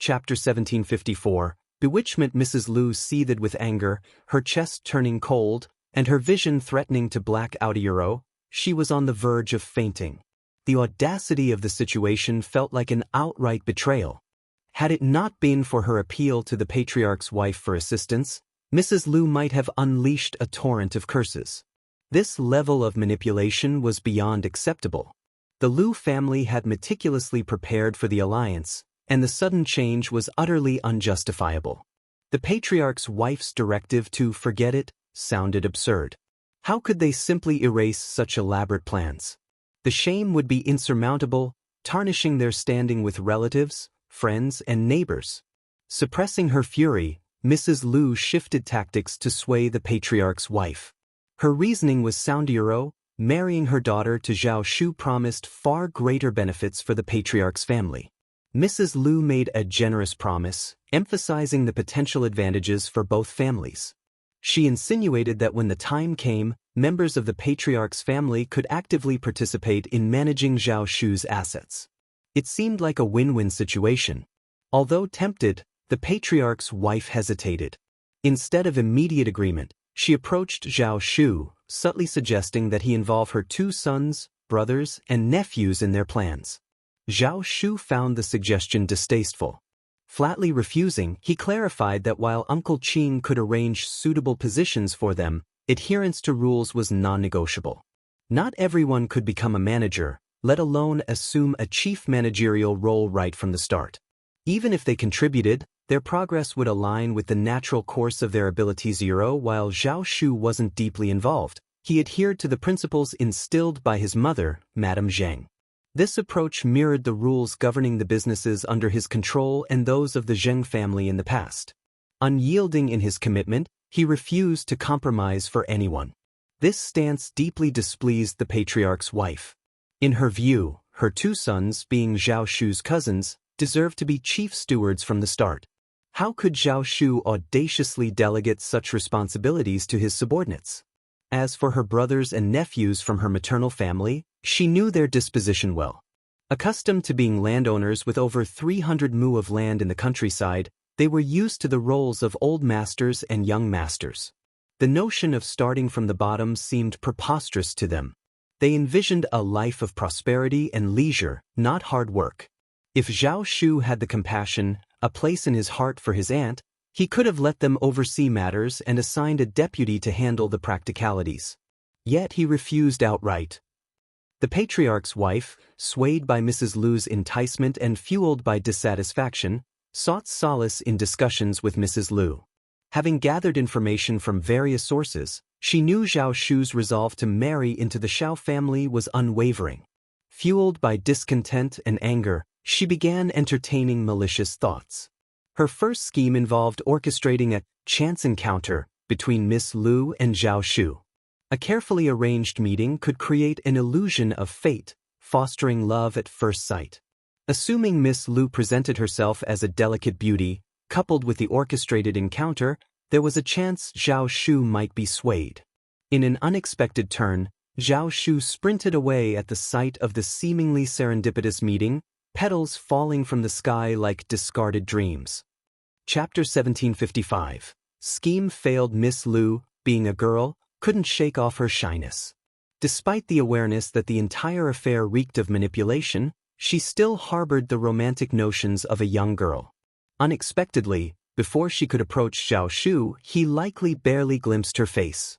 Chapter 1754, Bewitchment. Mrs. Lu seethed with anger, her chest turning cold, and her vision threatening to black out. She was on the verge of fainting. The audacity of the situation felt like an outright betrayal. Had it not been for her appeal to the patriarch's wife for assistance, Mrs. Lu might have unleashed a torrent of curses. This level of manipulation was beyond acceptable. The Lu family had meticulously prepared for the alliance, and the sudden change was utterly unjustifiable. The patriarch's wife's directive to forget it sounded absurd. How could they simply erase such elaborate plans? The shame would be insurmountable, tarnishing their standing with relatives, friends, and neighbors. Suppressing her fury, Mrs. Lu shifted tactics to sway the patriarch's wife. Her reasoning was sound. Marrying her daughter to Zhao Shu promised far greater benefits for the patriarch's family. Mrs. Lu made a generous promise, emphasizing the potential advantages for both families. She insinuated that when the time came, members of the patriarch's family could actively participate in managing Zhao Shu's assets. It seemed like a win-win situation. Although tempted, the patriarch's wife hesitated. Instead of immediate agreement, she approached Zhao Shu, subtly suggesting that he involve her 2 sons, brothers, and nephews in their plans. Zhao Shu found the suggestion distasteful. Flatly refusing, he clarified that while Uncle Qing could arrange suitable positions for them, adherence to rules was non-negotiable. Not everyone could become a manager, let alone assume a chief managerial role right from the start. Even if they contributed, their progress would align with the natural course of their abilities. While Zhao Shu wasn't deeply involved, he adhered to the principles instilled by his mother, Madame Zhang. This approach mirrored the rules governing the businesses under his control and those of the Zheng family in the past. Unyielding in his commitment, he refused to compromise for anyone. This stance deeply displeased the patriarch's wife. In her view, her 2 sons, being Zhao Shu's cousins, deserved to be chief stewards from the start. How could Zhao Shu audaciously delegate such responsibilities to his subordinates? As for her brothers and nephews from her maternal family, she knew their disposition well. Accustomed to being landowners with over 300 mu of land in the countryside, they were used to the roles of old masters and young masters. The notion of starting from the bottom seemed preposterous to them. They envisioned a life of prosperity and leisure, not hard work. If Zhao Shu had the compassion, a place in his heart for his aunt, he could have let them oversee matters and assigned a deputy to handle the practicalities. Yet he refused outright. The patriarch's wife, swayed by Mrs. Lu's enticement and fueled by dissatisfaction, sought solace in discussions with Mrs. Lu. Having gathered information from various sources, she knew Zhao Shu's resolve to marry into the Xiao family was unwavering. Fueled by discontent and anger, she began entertaining malicious thoughts. Her first scheme involved orchestrating a chance encounter between Miss Lu and Zhao Shu. A carefully arranged meeting could create an illusion of fate, fostering love at first sight. Assuming Miss Lu presented herself as a delicate beauty, coupled with the orchestrated encounter, there was a chance Zhao Shu might be swayed. In an unexpected turn, Zhao Shu sprinted away at the sight of the seemingly serendipitous meeting, petals falling from the sky like discarded dreams. Chapter 1755. Scheme failed. Miss Lu, being a girl, couldn't shake off her shyness. Despite the awareness that the entire affair reeked of manipulation, she still harbored the romantic notions of a young girl. Unexpectedly, before she could approach Zhao Shu, he likely barely glimpsed her face.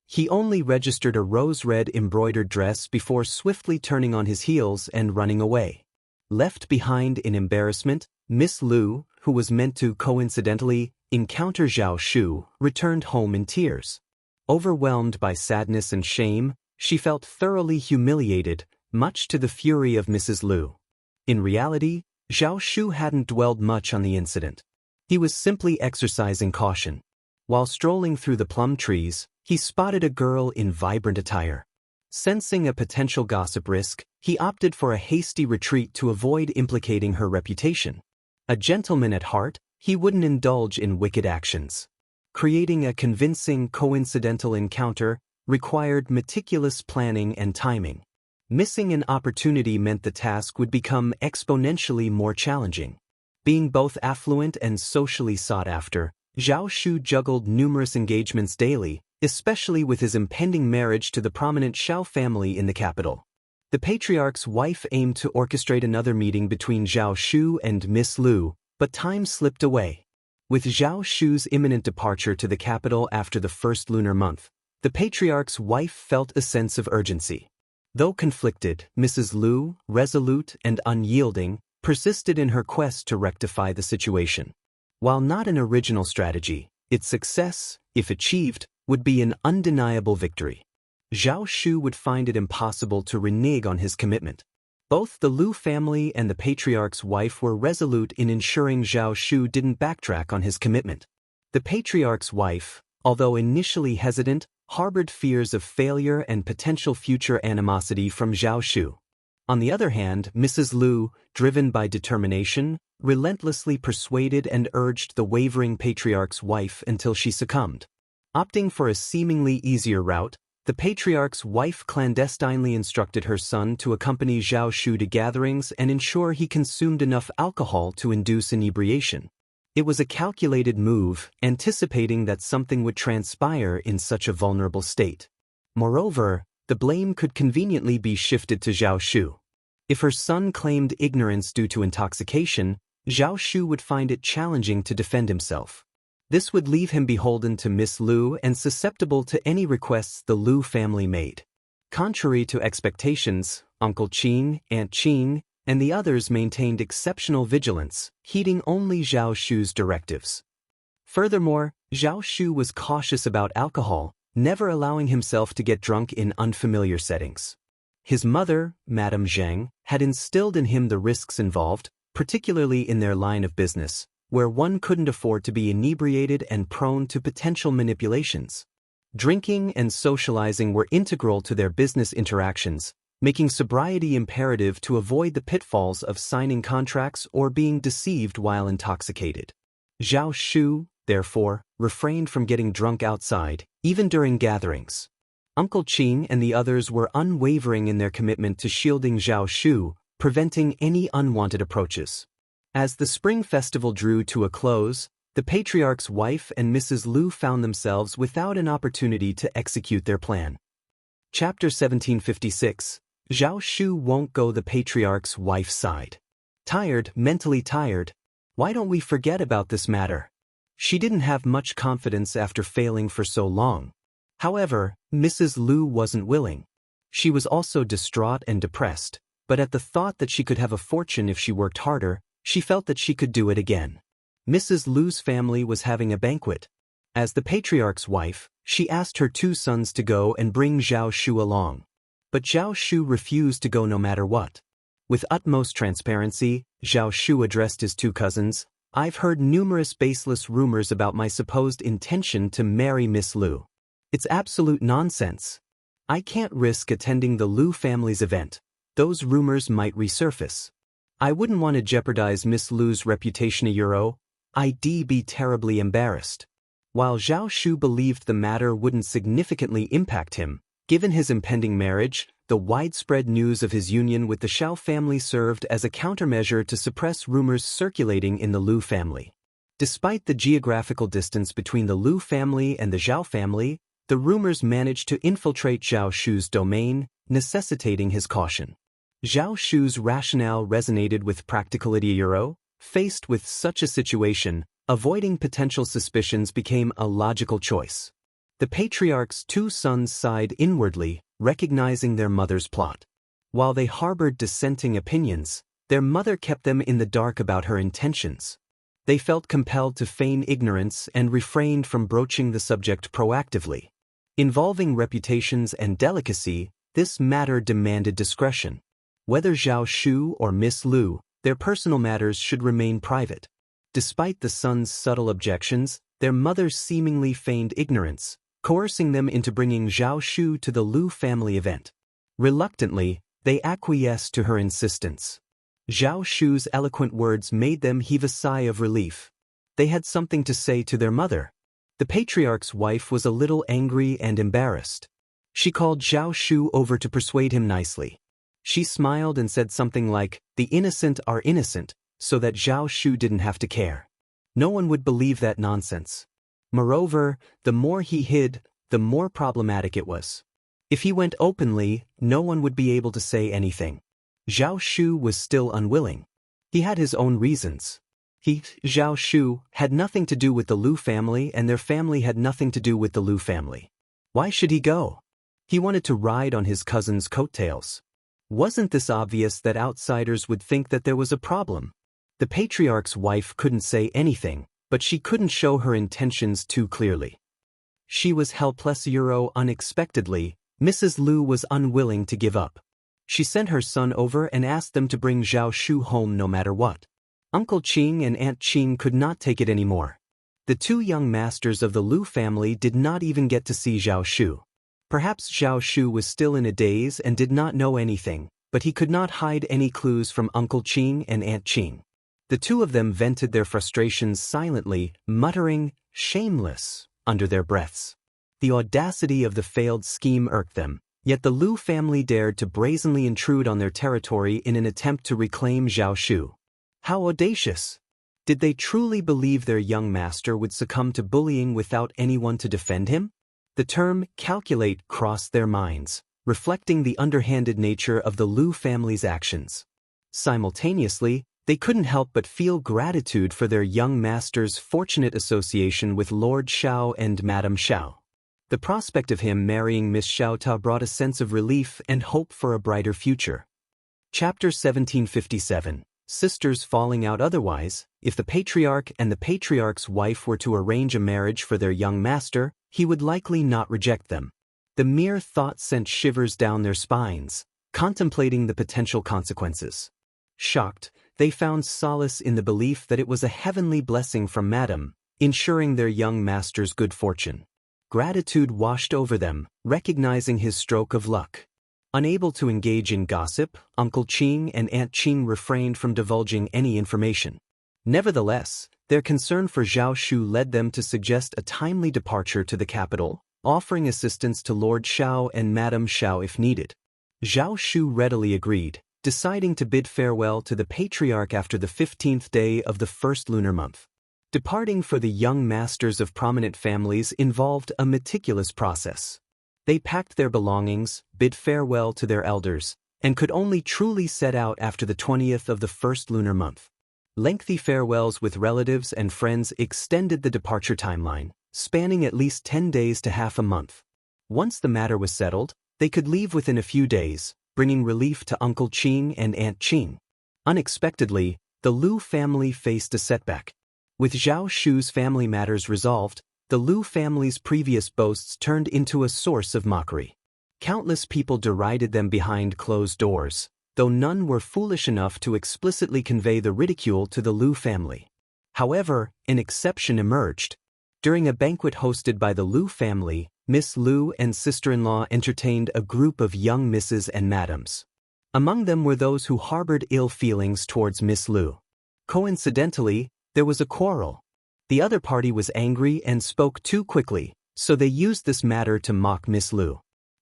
He only registered a rose-red embroidered dress before swiftly turning on his heels and running away. Left behind in embarrassment, Miss Lu, who was meant to coincidentally encounter Zhao Shu, returned home in tears. Overwhelmed by sadness and shame, she felt thoroughly humiliated, much to the fury of Mrs. Lu. In reality, Zhao Shu hadn't dwelled much on the incident. He was simply exercising caution. While strolling through the plum trees, he spotted a girl in vibrant attire. Sensing a potential gossip risk, he opted for a hasty retreat to avoid implicating her reputation. A gentleman at heart, he wouldn't indulge in wicked actions. Creating a convincing coincidental encounter required meticulous planning and timing. Missing an opportunity meant the task would become exponentially more challenging. Being both affluent and socially sought after, Zhao Shu juggled numerous engagements daily, especially with his impending marriage to the prominent Xiao family in the capital. The patriarch's wife aimed to orchestrate another meeting between Zhao Shu and Miss Lu, but time slipped away. With Zhao Shu's imminent departure to the capital after the first lunar month, the patriarch's wife felt a sense of urgency. Though conflicted, Mrs. Lu, resolute and unyielding, persisted in her quest to rectify the situation. While not an original strategy, its success, if achieved, would be an undeniable victory. Zhao Shu would find it impossible to renege on his commitment. Both the Lu family and the patriarch's wife were resolute in ensuring Zhao Shu didn't backtrack on his commitment. The patriarch's wife, although initially hesitant, harbored fears of failure and potential future animosity from Zhao Shu. On the other hand, Mrs. Lu, driven by determination, relentlessly persuaded and urged the wavering patriarch's wife until she succumbed. Opting for a seemingly easier route, the patriarch's wife clandestinely instructed her son to accompany Zhao Shu to gatherings and ensure he consumed enough alcohol to induce inebriation. It was a calculated move, anticipating that something would transpire in such a vulnerable state. Moreover, the blame could conveniently be shifted to Zhao Shu. If her son claimed ignorance due to intoxication, Zhao Shu would find it challenging to defend himself. This would leave him beholden to Miss Lu and susceptible to any requests the Lu family made. Contrary to expectations, Uncle Qin, Aunt Qin, and the others maintained exceptional vigilance, heeding only Zhao Shu's directives. Furthermore, Zhao Shu was cautious about alcohol, never allowing himself to get drunk in unfamiliar settings. His mother, Madame Zheng, had instilled in him the risks involved, particularly in their line of business, where one couldn't afford to be inebriated and prone to potential manipulations. Drinking and socializing were integral to their business interactions, making sobriety imperative to avoid the pitfalls of signing contracts or being deceived while intoxicated. Zhao Shu, therefore, refrained from getting drunk outside, even during gatherings. Uncle Qin and the others were unwavering in their commitment to shielding Zhao Shu, preventing any unwanted approaches. As the spring festival drew to a close, the patriarch's wife and Mrs. Lu found themselves without an opportunity to execute their plan. Chapter 1756. Zhao Shu won't go the patriarch's wife's side. Tired, mentally tired. Why don't we forget about this matter? She didn't have much confidence after failing for so long. However, Mrs. Lu wasn't willing. She was also distraught and depressed, but at the thought that she could have a fortune if she worked harder, she felt that she could do it again. Mrs. Lu's family was having a banquet. As the patriarch's wife, she asked her two sons to go and bring Zhao Shu along. But Zhao Shu refused to go no matter what. With utmost transparency, Zhao Shu addressed his two cousins, "I've heard numerous baseless rumors about my supposed intention to marry Miss Lu. It's absolute nonsense. I can't risk attending the Lu family's event. Those rumors might resurface. I wouldn't want to jeopardize Miss Lu's reputation I'd be terribly embarrassed." While Zhao Shu believed the matter wouldn't significantly impact him, given his impending marriage, the widespread news of his union with the Xiao family served as a countermeasure to suppress rumors circulating in the Lu family. Despite the geographical distance between the Lu family and the Zhao family, the rumors managed to infiltrate Zhao Shu's domain, necessitating his caution. Zhao Shu's rationale resonated with practicality. Faced with such a situation, avoiding potential suspicions became a logical choice. The patriarch's two sons sighed inwardly, recognizing their mother's plot. While they harbored dissenting opinions, their mother kept them in the dark about her intentions. They felt compelled to feign ignorance and refrained from broaching the subject proactively. Involving reputations and delicacy, this matter demanded discretion. Whether Zhao Shu or Miss Lu, their personal matters should remain private. Despite the sons' subtle objections, their mother seemingly feigned ignorance, coercing them into bringing Zhao Shu to the Lu family event. Reluctantly, they acquiesced to her insistence. Zhao Shu's eloquent words made them heave a sigh of relief. They had something to say to their mother. The patriarch's wife was a little angry and embarrassed. She called Zhao Shu over to persuade him nicely. She smiled and said something like, "The innocent are innocent, so that Zhao Shu didn't have to care. No one would believe that nonsense. Moreover, the more he hid, the more problematic it was. If he went openly, no one would be able to say anything. Zhao Shu was still unwilling. He had his own reasons. Zhao Shu, had nothing to do with the Lu family, and their family had nothing to do with the Lu family. Why should he go? He wanted to ride on his cousin's coattails. Wasn't this obvious that outsiders would think that there was a problem? The patriarch's wife couldn't say anything, but she couldn't show her intentions too clearly. She was helpless. Unexpectedly, Mrs. Lu was unwilling to give up. She sent her son over and asked them to bring Zhao Shu home no matter what. Uncle Qing and Aunt Qing could not take it anymore. The two young masters of the Lu family did not even get to see Zhao Shu. Perhaps Zhao Shu was still in a daze and did not know anything, but he could not hide any clues from Uncle Qing and Aunt Qing. The two of them vented their frustrations silently, muttering, "Shameless," under their breaths. The audacity of the failed scheme irked them, yet the Lu family dared to brazenly intrude on their territory in an attempt to reclaim Zhao Shu. How audacious! Did they truly believe their young master would succumb to bullying without anyone to defend him? The term calculate crossed their minds, reflecting the underhanded nature of the Lu family's actions. Simultaneously, they couldn't help but feel gratitude for their young master's fortunate association with Lord Xiao and Madame Xiao. The prospect of him marrying Miss Xiaota brought a sense of relief and hope for a brighter future. Chapter 1757. Sisters falling out otherwise. If the patriarch and the patriarch's wife were to arrange a marriage for their young master, he would likely not reject them. The mere thought sent shivers down their spines, contemplating the potential consequences. Shocked, they found solace in the belief that it was a heavenly blessing from Madame, ensuring their young master's good fortune. Gratitude washed over them, recognizing his stroke of luck. Unable to engage in gossip, Uncle Qing and Aunt Qing refrained from divulging any information. Nevertheless, their concern for Zhao Shu led them to suggest a timely departure to the capital, offering assistance to Lord Xiao and Madame Xiao if needed. Zhao Shu readily agreed, deciding to bid farewell to the patriarch after the 15th day of the first lunar month. Departing for the young masters of prominent families involved a meticulous process. They packed their belongings, bid farewell to their elders, and could only truly set out after the 20th of the first lunar month. Lengthy farewells with relatives and friends extended the departure timeline, spanning at least 10 days to half a month. Once the matter was settled, they could leave within a few days, bringing relief to Uncle Qing and Aunt Qing. Unexpectedly, the Lu family faced a setback. With Zhao Shu's family matters resolved, the Lu family's previous boasts turned into a source of mockery. Countless people derided them behind closed doors, though none were foolish enough to explicitly convey the ridicule to the Lu family. However, an exception emerged. During a banquet hosted by the Lu family, Miss Lu and sister-in-law entertained a group of young misses and madams. Among them were those who harbored ill feelings towards Miss Lu. Coincidentally, there was a quarrel. The other party was angry and spoke too quickly, so they used this matter to mock Miss Lu.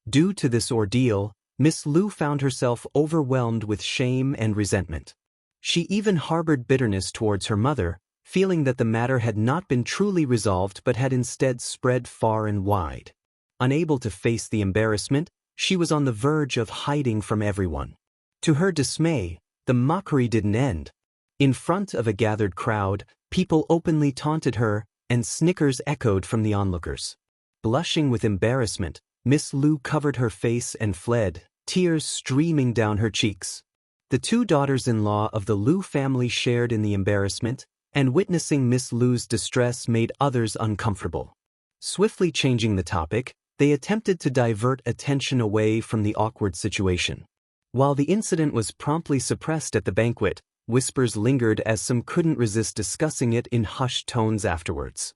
Due to this ordeal, Miss Lu found herself overwhelmed with shame and resentment. She even harbored bitterness towards her mother, feeling that the matter had not been truly resolved but had instead spread far and wide. Unable to face the embarrassment, she was on the verge of hiding from everyone. To her dismay, the mockery didn't end. In front of a gathered crowd, people openly taunted her, and snickers echoed from the onlookers. Blushing with embarrassment, Miss Lu covered her face and fled, tears streaming down her cheeks. The two daughters-in-law of the Lu family shared in the embarrassment, and witnessing Miss Lu's distress made others uncomfortable. Swiftly changing the topic, they attempted to divert attention away from the awkward situation. While the incident was promptly suppressed at the banquet, whispers lingered as some couldn't resist discussing it in hushed tones afterwards.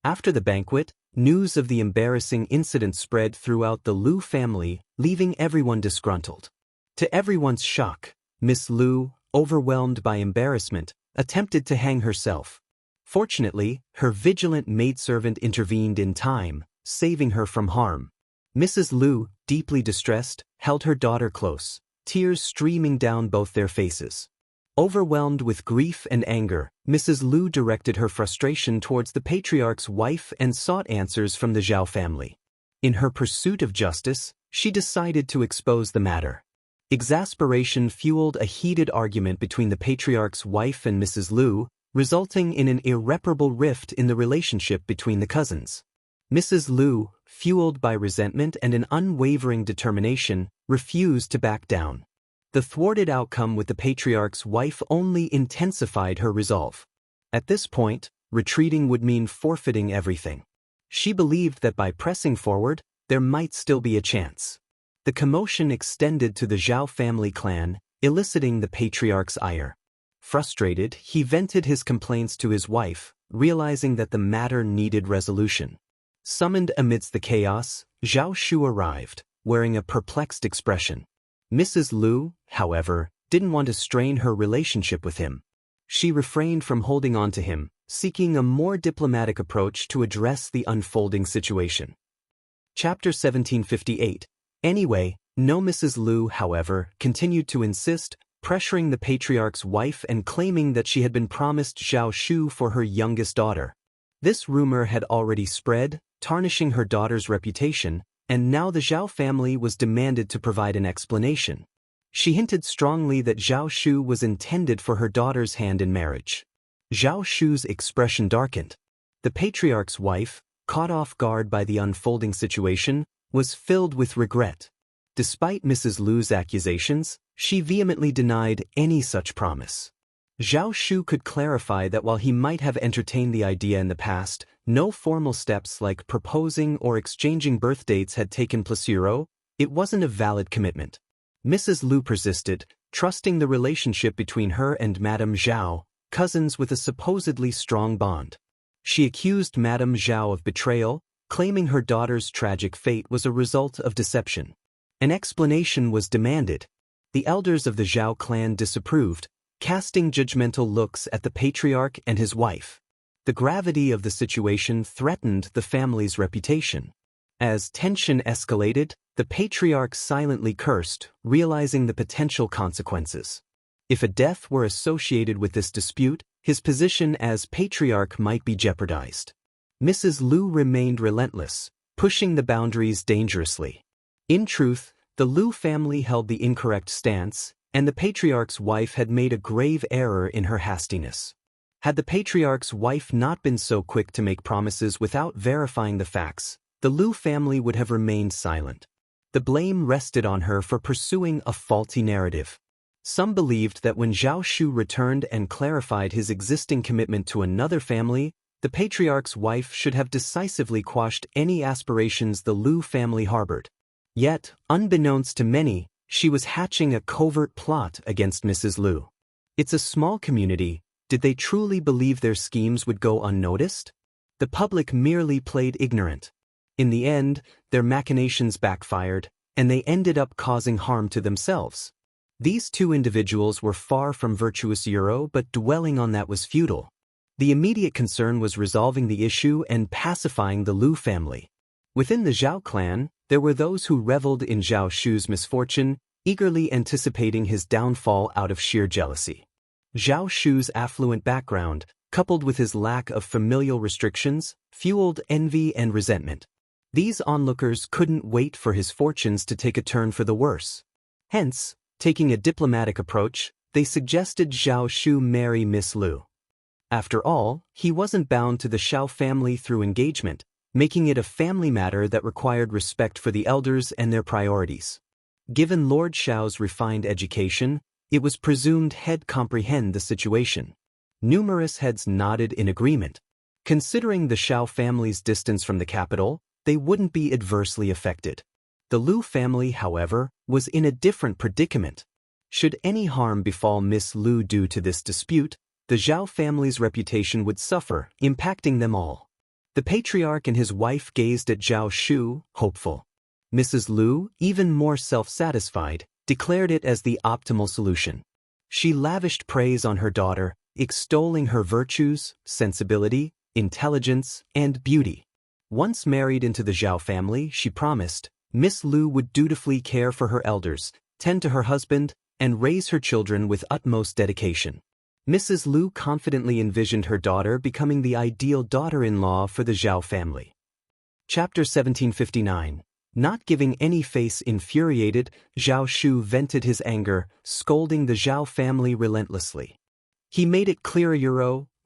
After the banquet, news of the embarrassing incident spread throughout the Lu family, leaving everyone disgruntled. To everyone's shock, Miss Lu, overwhelmed by embarrassment, attempted to hang herself. Fortunately, her vigilant maidservant intervened in time, saving her from harm. Mrs. Lu, deeply distressed, held her daughter close, tears streaming down both their faces. Overwhelmed with grief and anger, Mrs. Lu directed her frustration towards the patriarch's wife and sought answers from the Zhao family. In her pursuit of justice, she decided to expose the matter. Exasperation fueled a heated argument between the patriarch's wife and Mrs. Lu, resulting in an irreparable rift in the relationship between the cousins. Mrs. Lu, fueled by resentment and an unwavering determination, refused to back down. The thwarted outcome with the patriarch's wife only intensified her resolve. At this point, retreating would mean forfeiting everything. She believed that by pressing forward, there might still be a chance. The commotion extended to the Zhao family clan, eliciting the patriarch's ire. Frustrated, he vented his complaints to his wife, realizing that the matter needed resolution. Summoned amidst the chaos, Zhao Shu arrived, wearing a perplexed expression. Mrs. Lu, however, didn't want to strain her relationship with him. She refrained from holding on to him, seeking a more diplomatic approach to address the unfolding situation. Chapter 1758. Anyway, no. Mrs. Lu, however, continued to insist, pressuring the patriarch's wife and claiming that she had been promised Zhao Shu for her youngest daughter. This rumor had already spread, tarnishing her daughter's reputation, and now the Zhao family was demanded to provide an explanation. She hinted strongly that Zhao Shu was intended for her daughter's hand in marriage. Zhao Shu's expression darkened. The patriarch's wife, caught off guard by the unfolding situation, was filled with regret. Despite Mrs. Lu's accusations, she vehemently denied any such promise. Zhao Shu could clarify that while he might have entertained the idea in the past, no formal steps like proposing or exchanging birth dates had taken place. It wasn't a valid commitment. Mrs. Lu persisted, trusting the relationship between her and Madame Zhao, cousins with a supposedly strong bond. She accused Madame Zhao of betrayal, claiming her daughter's tragic fate was a result of deception. An explanation was demanded. The elders of the Zhao clan disapproved, casting judgmental looks at the patriarch and his wife. The gravity of the situation threatened the family's reputation. As tension escalated, the patriarch silently cursed, realizing the potential consequences. If a death were associated with this dispute, his position as patriarch might be jeopardized. Mrs. Lu remained relentless, pushing the boundaries dangerously. In truth, the Lu family held the incorrect stance, and the patriarch's wife had made a grave error in her hastiness. Had the patriarch's wife not been so quick to make promises without verifying the facts, the Lu family would have remained silent. The blame rested on her for pursuing a faulty narrative. Some believed that when Zhao Shu returned and clarified his existing commitment to another family, the patriarch's wife should have decisively quashed any aspirations the Lu family harbored. Yet, unbeknownst to many, she was hatching a covert plot against Mrs. Lu. It's a small community. Did they truly believe their schemes would go unnoticed? The public merely played ignorant. In the end, their machinations backfired, and they ended up causing harm to themselves. These two individuals were far from virtuous, but dwelling on that was futile. The immediate concern was resolving the issue and pacifying the Lu family. Within the Zhao clan, there were those who reveled in Zhao Shu's misfortune, eagerly anticipating his downfall out of sheer jealousy. Zhao Shu's affluent background, coupled with his lack of familial restrictions, fueled envy and resentment. These onlookers couldn't wait for his fortunes to take a turn for the worse. Hence, taking a diplomatic approach, they suggested Zhao Shu marry Miss Lu. After all, he wasn't bound to the Xiao family through engagement, making it a family matter that required respect for the elders and their priorities. Given Lord Xiao's refined education, it was presumed he'd comprehend the situation. Numerous heads nodded in agreement. Considering the Xiao family's distance from the capital, they wouldn't be adversely affected. The Lu family, however, was in a different predicament. Should any harm befall Miss Lu due to this dispute, the Zhao family's reputation would suffer, impacting them all. The patriarch and his wife gazed at Zhao Shu, hopeful. Mrs. Lu, even more self-satisfied, declared it as the optimal solution. She lavished praise on her daughter, extolling her virtues, sensibility, intelligence, and beauty. Once married into the Zhao family, she promised, Miss Lu would dutifully care for her elders, tend to her husband, and raise her children with utmost dedication. Mrs. Lu confidently envisioned her daughter becoming the ideal daughter-in-law for the Zhao family. Chapter 1759. Not giving any face. Infuriated, Zhao Shu vented his anger, scolding the Zhao family relentlessly. He made it clear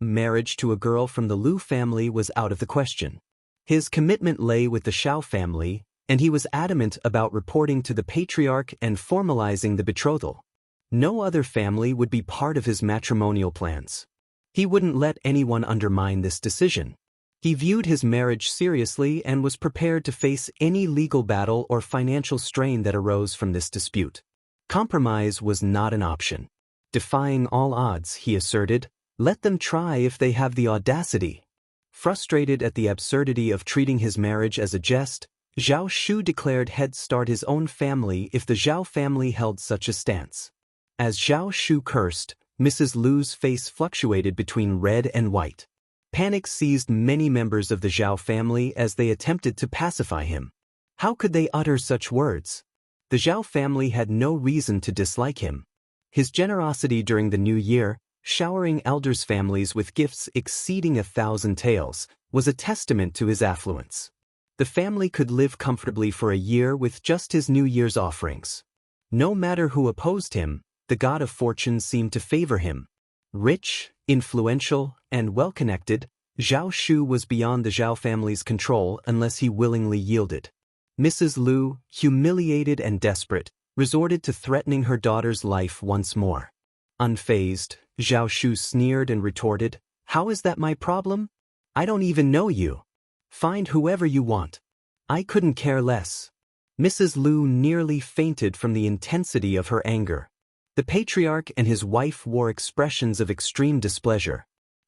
marriage to a girl from the Lu family was out of the question. His commitment lay with the Shao family, and he was adamant about reporting to the patriarch and formalizing the betrothal. No other family would be part of his matrimonial plans. He wouldn't let anyone undermine this decision. He viewed his marriage seriously and was prepared to face any legal battle or financial strain that arose from this dispute. Compromise was not an option. Defying all odds, he asserted, let them try if they have the audacity. Frustrated at the absurdity of treating his marriage as a jest, Zhao Shu declared he'd start his own family if the Zhao family held such a stance. As Zhao Shu cursed, Mrs. Lu's face fluctuated between red and white. Panic seized many members of the Zhao family as they attempted to pacify him. How could they utter such words? The Zhao family had no reason to dislike him. His generosity during the new year, showering elders' families with gifts exceeding 1,000 taels, was a testament to his affluence. The family could live comfortably for a year with just his New Year's offerings. No matter who opposed him, the god of fortune seemed to favor him. Rich, influential, and well-connected, Zhao Shu was beyond the Zhao family's control unless he willingly yielded. Mrs. Lu, humiliated and desperate, resorted to threatening her daughter's life once more. Unfazed, Zhao Shu sneered and retorted, "How is that my problem? I don't even know you. Find whoever you want. I couldn't care less." Mrs. Lu nearly fainted from the intensity of her anger. The patriarch and his wife wore expressions of extreme displeasure.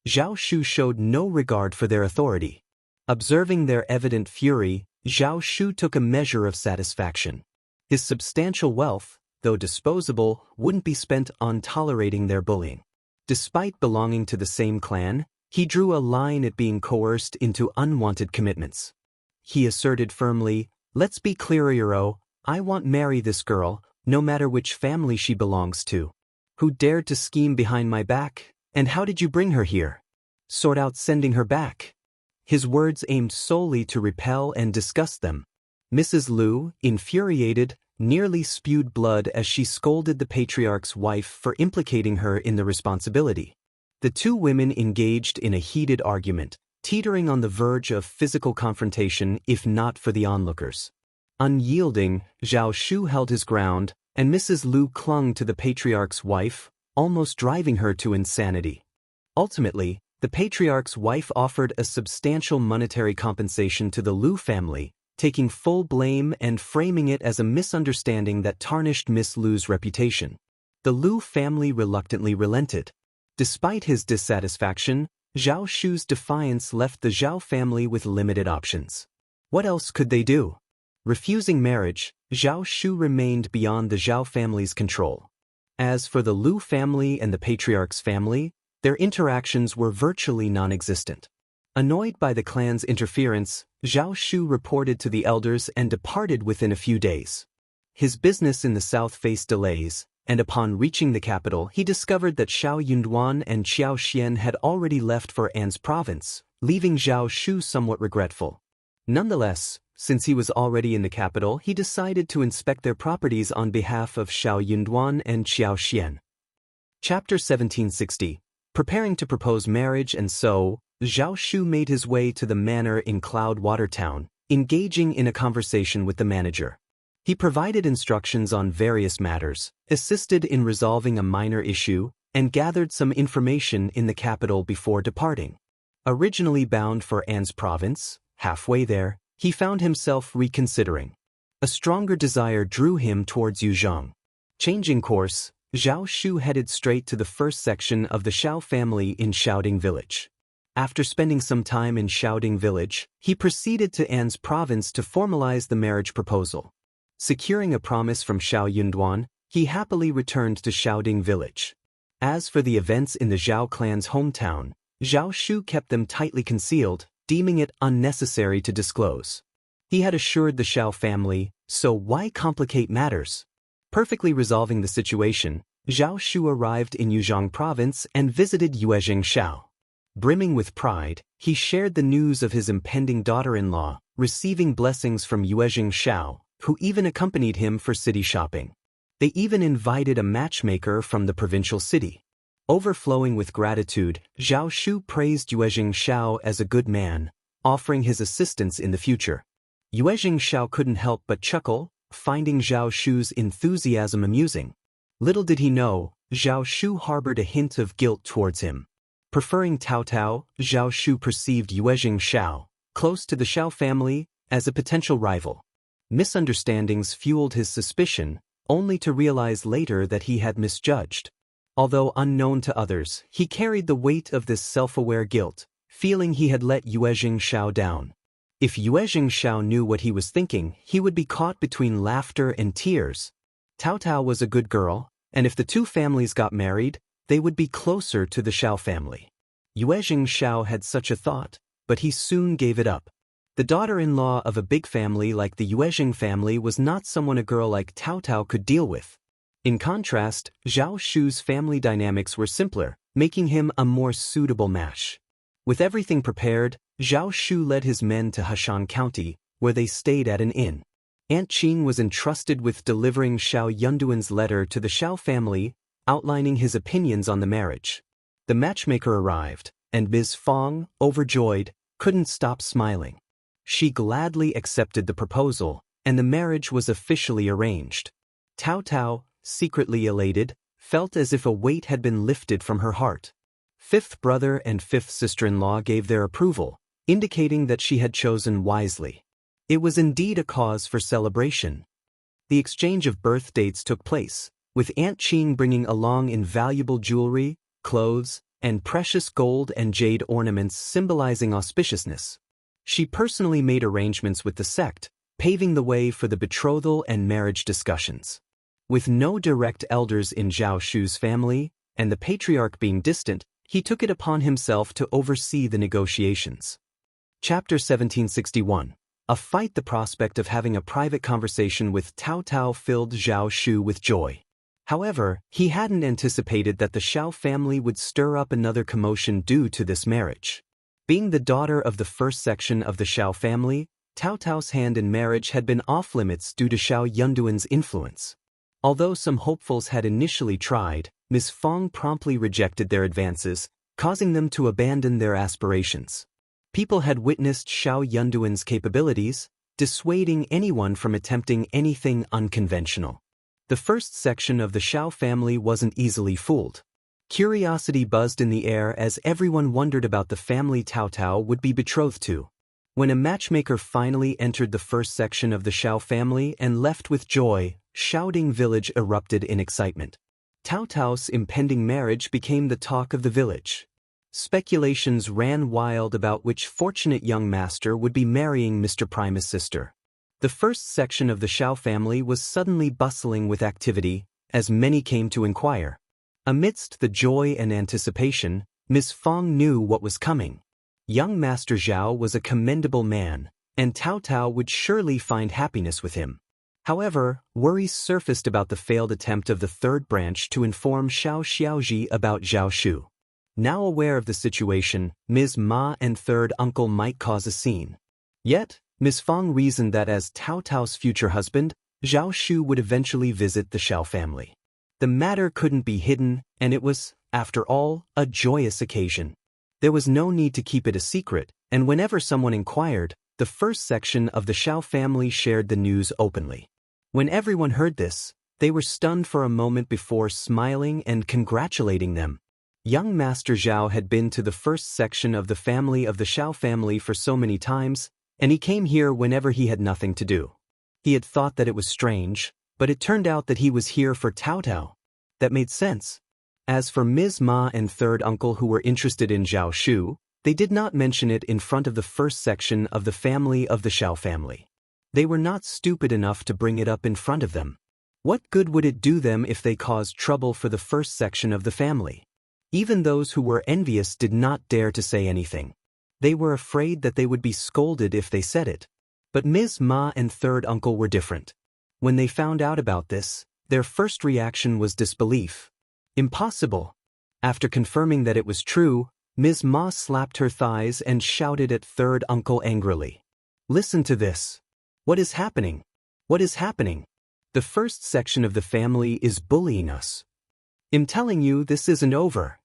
Zhao Shu showed no regard for their authority. Observing their evident fury, Zhao Shu took a measure of satisfaction. His substantial wealth, though disposable, wouldn't be spent on tolerating their bullying. Despite belonging to the same clan, he drew a line at being coerced into unwanted commitments. He asserted firmly, "Let's be clear, I won't marry this girl, no matter which family she belongs to. Who dared to scheme behind my back, and how did you bring her here? Sort out sending her back." His words aimed solely to repel and disgust them. Mrs. Lu, infuriated, nearly spewed blood as she scolded the patriarch's wife for implicating her in the responsibility. The two women engaged in a heated argument, teetering on the verge of physical confrontation if not for the onlookers. Unyielding, Zhao Shu held his ground, and Mrs. Lu clung to the patriarch's wife, almost driving her to insanity. Ultimately, the patriarch's wife offered a substantial monetary compensation to the Lu family, taking full blame and framing it as a misunderstanding that tarnished Miss Lu's reputation. The Lu family reluctantly relented. Despite his dissatisfaction, Zhao Shu's defiance left the Zhao family with limited options. What else could they do? Refusing marriage, Zhao Shu remained beyond the Zhao family's control. As for the Lu family and the patriarch's family, their interactions were virtually non-existent. Annoyed by the clan's interference, Zhao Shu reported to the elders and departed within a few days. His business in the south faced delays, and upon reaching the capital he discovered that Xiao Yunduan and Xiao Xian had already left for An's province, leaving Zhao Shu somewhat regretful. Nonetheless, since he was already in the capital, he decided to inspect their properties on behalf of Xiao Yunduan and Xiao Xian. Chapter 1760. Preparing to propose marriage, and so, Zhao Shu made his way to the manor in Cloudwater Town, engaging in a conversation with the manager. He provided instructions on various matters, assisted in resolving a minor issue, and gathered some information in the capital before departing. Originally bound for An's province, halfway there, he found himself reconsidering. A stronger desire drew him towards Yuzhong. Changing course, Zhao Shu headed straight to the first section of the Xiao family in Xiaoding Village. After spending some time in Xiaoding Village, he proceeded to An's province to formalize the marriage proposal. Securing a promise from Xiao Yunduan, he happily returned to Xiaoding Village. As for the events in the Zhao clan's hometown, Zhao Shu kept them tightly concealed, deeming it unnecessary to disclose. He had assured the Xiao family, so why complicate matters? Perfectly resolving the situation, Zhao Shu arrived in Yuzhong province and visited Yuezheng Shao. Brimming with pride, he shared the news of his impending daughter-in-law, receiving blessings from Yuezheng Shao, who even accompanied him for city shopping. They even invited a matchmaker from the provincial city. Overflowing with gratitude, Zhao Shu praised Yuezheng Shao as a good man, offering his assistance in the future. Yuezheng Shao couldn't help but chuckle, finding Zhao Shu's enthusiasm amusing. Little did he know, Zhao Shu harbored a hint of guilt towards him. Preferring Tao Tao, Zhao Shu perceived Yuezheng Shao, close to the Shao family, as a potential rival. Misunderstandings fueled his suspicion, only to realize later that he had misjudged. Although unknown to others, he carried the weight of this self-aware guilt, feeling he had let Yuezheng Shao down. If Yuezheng Shao knew what he was thinking, he would be caught between laughter and tears. Tao Tao was a good girl, and if the two families got married, they would be closer to the Shao family. Yuezheng Shao had such a thought, but he soon gave it up. The daughter-in-law of a big family like the Yuezheng family was not someone a girl like Tao Tao could deal with. In contrast, Zhao Shu's family dynamics were simpler, making him a more suitable match. With everything prepared, Zhao Shu led his men to Hashan County, where they stayed at an inn. Aunt Qing was entrusted with delivering Xiao Yunduan's letter to the Shao family, outlining his opinions on the marriage. The matchmaker arrived, and Ms. Fong, overjoyed, couldn't stop smiling. She gladly accepted the proposal, and the marriage was officially arranged. Tao Tao, secretly elated, felt as if a weight had been lifted from her heart. Fifth brother and fifth sister-in-law gave their approval, indicating that she had chosen wisely. It was indeed a cause for celebration. The exchange of birth dates took place, with Aunt Qing bringing along invaluable jewelry, clothes, and precious gold and jade ornaments symbolizing auspiciousness. She personally made arrangements with the sect, paving the way for the betrothal and marriage discussions. With no direct elders in Zhao Shu's family, and the patriarch being distant, he took it upon himself to oversee the negotiations. Chapter 1761. A fight. The prospect of having a private conversation with Tao Tao filled Zhao Shu with joy. However, he hadn't anticipated that the Shao family would stir up another commotion due to this marriage. Being the daughter of the first section of the Shao family, Tao Tao's hand in marriage had been off-limits due to Xiao Yunduan's influence. Although some hopefuls had initially tried, Ms. Fong promptly rejected their advances, causing them to abandon their aspirations. People had witnessed Xiao Yunduan's capabilities, dissuading anyone from attempting anything unconventional. The first section of the Shao family wasn't easily fooled. Curiosity buzzed in the air as everyone wondered about the family Tao Tao would be betrothed to. When a matchmaker finally entered the first section of the Shao family and left with joy, shouting village erupted in excitement. Tao Tao's impending marriage became the talk of the village. Speculations ran wild about which fortunate young master would be marrying Mr. Primus' sister. The first section of the Shao family was suddenly bustling with activity, as many came to inquire. Amidst the joy and anticipation, Ms. Fong knew what was coming. Young Master Zhao was a commendable man, and Tao Tao would surely find happiness with him. However, worries surfaced about the failed attempt of the third branch to inform Xiao Xiaoji about Zhao Shu. Now aware of the situation, Ms. Ma and third uncle might cause a scene. Yet, Ms. Fong reasoned that as Tao Tao's future husband, Zhao Shu would eventually visit the Shao family. The matter couldn't be hidden, and it was, after all, a joyous occasion. There was no need to keep it a secret, and whenever someone inquired, the first section of the Shao family shared the news openly. When everyone heard this, they were stunned for a moment before smiling and congratulating them. Young Master Zhao had been to the first section of the family of the Shao family for so many times, and he came here whenever he had nothing to do. He had thought that it was strange, but it turned out that he was here for Tao Tao. That made sense. As for Ms. Ma and third uncle who were interested in Zhao Shu, they did not mention it in front of the first section of the family of the Shao family. They were not stupid enough to bring it up in front of them. What good would it do them if they caused trouble for the first section of the family? Even those who were envious did not dare to say anything. They were afraid that they would be scolded if they said it. But Ms. Ma and third uncle were different. When they found out about this, Their first reaction was disbelief. Impossible. After confirming that it was true, Ms. Ma slapped her thighs and shouted at third uncle angrily. Listen to this. What is happening? What is happening? The first section of the family is bullying us. I'm telling you, this isn't over.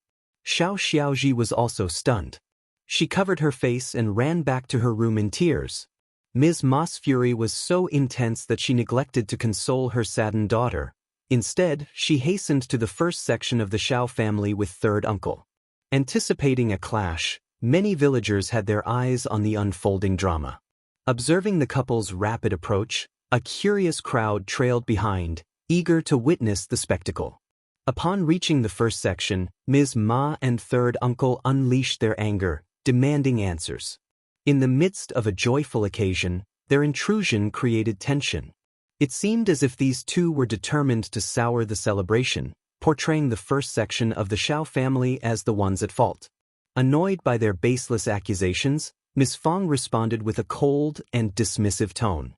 Xiao Xiaoji was also stunned. She covered her face and ran back to her room in tears. Ms. Ma's fury was so intense that she neglected to console her saddened daughter. Instead, she hastened to the first section of the Xiao family with third uncle. Anticipating a clash, many villagers had their eyes on the unfolding drama. Observing the couple's rapid approach, a curious crowd trailed behind, eager to witness the spectacle. Upon reaching the first section, Ms. Ma and third uncle unleashed their anger, demanding answers. In the midst of a joyful occasion, their intrusion created tension. It seemed as if these two were determined to sour the celebration, portraying the first section of the Xiao family as the ones at fault. Annoyed by their baseless accusations, Ms. Fong responded with a cold and dismissive tone.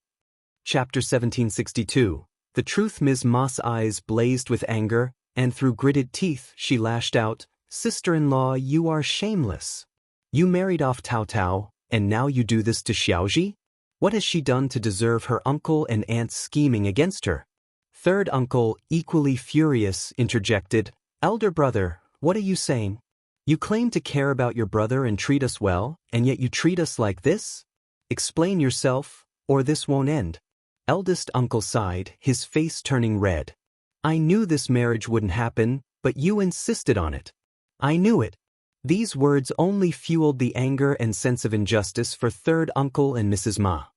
Chapter 1762. The truth. Ms. Ma's eyes blazed with anger, and through gritted teeth she lashed out, "Sister-in-law, you are shameless. You married off Tao Tao, and now you do this to Xiaoji? What has she done to deserve her uncle and aunt's scheming against her?" Third uncle, equally furious, interjected, "Elder brother, what are you saying? You claim to care about your brother and treat us well, and yet you treat us like this? Explain yourself, or this won't end." Eldest uncle sighed, his face turning red. "I knew this marriage wouldn't happen, but you insisted on it. I knew it." These words only fueled the anger and sense of injustice for third uncle and Mrs. Ma.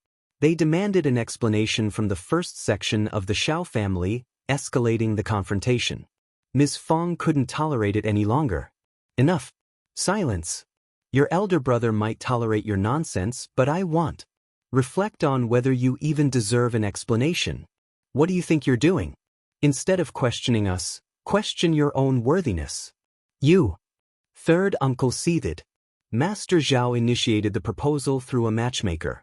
They demanded an explanation from the first section of the Xiao family, escalating the confrontation. Ms. Fong couldn't tolerate it any longer. "Enough. Silence. Your elder brother might tolerate your nonsense, but I won't. Reflect on whether you even deserve an explanation. What do you think you're doing? Instead of questioning us, question your own worthiness. You." Third uncle seethed. "Master Zhao initiated the proposal through a matchmaker.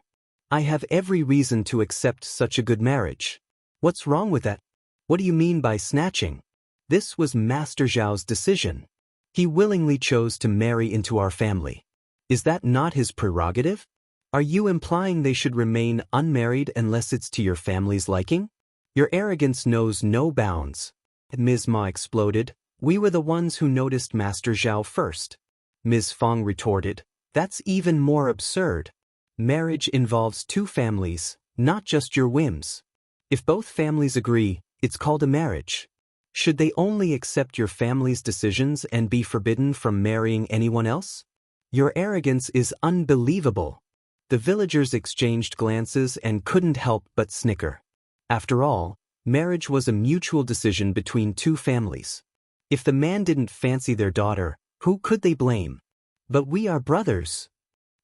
I have every reason to accept such a good marriage. What's wrong with that? What do you mean by snatching? This was Master Zhao's decision. He willingly chose to marry into our family. Is that not his prerogative? Are you implying they should remain unmarried unless it's to your family's liking? Your arrogance knows no bounds." Ms. Ma exploded. "We were the ones who noticed Master Zhao first." Ms. Fong retorted, "That's even more absurd. Marriage involves two families, not just your whims. If both families agree, it's called a marriage. Should they only accept your family's decisions and be forbidden from marrying anyone else? Your arrogance is unbelievable." The villagers exchanged glances and couldn't help but snicker. After all, marriage was a mutual decision between two families. If the man didn't fancy their daughter, who could they blame? "But we are brothers."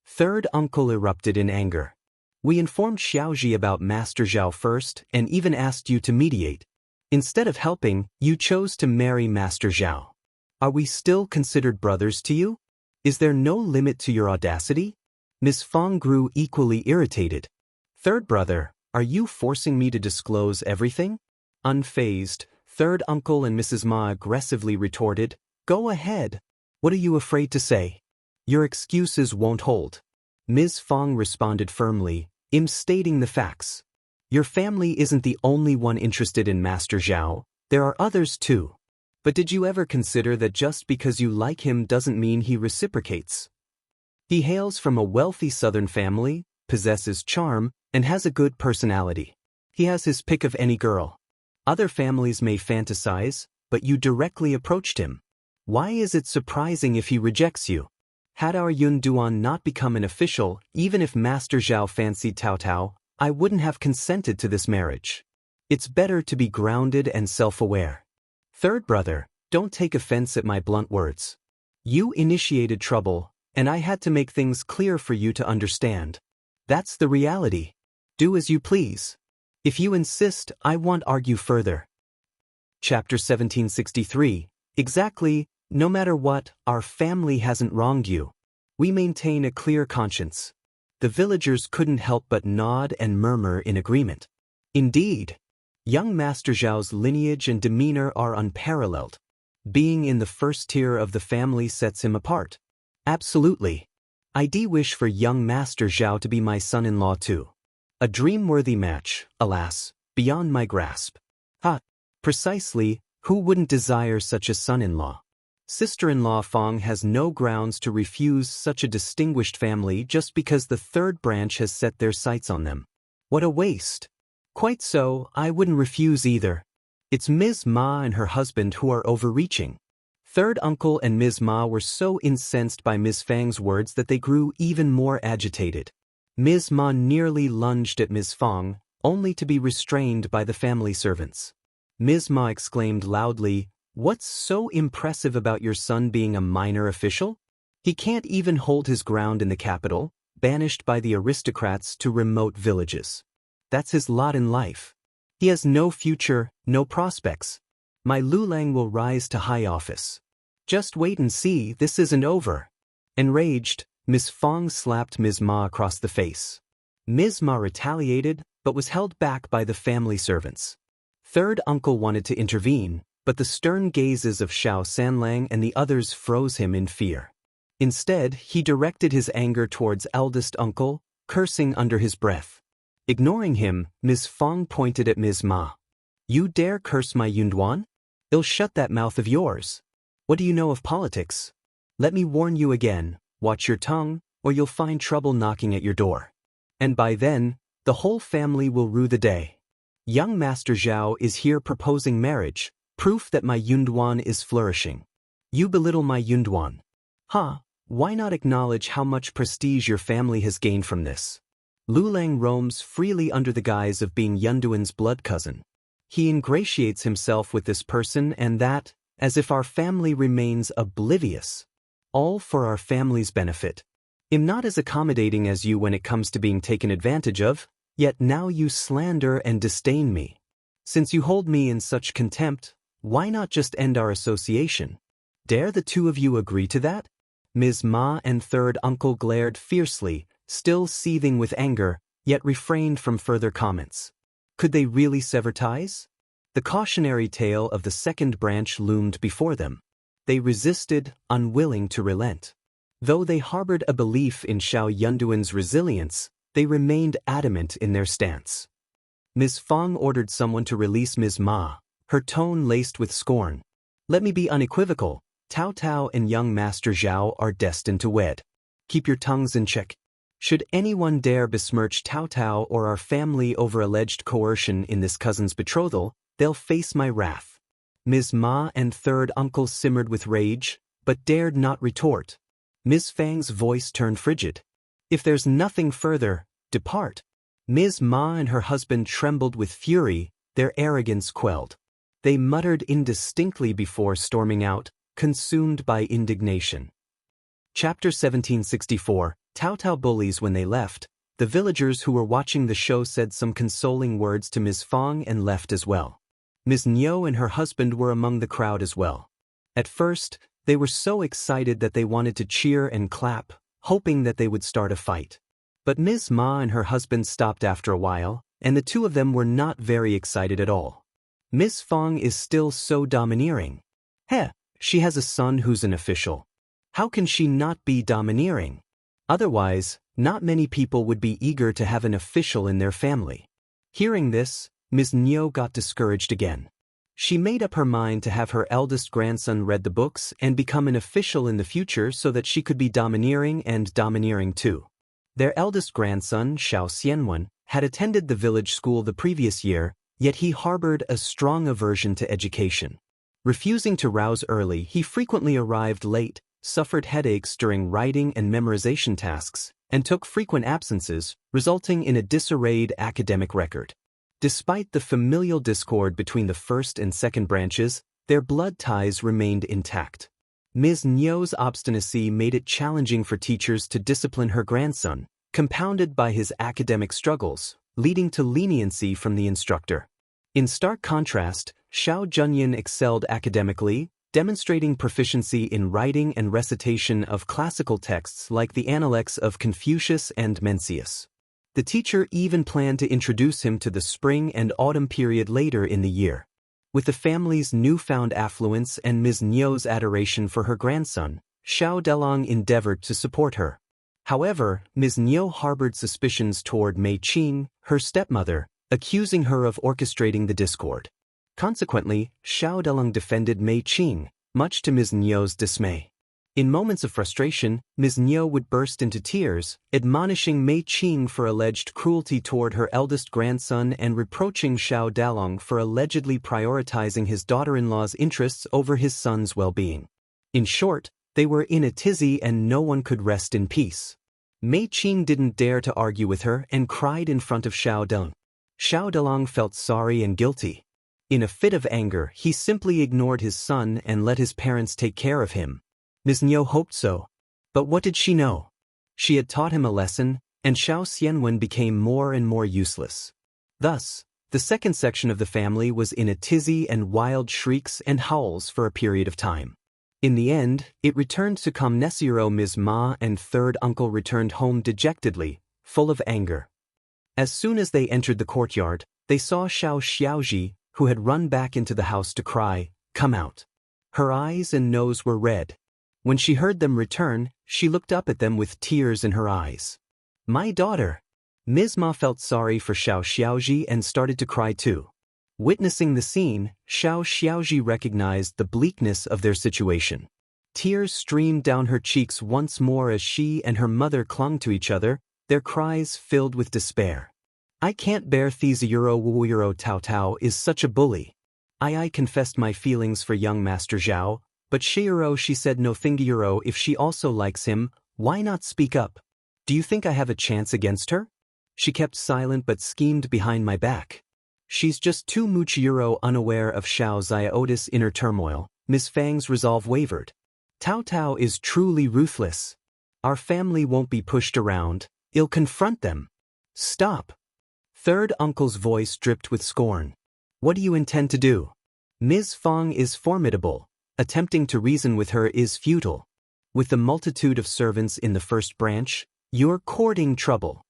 Third uncle erupted in anger. "We informed Xiaoji about Master Zhao first and even asked you to mediate. Instead of helping, you chose to marry Master Zhao. Are we still considered brothers to you? Is there no limit to your audacity?" Ms. Fong grew equally irritated. "Third brother, are you forcing me to disclose everything?" Unfazed, third uncle and Mrs. Ma aggressively retorted, "Go ahead. What are you afraid to say? Your excuses won't hold." Ms. Fong responded firmly, "I'm stating the facts. Your family isn't the only one interested in Master Zhao, there are others too. But did you ever consider that just because you like him doesn't mean he reciprocates? He hails from a wealthy southern family, possesses charm, and has a good personality. He has his pick of any girl. Other families may fantasize, but you directly approached him. Why is it surprising if he rejects you? Had our Yun Duan not become an official, even if Master Zhao fancied Tao Tao, I wouldn't have consented to this marriage. It's better to be grounded and self-aware. Third brother, don't take offense at my blunt words. You initiated trouble, and I had to make things clear for you to understand. That's the reality. Do as you please. If you insist, I won't argue further." Chapter 1763. Exactly, no matter what, our family hasn't wronged you. We maintain a clear conscience. The villagers couldn't help but nod and murmur in agreement. "Indeed. Young Master Zhao's lineage and demeanor are unparalleled. Being in the first tier of the family sets him apart. Absolutely. I do wish for young Master Zhao to be my son-in-law too. A dream-worthy match, alas, beyond my grasp. Precisely, who wouldn't desire such a son-in-law? Sister-in-law Fong has no grounds to refuse such a distinguished family just because the third branch has set their sights on them. What a waste. Quite so, I wouldn't refuse either. It's Ms. Ma and her husband who are overreaching. Third uncle and Ms. Ma were so incensed by Ms. Fang's words that they grew even more agitated. Ms. Ma nearly lunged at Ms. Fang, only to be restrained by the family servants. Ms. Ma exclaimed loudly, "What's so impressive about your son being a minor official? He can't even hold his ground in the capital, banished by the aristocrats to remote villages. That's his lot in life. He has no future, no prospects. My Lulang will rise to high office. Just wait and see, this isn't over." Enraged, Ms. Fang slapped Ms. Ma across the face. Ms. Ma retaliated, but was held back by the family servants. Third uncle wanted to intervene, but the stern gazes of Xiao Sanlang and the others froze him in fear. Instead, he directed his anger towards eldest uncle, cursing under his breath. Ignoring him, Ms. Fang pointed at Ms. Ma. "You dare curse my Yunduan? I'll shut that mouth of yours. What do you know of politics? Let me warn you again, watch your tongue, or you'll find trouble knocking at your door. And by then, the whole family will rue the day. Young Master Zhao is here proposing marriage, proof that my Yunduan is flourishing. You belittle my Yunduan. Why not acknowledge how much prestige your family has gained from this? Lulang roams freely under the guise of being Yunduan's blood cousin. He ingratiates himself with this person and that, as if our family remains oblivious. All for our family's benefit. I'm not as accommodating as you when it comes to being taken advantage of, yet now you slander and disdain me. Since you hold me in such contempt, why not just end our association? Dare the two of you agree to that?" Ms. Ma and third uncle glared fiercely, still seething with anger, yet refrained from further comments. Could they really sever ties? The cautionary tale of the second branch loomed before them. They resisted, unwilling to relent. Though they harbored a belief in Xiao Yunduan's resilience, they remained adamant in their stance. Ms. Fang ordered someone to release Ms. Ma, her tone laced with scorn. "Let me be unequivocal, Tao Tao and young Master Zhao are destined to wed. Keep your tongues in check. Should anyone dare besmirch Tao Tao or our family over alleged coercion in this cousin's betrothal, they'll face my wrath." Ms. Ma and third uncle simmered with rage, but dared not retort. Ms. Fang's voice turned frigid. "If there's nothing further, depart." Ms. Ma and her husband trembled with fury, their arrogance quelled. They muttered indistinctly before storming out, consumed by indignation. Chapter 1764, Tao Tao bullies. When they left, the villagers who were watching the show said some consoling words to Ms. Fang and left as well. Ms. Niu and her husband were among the crowd as well. At first, they were so excited that they wanted to cheer and clap, hoping that they would start a fight. But Ms. Ma and her husband stopped after a while, and the two of them were not very excited at all. Ms. Fang is still so domineering. She has a son who's an official. How can she not be domineering? Otherwise, not many people would be eager to have an official in their family. Hearing this, Ms. Niu got discouraged again. She made up her mind to have her eldest grandson read the books and become an official in the future so that she could be domineering and domineering too. Their eldest grandson, Xiao Xianwen, had attended the village school the previous year, yet he harbored a strong aversion to education. Refusing to rouse early, he frequently arrived late, suffered headaches during writing and memorization tasks, and took frequent absences, resulting in a disarrayed academic record. Despite the familial discord between the first and second branches, their blood ties remained intact. Ms. Niu's obstinacy made it challenging for teachers to discipline her grandson, compounded by his academic struggles, leading to leniency from the instructor. In stark contrast, Xiao Junyan excelled academically, demonstrating proficiency in writing and recitation of classical texts like the Analects of Confucius and Mencius. The teacher even planned to introduce him to the spring and autumn period later in the year. With the family's newfound affluence and Ms. Nyo's adoration for her grandson, Xiao Delong endeavored to support her. However, Ms. Nyo harbored suspicions toward Mei Qing, her stepmother, accusing her of orchestrating the discord. Consequently, Xiao Delong defended Mei Qing, much to Ms. Nyo's dismay. In moments of frustration, Ms. Nyo would burst into tears, admonishing Mei Qing for alleged cruelty toward her eldest grandson and reproaching Xiao Dalong for allegedly prioritizing his daughter-in-law's interests over his son's well-being. In short, they were in a tizzy and no one could rest in peace. Mei Qing didn't dare to argue with her and cried in front of Xiao Dalong. Xiao Dalong felt sorry and guilty. In a fit of anger, he simply ignored his son and let his parents take care of him. Ms. Nyo hoped so. But what did she know? She had taught him a lesson, and Xiao Xianwen became more and more useless. Thus, the second section of the family was in a tizzy and wild shrieks and howls for a period of time. In the end, it returned to calm. Ms. Ma and third uncle returned home dejectedly, full of anger. As soon as they entered the courtyard, they saw Xiao Xiaoji, who had run back into the house to cry, "Come out." Her eyes and nose were red. When she heard them return, she looked up at them with tears in her eyes. "My daughter." Ms. Ma felt sorry for Xiao Xiaoji and started to cry too. Witnessing the scene, Xiao Xiaoji recognized the bleakness of their situation. Tears streamed down her cheeks once more as she and her mother clung to each other, their cries filled with despair. "I can't bear Thizayuro Wuyuro Tao Tao is such a bully. I confessed my feelings for young Master Zhao, but Shiuro she said no Thingayuro if she also likes him, why not speak up? Do you think I have a chance against her? She kept silent but schemed behind my back. She's just too Muchiyuro." Unaware of Xiao Xiaoda's inner turmoil, Ms. Fang's resolve wavered. "Tao Tao is truly ruthless. Our family won't be pushed around, I'll confront them." "Stop." Third uncle's voice dripped with scorn. "What do you intend to do? Ms. Fang is formidable. Attempting to reason with her is futile. With the multitude of servants in the first branch, you're courting trouble."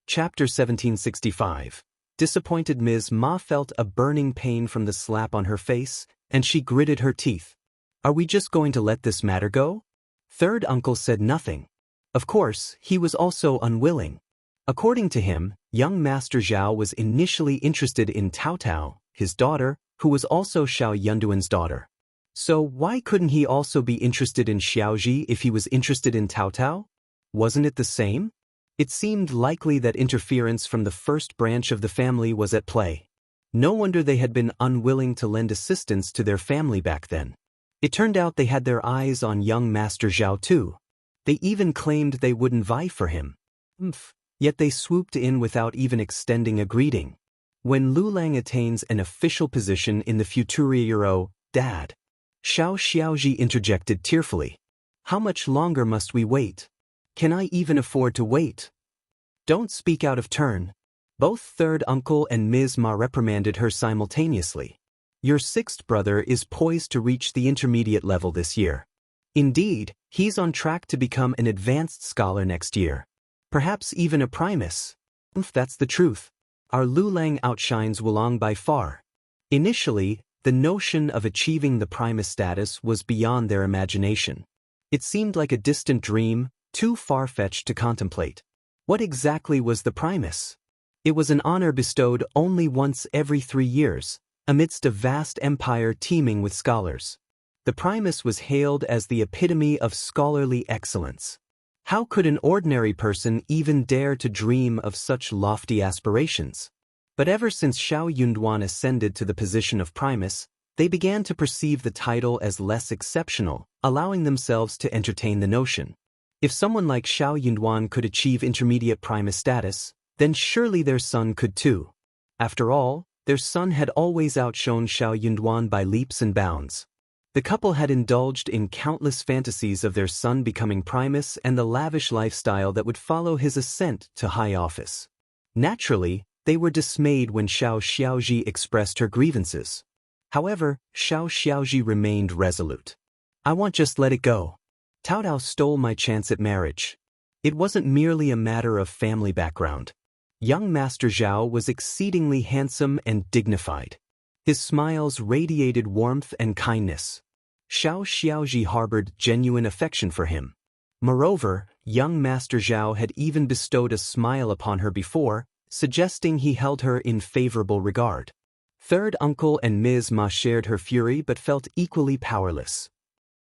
Chapter 1765. Disappointed Ms. Ma felt a burning pain from the slap on her face, and she gritted her teeth. "Are we just going to let this matter go?" Third uncle said nothing. Of course, he was also unwilling. According to him, young Master Zhao was initially interested in Tao Tao, his daughter, who was also Xiao Yunduan's daughter. So why couldn't he also be interested in Xiaoji if he was interested in Tao Tao? Wasn't it the same? It seemed likely that interference from the first branch of the family was at play. No wonder they had been unwilling to lend assistance to their family back then. It turned out they had their eyes on young Master Zhao too. They even claimed they wouldn't vie for him. Yet they swooped in without even extending a greeting. When Lu Lang attains an official position in the Futuro, Dad. Xiao Xiaoji interjected tearfully. "How much longer must we wait? Can I even afford to wait?" "Don't speak out of turn." Both third uncle and Ms. Ma reprimanded her simultaneously. "Your sixth brother is poised to reach the intermediate level this year. Indeed, he's on track to become an advanced scholar next year. Perhaps even a primus. That's the truth. Our Lu Lang outshines Wulong by far." Initially, the notion of achieving the primus status was beyond their imagination. It seemed like a distant dream, too far-fetched to contemplate. What exactly was the primus? It was an honor bestowed only once every 3 years, amidst a vast empire teeming with scholars. The primus was hailed as the epitome of scholarly excellence. How could an ordinary person even dare to dream of such lofty aspirations? But ever since Xiao Yunduan ascended to the position of primus, they began to perceive the title as less exceptional, allowing themselves to entertain the notion. If someone like Xiao Yunduan could achieve intermediate primus status, then surely their son could too. After all, their son had always outshone Xiao Yunduan by leaps and bounds. The couple had indulged in countless fantasies of their son becoming primus and the lavish lifestyle that would follow his ascent to high office. Naturally, they were dismayed when Xiao Xiaoji expressed her grievances. However, Xiao Xiaoji remained resolute. "I won't just let it go. Tao Tao stole my chance at marriage. It wasn't merely a matter of family background. Young Master Zhao was exceedingly handsome and dignified. His smiles radiated warmth and kindness. Xiao Xiaoji harbored genuine affection for him. Moreover, young Master Zhao had even bestowed a smile upon her before, suggesting he held her in favorable regard. Third uncle and Ms. Ma shared her fury but felt equally powerless.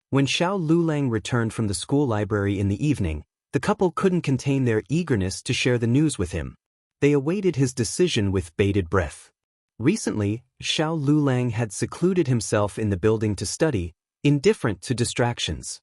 When Xiao Lulang returned from the school library in the evening, the couple couldn't contain their eagerness to share the news with him. They awaited his decision with bated breath. Recently, Xiao Lulang had secluded himself in the building to study, indifferent to distractions.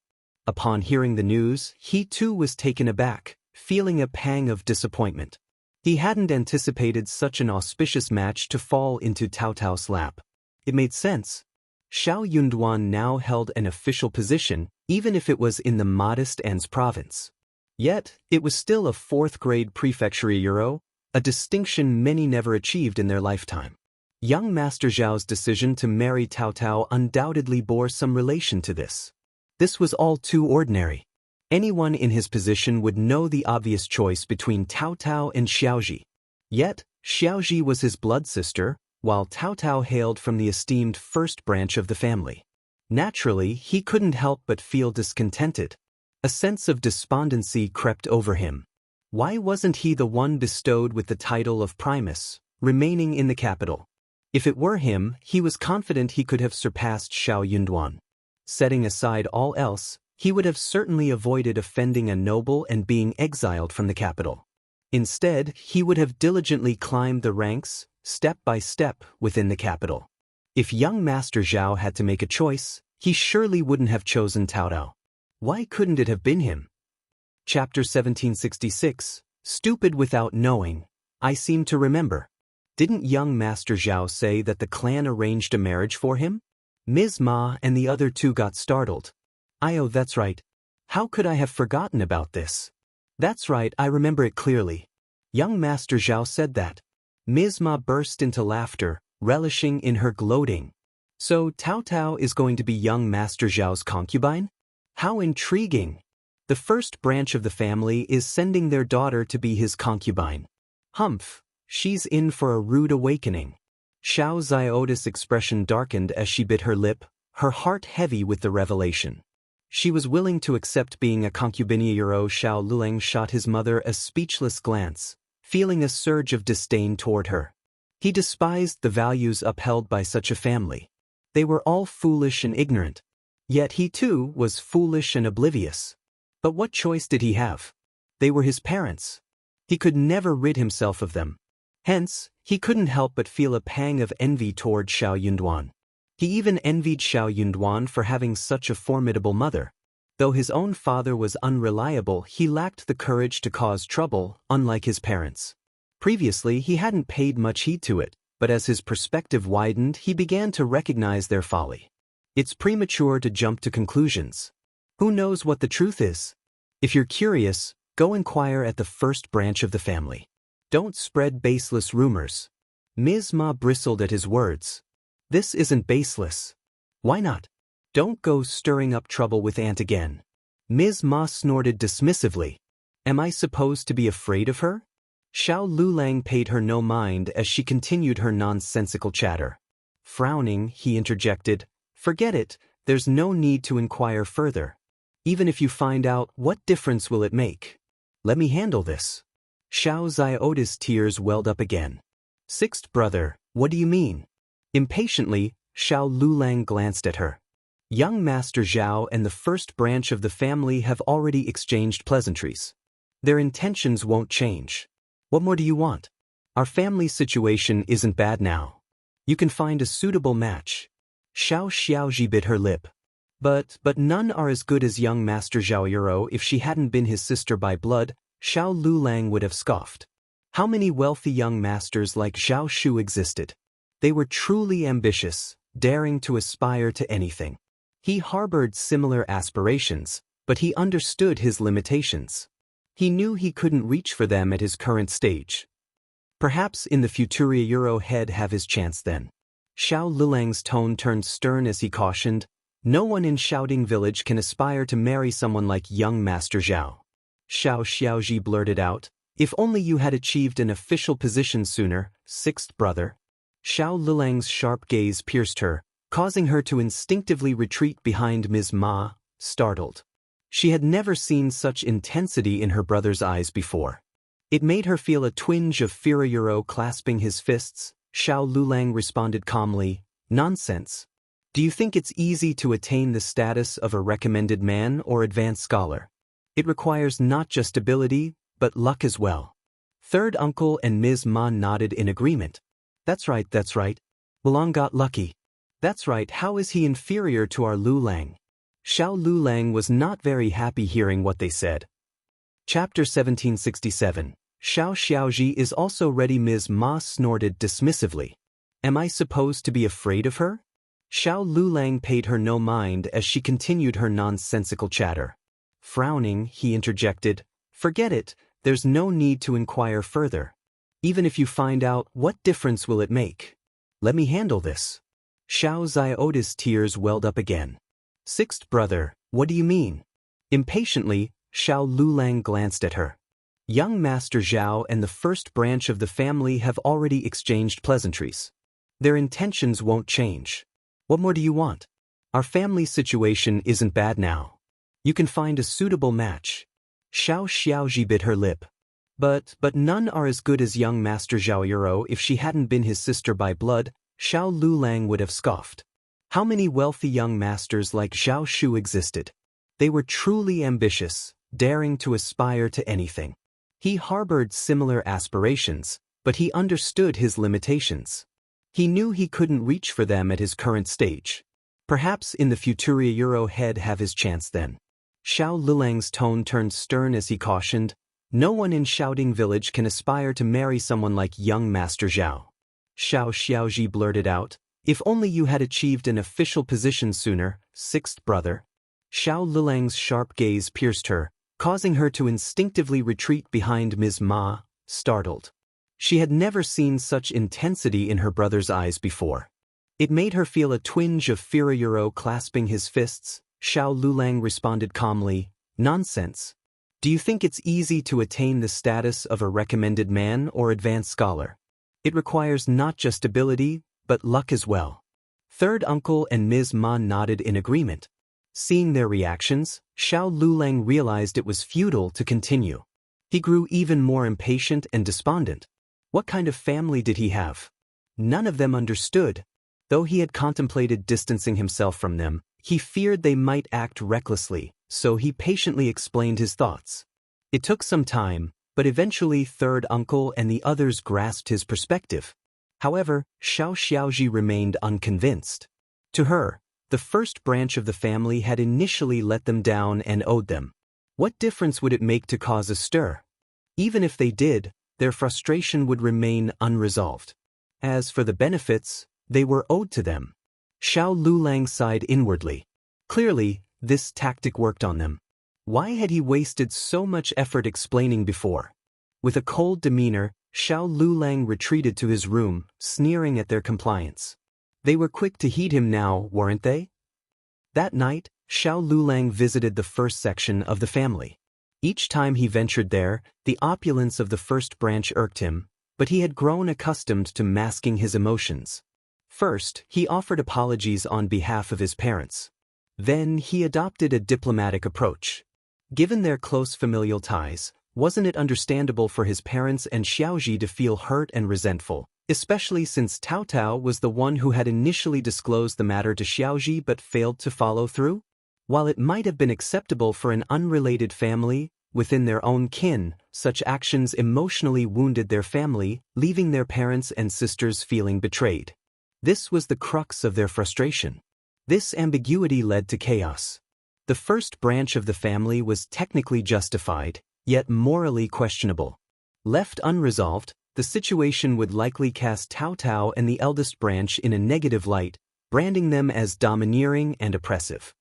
Upon hearing the news, he too was taken aback, feeling a pang of disappointment. He hadn't anticipated such an auspicious match to fall into Tao Tao's lap. It made sense. Xiao Yunduan now held an official position, even if it was in the modest An's province. Yet, it was still a fourth-grade prefecture euro, a distinction many never achieved in their lifetime. Young Master Zhao's decision to marry Tao Tao undoubtedly bore some relation to this. This was all too ordinary. Anyone in his position would know the obvious choice between Tao Tao and Xiaoji. Yet, Xiaoji was his blood sister, while Tao Tao hailed from the esteemed first branch of the family. Naturally, he couldn't help but feel discontented. A sense of despondency crept over him. Why wasn't he the one bestowed with the title of Primus, remaining in the capital? If it were him, he was confident he could have surpassed Xiao Yunduan. Setting aside all else, he would have certainly avoided offending a noble and being exiled from the capital. Instead, he would have diligently climbed the ranks, step by step, within the capital. If young Master Zhao had to make a choice, he surely wouldn't have chosen Tao Tao. Why couldn't it have been him? Chapter 1766, Stupid Without Knowing. I seem to remember. Didn't young Master Zhao say that the clan arranged a marriage for him? Ms. Ma and the other two got startled. Oh, that's right. How could I have forgotten about this? That's right, I remember it clearly. Young Master Zhao said that. Ms. Ma burst into laughter, relishing in her gloating. So Tao Tao is going to be young Master Zhao's concubine? How intriguing! The first branch of the family is sending their daughter to be his concubine. Humph, she's in for a rude awakening. Xiao Zioda's expression darkened as she bit her lip, her heart heavy with the revelation. She was willing to accept being a concubine. Xiao Lulang shot his mother a speechless glance, feeling a surge of disdain toward her. He despised the values upheld by such a family. They were all foolish and ignorant. Yet he too was foolish and oblivious. But what choice did he have? They were his parents. He could never rid himself of them. Hence, he couldn't help but feel a pang of envy toward Xiao Yunduan. He even envied Xiao Yunduan for having such a formidable mother. Though his own father was unreliable, he lacked the courage to cause trouble, unlike his parents. Previously, he hadn't paid much heed to it, but as his perspective widened, he began to recognize their folly. It's premature to jump to conclusions. Who knows what the truth is? If you're curious, go inquire at the first branch of the family. Don't spread baseless rumors. Ms. Ma bristled at his words. This isn't baseless. Why not? Don't go stirring up trouble with Aunt again. Ms. Ma snorted dismissively. Am I supposed to be afraid of her? Xiao Lulang paid her no mind as she continued her nonsensical chatter. Frowning, he interjected, Forget it, there's no need to inquire further. Even if you find out, what difference will it make? Let me handle this. Xiao Zioda's tears welled up again. Sixth brother, what do you mean? Impatiently, Xiao Lulang glanced at her. Young Master Zhao and the first branch of the family have already exchanged pleasantries. Their intentions won't change. What more do you want? Our family situation isn't bad now. You can find a suitable match. Xiao Xiaoji bit her lip. But none are as good as young Master Zhao Yuro. If she hadn't been his sister by blood, Xiao Lulang would have scoffed. How many wealthy young masters like Zhao Shu existed? They were truly ambitious, daring to aspire to anything. He harbored similar aspirations, but he understood his limitations. He knew he couldn't reach for them at his current stage. Perhaps in the Futuria Euro he'd have his chance then. Xiao Lulang's tone turned stern as he cautioned, No one in Shouting Village can aspire to marry someone like young Master Zhao. Xiao Xiaozhi blurted out. If only you had achieved an official position sooner, sixth brother. Xiao Lulang's sharp gaze pierced her, causing her to instinctively retreat behind Ms. Ma, startled. She had never seen such intensity in her brother's eyes before. It made her feel a twinge of fear. Clasping his fists, Xiao Lulang responded calmly, "Nonsense. Do you think it's easy to attain the status of a recommended man or advanced scholar? It requires not just ability, but luck as well." Third uncle and Ms. Ma nodded in agreement. That's right. Lulang got lucky. That's right, how is he inferior to our Lulang? Xiao Lulang was not very happy hearing what they said. Chapter 1767. Xiao Xiaozhi is also ready. Ms. Ma snorted dismissively. Am I supposed to be afraid of her? Xiao Lulang paid her no mind as she continued her nonsensical chatter. Frowning, he interjected, "Forget it, there's no need to inquire further. Even if you find out, what difference will it make? Let me handle this." Xiao Zioda's tears welled up again. "Sixth brother, what do you mean?" Impatiently, Xiao Lulang glanced at her. Young Master Zhao and the first branch of the family have already exchanged pleasantries. Their intentions won't change. What more do you want? Our family situation isn't bad now. You can find a suitable match. Xiao Xiaozhi bit her lip. But none are as good as young Master Zhao Yuro. If she hadn't been his sister by blood, Xiao Lulang would have scoffed. How many wealthy young masters like Zhao Shu existed? They were truly ambitious, daring to aspire to anything. He harbored similar aspirations, but he understood his limitations. He knew he couldn't reach for them at his current stage. Perhaps in the future Euro he'd have his chance then. Xiao Lulang's tone turned stern as he cautioned, "No one in Shouting Village can aspire to marry someone like young Master Zhao." Xiao Xiaozhi blurted out, "If only you had achieved an official position sooner, sixth brother." Xiao Lulang's sharp gaze pierced her, causing her to instinctively retreat behind Ms. Ma, startled. She had never seen such intensity in her brother's eyes before. It made her feel a twinge of fear. Clasping his fists, Xiao Lulang responded calmly, "Nonsense. Do you think it's easy to attain the status of a recommended man or advanced scholar? It requires not just ability, but luck as well." Third uncle and Ms. Ma nodded in agreement. Seeing their reactions, Xiao Lulang realized it was futile to continue. He grew even more impatient and despondent. What kind of family did he have? None of them understood. Though he had contemplated distancing himself from them, he feared they might act recklessly, so he patiently explained his thoughts. It took some time, but eventually third uncle and the others grasped his perspective. However, Xiao Xiaozhi remained unconvinced. To her, the first branch of the family had initially let them down and owed them. What difference would it make to cause a stir? Even if they did, their frustration would remain unresolved. As for the benefits, they were owed to them. Xiao Lulang sighed inwardly. Clearly, this tactic worked on them. Why had he wasted so much effort explaining before? With a cold demeanor, Xiao Lulang retreated to his room, sneering at their compliance. They were quick to heed him now, weren't they? That night, Xiao Lulang visited the first section of the family. Each time he ventured there, the opulence of the first branch irked him, but he had grown accustomed to masking his emotions. First, he offered apologies on behalf of his parents. Then he adopted a diplomatic approach. Given their close familial ties, wasn't it understandable for his parents and Xiaozhi to feel hurt and resentful, especially since Tao Tao was the one who had initially disclosed the matter to Xiaozhi but failed to follow through? While it might have been acceptable for an unrelated family, within their own kin, such actions emotionally wounded their family, leaving their parents and sisters feeling betrayed. This was the crux of their frustration. This ambiguity led to chaos. The first branch of the family was technically justified, yet morally questionable. Left unresolved, the situation would likely cast Tao Tao and the eldest branch in a negative light, branding them as domineering and oppressive.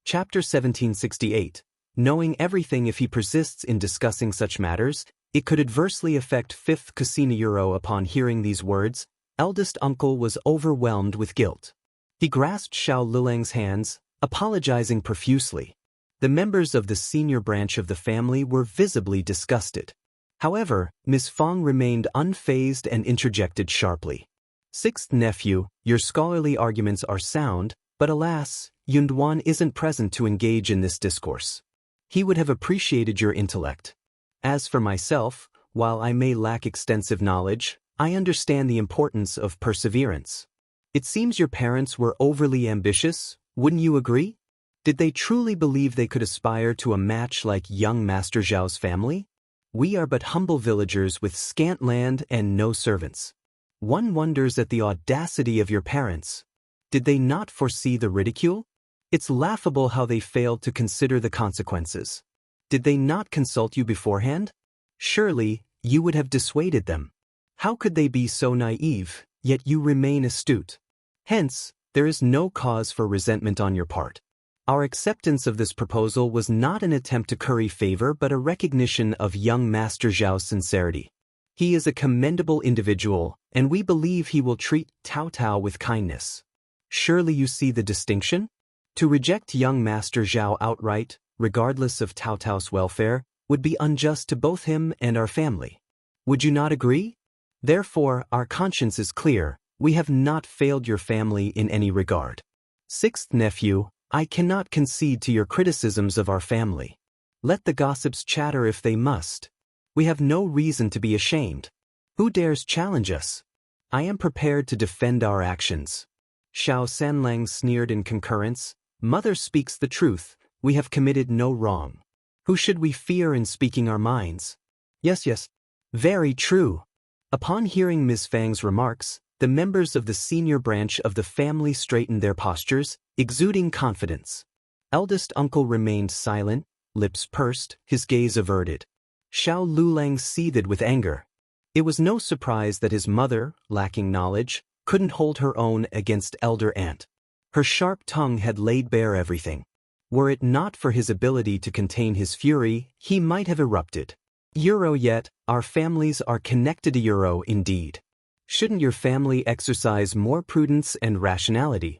Chapter 1768. Knowing everything. If he persists in discussing such matters, it could adversely affect fifth Kusinayuro. Upon hearing these words, eldest uncle was overwhelmed with guilt. He grasped Xiao Lulang's hands, apologizing profusely. The members of the senior branch of the family were visibly disgusted. However, Miss Fong remained unfazed and interjected sharply. Sixth nephew, your scholarly arguments are sound, but alas, Yunduan isn't present to engage in this discourse. He would have appreciated your intellect. As for myself, while I may lack extensive knowledge, I understand the importance of perseverance. It seems your parents were overly ambitious, wouldn't you agree? Did they truly believe they could aspire to a match like young Master Zhao's family? We are but humble villagers with scant land and no servants. One wonders at the audacity of your parents. Did they not foresee the ridicule? It's laughable how they failed to consider the consequences. Did they not consult you beforehand? Surely, you would have dissuaded them. How could they be so naive, yet you remain astute? Hence, there is no cause for resentment on your part. Our acceptance of this proposal was not an attempt to curry favor but a recognition of young Master Zhao's sincerity. He is a commendable individual, and we believe he will treat Tao Tao with kindness. Surely you see the distinction? To reject young Master Zhao outright, regardless of Tao Tao's welfare, would be unjust to both him and our family. Would you not agree? Therefore, our conscience is clear, we have not failed your family in any regard. Sixth nephew, I cannot concede to your criticisms of our family. Let the gossips chatter if they must. We have no reason to be ashamed. Who dares challenge us? I am prepared to defend our actions. Xiao Sanlang sneered in concurrence. Mother speaks the truth, we have committed no wrong. Who should we fear in speaking our minds? Yes. Very true. Upon hearing Ms. Fang's remarks, the members of the senior branch of the family straightened their postures, exuding confidence. Eldest uncle remained silent, lips pursed, his gaze averted. Xiao Lulang seethed with anger. It was no surprise that his mother, lacking knowledge, couldn't hold her own against elder aunt. Her sharp tongue had laid bare everything. Were it not for his ability to contain his fury, he might have erupted. Euro yet, our families are connected to Euro indeed. Shouldn't your family exercise more prudence and rationality?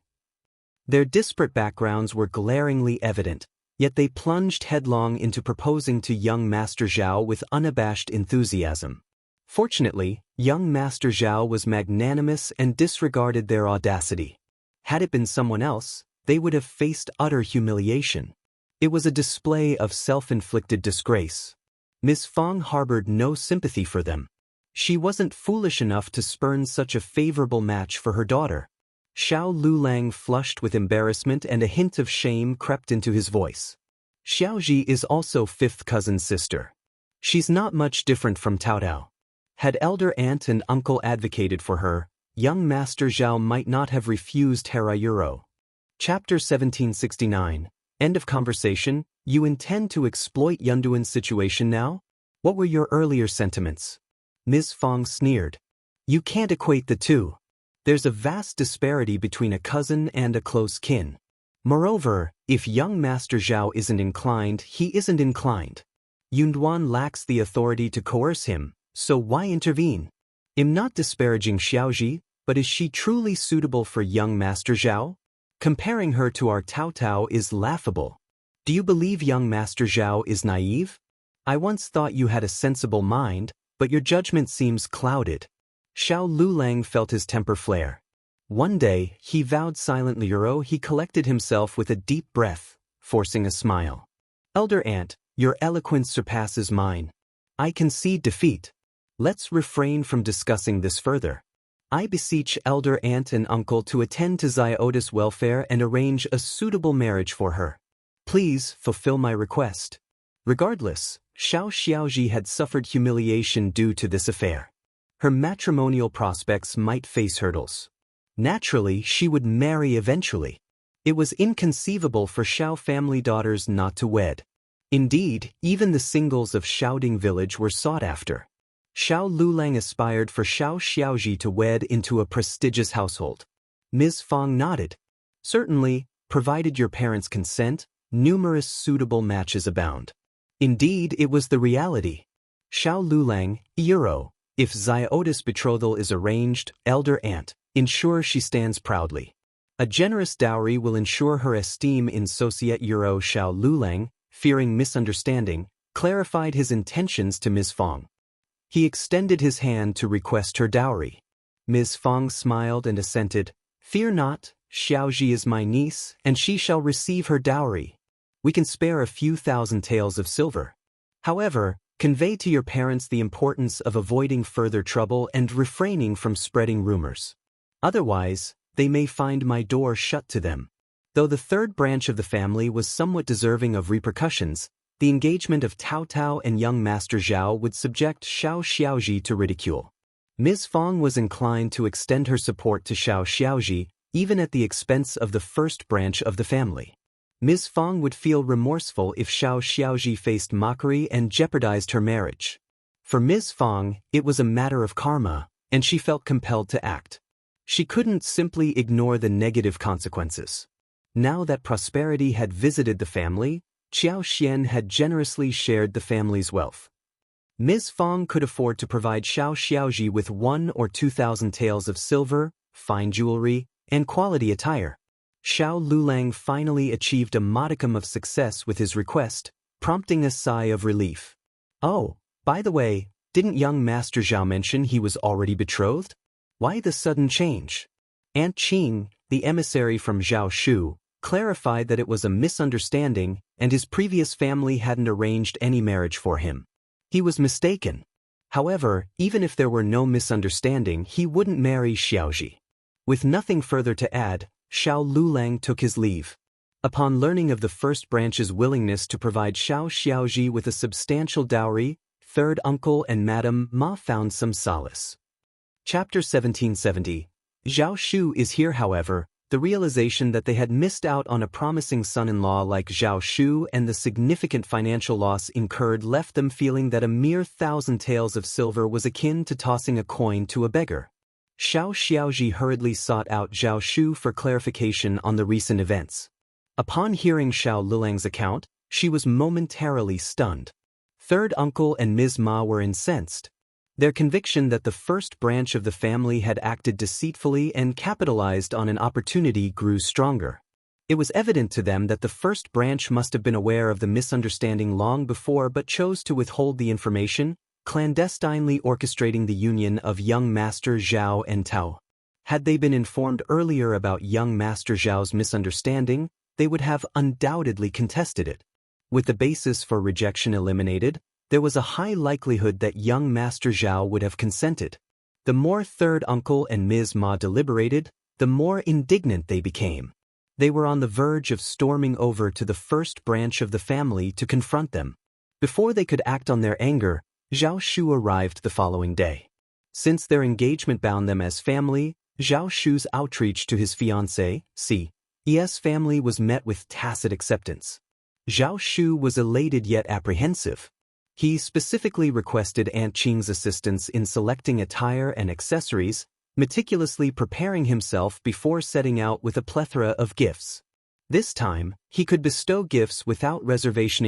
Their disparate backgrounds were glaringly evident, yet they plunged headlong into proposing to young Master Zhao with unabashed enthusiasm. Fortunately, young Master Zhao was magnanimous and disregarded their audacity. Had it been someone else, they would have faced utter humiliation. It was a display of self-inflicted disgrace. Miss Fong harbored no sympathy for them. She wasn't foolish enough to spurn such a favorable match for her daughter. Xiao Lulang flushed with embarrassment and a hint of shame crept into his voice. Xiaoji is also fifth cousin's sister. She's not much different from Tao Tao. Had elder aunt and uncle advocated for her, young Master Zhao might not have refused Harayuro. Chapter 1769. End of conversation. You intend to exploit Yunduan's situation now? What were your earlier sentiments? Ms. Fong sneered. You can't equate the two. There's a vast disparity between a cousin and a close kin. Moreover, if young Master Zhao isn't inclined, he isn't inclined. Yunduan lacks the authority to coerce him, so why intervene? I'm not disparaging Xiaoji, but is she truly suitable for young Master Zhao? Comparing her to our Tao Tao is laughable. Do you believe young Master Zhao is naive? I once thought you had a sensible mind, but your judgment seems clouded. Xiao Lulang felt his temper flare. One day, he vowed silently. He collected himself with a deep breath, forcing a smile. Elder aunt, your eloquence surpasses mine. I concede defeat. Let's refrain from discussing this further. I beseech elder aunt and uncle to attend to Xiaoda's welfare and arrange a suitable marriage for her. Please fulfill my request. Regardless, Xiao Xiaoji had suffered humiliation due to this affair. Her matrimonial prospects might face hurdles. Naturally, she would marry eventually. It was inconceivable for Xiao family daughters not to wed. Indeed, even the singles of Xiaoding village were sought after. Xiao Lulang aspired for Xiao Xiaoji to wed into a prestigious household. Ms. Fong nodded. Certainly, provided your parents' consent, numerous suitable matches abound. Indeed, it was the reality. Xiao Lulang, Euro, if Xiaoda's betrothal is arranged, elder aunt, ensure she stands proudly. A generous dowry will ensure her esteem in societe. Xiao Lulang, fearing misunderstanding, clarified his intentions to Ms. Fong. He extended his hand to request her dowry. Ms. Fong smiled and assented. Fear not, Xiaoji is my niece, and she shall receive her dowry. We can spare a few thousand taels of silver. However, convey to your parents the importance of avoiding further trouble and refraining from spreading rumors. Otherwise, they may find my door shut to them. Though the third branch of the family was somewhat deserving of repercussions, the engagement of Tao Tao and young Master Zhao would subject Xiao Xiaoji to ridicule. Ms. Fong was inclined to extend her support to Xiao Xiaoji, even at the expense of the first branch of the family. Ms. Fong would feel remorseful if Xiao Xiaoji faced mockery and jeopardized her marriage. For Ms. Fong, it was a matter of karma, and she felt compelled to act. She couldn't simply ignore the negative consequences. Now that prosperity had visited the family, Qiao Xian had generously shared the family's wealth. Ms. Fong could afford to provide Xiao Xiaoji with 1,000 or 2,000 taels of silver, fine jewelry, and quality attire. Xiao Lulang finally achieved a modicum of success with his request, prompting a sigh of relief. Oh, by the way, didn't young Master Zhao mention he was already betrothed? Why the sudden change? Aunt Qing, the emissary from Zhao Shu, clarified that it was a misunderstanding and his previous family hadn't arranged any marriage for him. He was mistaken. However, even if there were no misunderstanding, he wouldn't marry Xiaoji. With nothing further to add, Xiao Lulang took his leave. Upon learning of the first branch's willingness to provide Xiao Xiaoji with a substantial dowry, third uncle and Madame Ma found some solace. Chapter 1770. Zhao Shu is here. However, the realization that they had missed out on a promising son-in-law like Zhao Shu and the significant financial loss incurred left them feeling that a mere 1,000 taels of silver was akin to tossing a coin to a beggar. Xiao Xiaoji hurriedly sought out Zhao Shu for clarification on the recent events. Upon hearing Xiao Lulang's account, she was momentarily stunned. Third uncle and Ms. Ma were incensed. Their conviction that the first branch of the family had acted deceitfully and capitalized on an opportunity grew stronger. It was evident to them that the first branch must have been aware of the misunderstanding long before but chose to withhold the information, clandestinely orchestrating the union of young Master Zhao and Tao. Had they been informed earlier about young Master Zhao's misunderstanding, they would have undoubtedly contested it. With the basis for rejection eliminated, there was a high likelihood that young Master Zhao would have consented. The more third uncle and Ms. Ma deliberated, the more indignant they became. They were on the verge of storming over to the first branch of the family to confront them. Before they could act on their anger, Zhao Shu arrived the following day. Since their engagement bound them as family, Zhao Shu's outreach to his fiancée, C.E.'s family was met with tacit acceptance. Zhao Shu was elated yet apprehensive. He specifically requested Aunt Qing's assistance in selecting attire and accessories, meticulously preparing himself before setting out with a plethora of gifts. This time, he could bestow gifts without reservation.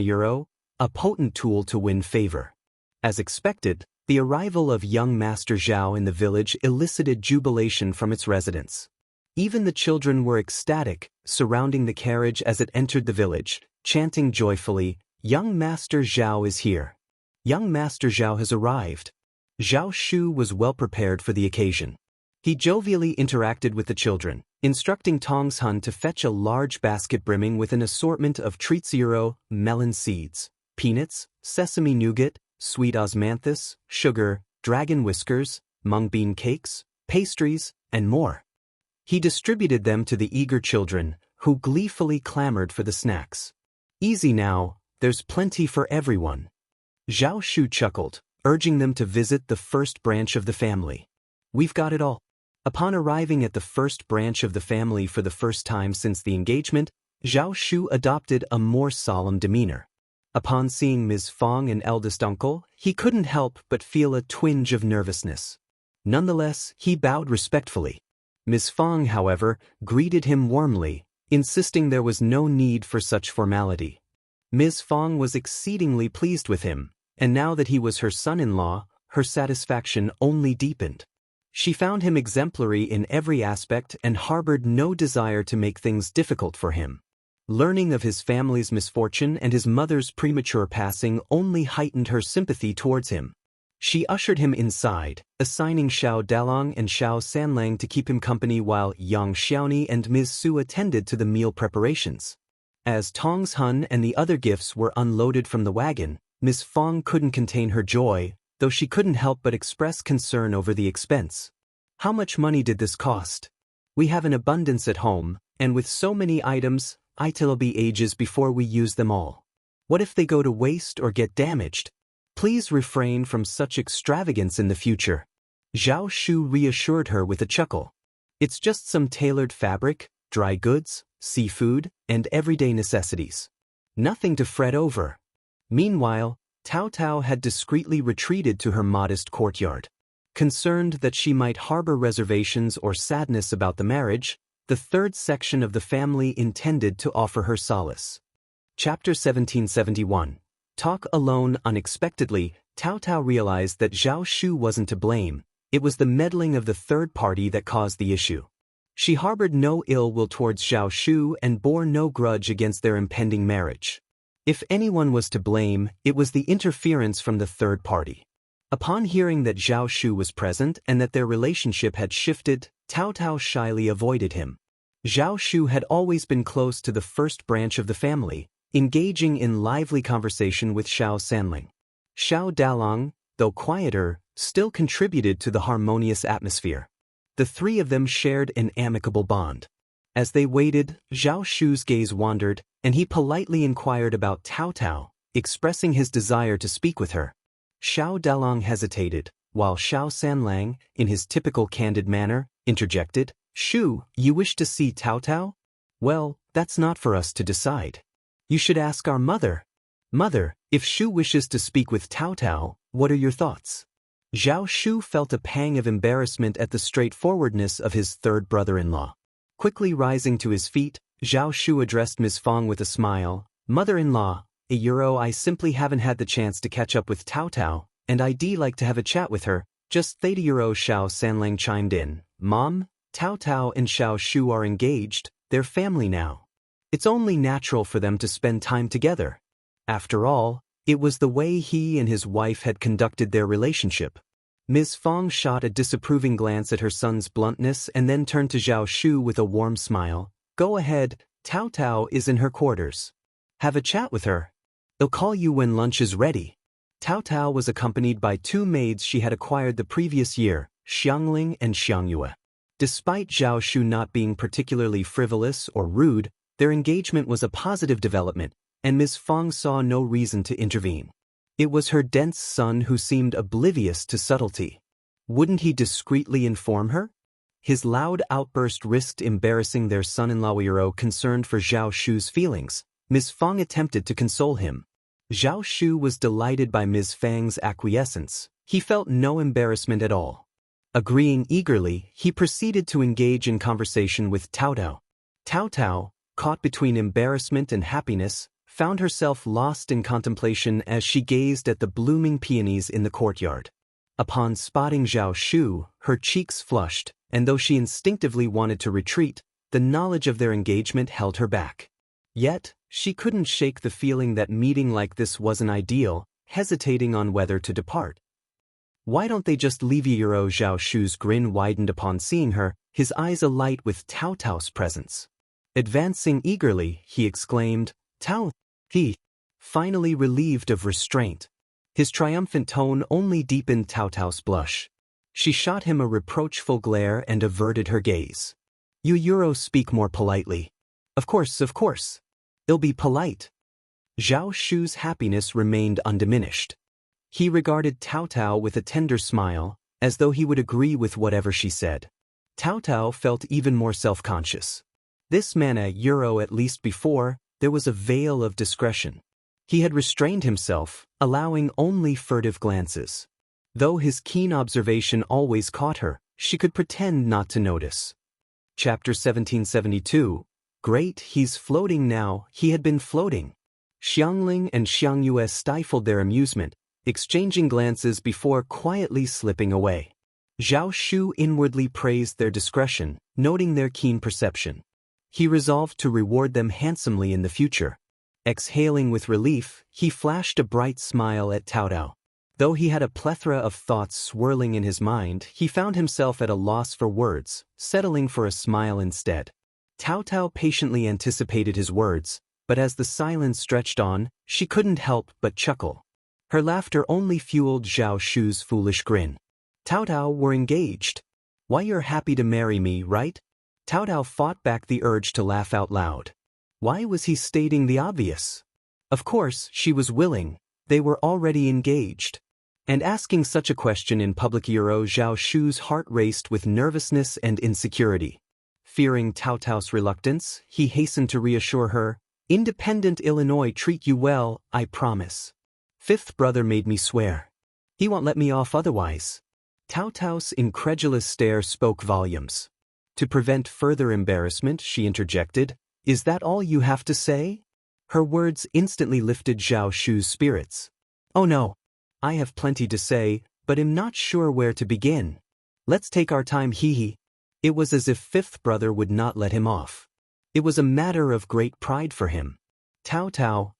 A potent tool to win favor. As expected, the arrival of young Master Zhao in the village elicited jubilation from its residents. Even the children were ecstatic, surrounding the carriage as it entered the village, chanting joyfully, "Young Master Zhao is here. Young Master Zhao has arrived." Zhao Shu was well prepared for the occasion. He jovially interacted with the children, instructing Tongs Hun to fetch a large basket brimming with an assortment of treats: melon seeds, peanuts, sesame nougat, sweet osmanthus, sugar, dragon whiskers, mung bean cakes, pastries, and more. He distributed them to the eager children, who gleefully clamored for the snacks. "Easy now, there's plenty for everyone." Zhao Shu chuckled, urging them to visit the first branch of the family. "We've got it all." Upon arriving at the first branch of the family for the first time since the engagement, Zhao Shu adopted a more solemn demeanor. Upon seeing Ms. Fong and eldest uncle, he couldn't help but feel a twinge of nervousness. Nonetheless, he bowed respectfully. Ms. Fong, however, greeted him warmly, insisting there was no need for such formality. Ms. Fong was exceedingly pleased with him, and now that he was her son-in-law, her satisfaction only deepened. She found him exemplary in every aspect and harbored no desire to make things difficult for him. Learning of his family's misfortune and his mother's premature passing only heightened her sympathy towards him. She ushered him inside, assigning Xiao Dalong and Xiao Sanlang to keep him company while Yang Xiaoni and Ms. Su attended to the meal preparations. As Tong's Hun and the other gifts were unloaded from the wagon, Ms. Fong couldn't contain her joy, though she couldn't help but express concern over the expense. How much money did this cost? We have an abundance at home, and with so many items, it'll be ages before we use them all. What if they go to waste or get damaged? Please refrain from such extravagance in the future. Zhao Shu reassured her with a chuckle. It's just some tailored fabric, dry goods, seafood, and everyday necessities. Nothing to fret over. Meanwhile, Tao Tao had discreetly retreated to her modest courtyard. Concerned that she might harbor reservations or sadness about the marriage, the third section of the family intended to offer her solace. Chapter 1771. Talk alone. Unexpectedly, Tao Tao realized that Zhao Shu wasn't to blame. It was the meddling of the third party that caused the issue. She harbored no ill will towards Zhao Shu and bore no grudge against their impending marriage. If anyone was to blame, it was the interference from the third party. Upon hearing that Zhao Shu was present and that their relationship had shifted, Tao Tao shyly avoided him. Zhao Shu had always been close to the first branch of the family, engaging in lively conversation with Xiao Sanling. Xiao Dalong, though quieter, still contributed to the harmonious atmosphere. The three of them shared an amicable bond. As they waited, Zhao Shu's gaze wandered, and he politely inquired about Tao Tao, expressing his desire to speak with her. Xiao Dalong hesitated, while Xiao Sanlang, in his typical candid manner, interjected, "Shu, you wish to see Tao Tao? Well, that's not for us to decide. You should ask our mother." "Mother, if Shu wishes to speak with Tao Tao, what are your thoughts?" Zhao Shu felt a pang of embarrassment at the straightforwardness of his third brother-in-law. Quickly rising to his feet, Zhao Shu addressed Ms. Fong with a smile. "Mother-in-law, I simply haven't had the chance to catch up with Tao Tao, and I'd like to have a chat with her, just theta Xiao Sanlang chimed in. "Mom, Tao Tao and Xiao Shu are engaged, they're family now. It's only natural for them to spend time together. After all, it was the way he and his wife had conducted their relationship." Ms. Fong shot a disapproving glance at her son's bluntness and then turned to Zhao Shu with a warm smile. "Go ahead, Tao Tao is in her quarters. Have a chat with her. They'll call you when lunch is ready." Tao Tao was accompanied by two maids she had acquired the previous year, Xiangling and Xiangyue. Despite Zhao Shu not being particularly frivolous or rude, their engagement was a positive development, and Ms. Fong saw no reason to intervene. It was her dense son who seemed oblivious to subtlety. Wouldn't he discreetly inform her? His loud outburst risked embarrassing their son-in-law. Concerned for Zhao Shu's feelings, Ms. Fong attempted to console him. Zhao Shu was delighted by Ms. Fang's acquiescence. He felt no embarrassment at all. Agreeing eagerly, he proceeded to engage in conversation with Tao Tao. Tao Tao, caught between embarrassment and happiness, found herself lost in contemplation as she gazed at the blooming peonies in the courtyard. Upon spotting Zhao Shu, her cheeks flushed, and though she instinctively wanted to retreat, the knowledge of their engagement held her back. Yet, she couldn't shake the feeling that meeting like this wasn't ideal, hesitating on whether to depart. "Why don't they just leave Euro?" Zhao Shu's grin widened upon seeing her, his eyes alight with Tao Tao's presence. Advancing eagerly, he exclaimed, "Tao!" He, finally relieved of restraint. His triumphant tone only deepened Tao Tao's blush. She shot him a reproachful glare and averted her gaze. "You speak more politely." Of course. I'll be polite." Zhao Shu's happiness remained undiminished. He regarded Tao Tao with a tender smile, as though he would agree with whatever she said. Tao Tao felt even more self-conscious. This man at least before, there was a veil of discretion. He had restrained himself, allowing only furtive glances. Though his keen observation always caught her, she could pretend not to notice. Chapter 1772. Great, he's floating now. He had been floating. Xiangling and Xiangyue stifled their amusement, exchanging glances before quietly slipping away. Zhao Shu inwardly praised their discretion, noting their keen perception. He resolved to reward them handsomely in the future. Exhaling with relief, he flashed a bright smile at Cao Cao. Though he had a plethora of thoughts swirling in his mind, he found himself at a loss for words, settling for a smile instead. Cao Cao patiently anticipated his words, but as the silence stretched on, she couldn't help but chuckle. Her laughter only fueled Zhao Shu's foolish grin. Cao Cao were engaged. Why, you're happy to marry me, right? Cao Cao fought back the urge to laugh out loud. Why was he stating the obvious? Of course, she was willing. They were already engaged. And asking such a question in public, Zhao Shu's heart raced with nervousness and insecurity. Fearing Cao Cao's reluctance, he hastened to reassure her, "Independent Illinois treat you well, I promise. Fifth brother made me swear. He won't let me off otherwise." Cao Cao's incredulous stare spoke volumes. To prevent further embarrassment, she interjected, "Is that all you have to say?" Her words instantly lifted Zhao Shu's spirits. "Oh no. I have plenty to say, but am not sure where to begin. Let's take our time, hee." It was as if fifth brother would not let him off. It was a matter of great pride for him. Cao Cao,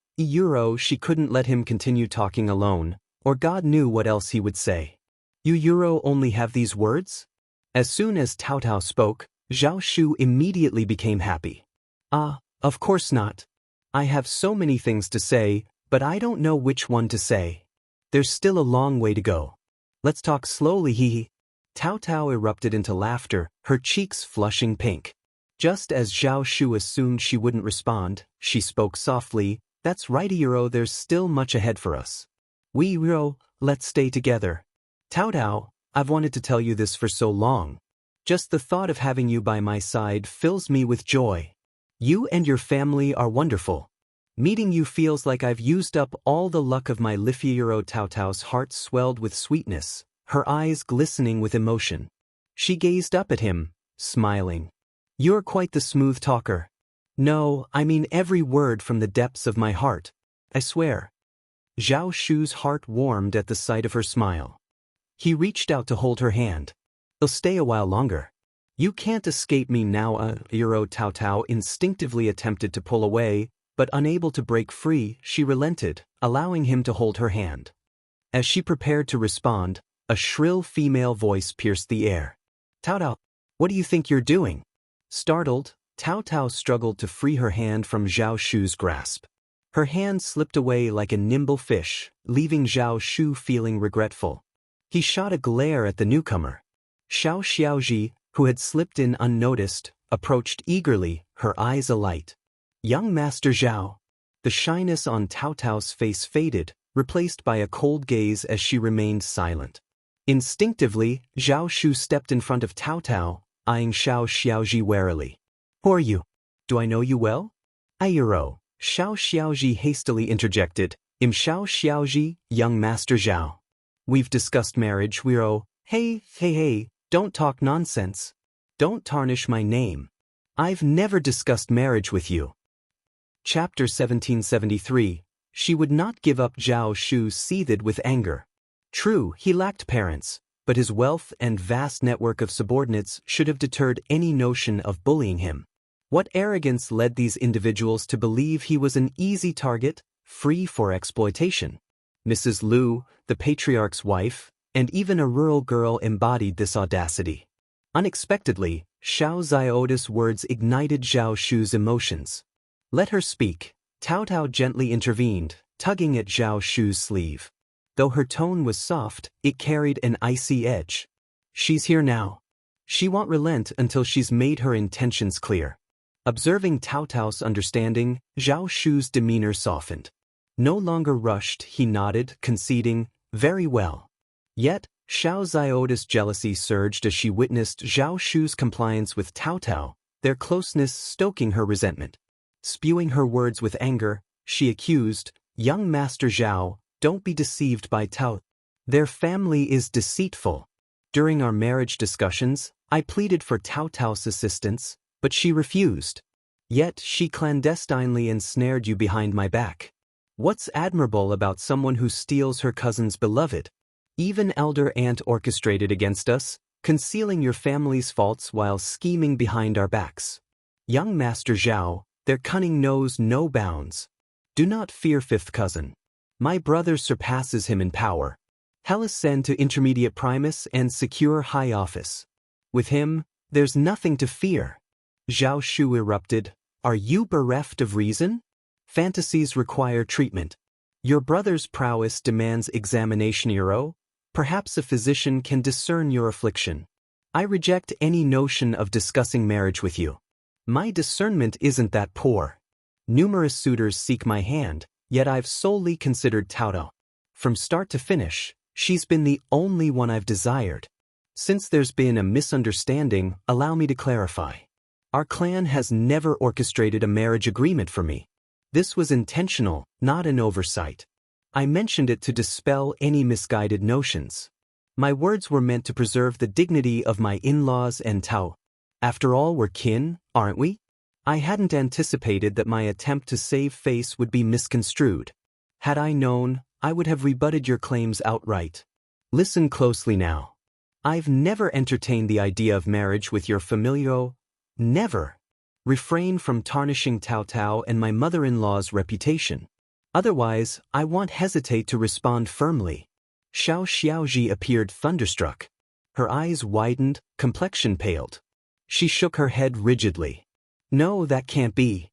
she couldn't let him continue talking alone, or God knew what else he would say. You only have these words? As soon as Cao Cao spoke, Zhao Shu immediately became happy. Of course not. I have so many things to say, but I don't know which one to say. There's still a long way to go. Let's talk slowly, hee. Cao Cao erupted into laughter, her cheeks flushing pink. Just as Zhao Shu assumed she wouldn't respond, she spoke softly, "That's right, there's still much ahead for us. Let's stay together. Cao Cao, I've wanted to tell you this for so long. Just the thought of having you by my side fills me with joy. You and your family are wonderful. Meeting you feels like I've used up all the luck of my life." Cao Cao's heart swelled with sweetness, her eyes glistening with emotion. She gazed up at him, smiling. "You're quite the smooth talker." "No, I mean every word from the depths of my heart. I swear." Zhao Shu's heart warmed at the sight of her smile. He reached out to hold her hand. "I'll stay a while longer. You can't escape me now, Cao Cao instinctively attempted to pull away, but unable to break free, she relented, allowing him to hold her hand. As she prepared to respond, a shrill female voice pierced the air. "Cao Cao, what do you think you're doing?" Startled, Cao Cao struggled to free her hand from Zhao Shu's grasp. Her hand slipped away like a nimble fish, leaving Zhao Shu feeling regretful. He shot a glare at the newcomer. Xiao Xiaoji, who had slipped in unnoticed, approached eagerly, her eyes alight. "Young Master Zhao." The shyness on Cao Cao's face faded, replaced by a cold gaze as she remained silent. Instinctively, Zhao Shu stepped in front of Cao Cao, eyeing Xiao Xiaoji warily. "Who are you? Do I know you well?" "Xiao Xiaoji hastily interjected, "I'm Xiao Xiaoji, young Master Zhao. We've discussed marriage, Hey, don't talk nonsense. Don't tarnish my name. I've never discussed marriage with you." Chapter 1773. She would not give up. Zhao Shu seethed with anger. True, he lacked parents, but his wealth and vast network of subordinates should have deterred any notion of bullying him. What arrogance led these individuals to believe he was an easy target, free for exploitation? Mrs. Lu, the patriarch's wife, and even a rural girl embodied this audacity. Unexpectedly, Xiao Zioda's words ignited Zhao Shu's emotions. "Let her speak," Cao Cao gently intervened, tugging at Zhao Shu's sleeve. Though her tone was soft, it carried an icy edge. "She's here now. She won't relent until she's made her intentions clear." Observing Cao Cao's understanding, Zhao Shu's demeanor softened. No longer rushed, he nodded, conceding, "Very well." Yet, Xiao Zioda's jealousy surged as she witnessed Zhao Shu's compliance with Cao Cao, their closeness stoking her resentment. Spewing her words with anger, she accused, "Young Master Zhao, don't be deceived by Cao. Their family is deceitful. During our marriage discussions, I pleaded for Cao Cao's assistance, but she refused. Yet she clandestinely ensnared you behind my back. What's admirable about someone who steals her cousin's beloved? Even elder aunt orchestrated against us, concealing your family's faults while scheming behind our backs. Young Master Zhao, their cunning knows no bounds. Do not fear fifth cousin. My brother surpasses him in power. He'll ascend to intermediate primus and secure high office. With him, there's nothing to fear. Zhao Shu erupted. Are you bereft of reason? Fantasies require treatment. Your brother's prowess demands examination. Perhaps a physician can discern your affliction. I reject any notion of discussing marriage with you. My discernment isn't that poor. Numerous suitors seek my hand, yet I've solely considered Cao Dao. From start to finish, she's been the only one I've desired. Since there's been a misunderstanding, allow me to clarify. Our clan has never orchestrated a marriage agreement for me. This was intentional, not an oversight. I mentioned it to dispel any misguided notions. My words were meant to preserve the dignity of my in-laws and Tao. After all, we're kin, aren't we? I hadn't anticipated that my attempt to save face would be misconstrued. Had I known, I would have rebutted your claims outright. Listen closely now. I've never entertained the idea of marriage with your familiar. Never. Refrain from tarnishing Tao Tao and my mother-in-law's reputation. Otherwise, I won't hesitate to respond firmly. Xiao Xiaoji appeared thunderstruck. Her eyes widened, complexion paled. She shook her head rigidly. No, that can't be.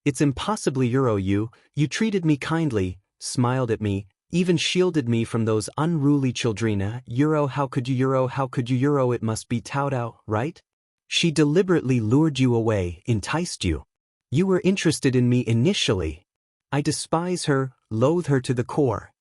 It's impossibly you treated me kindly, smiled at me, even shielded me from those unruly childrina. How could you? It must be Cao Dao, right? She deliberately lured you away, enticed you. You were interested in me initially. I despise her, loathe her to the core.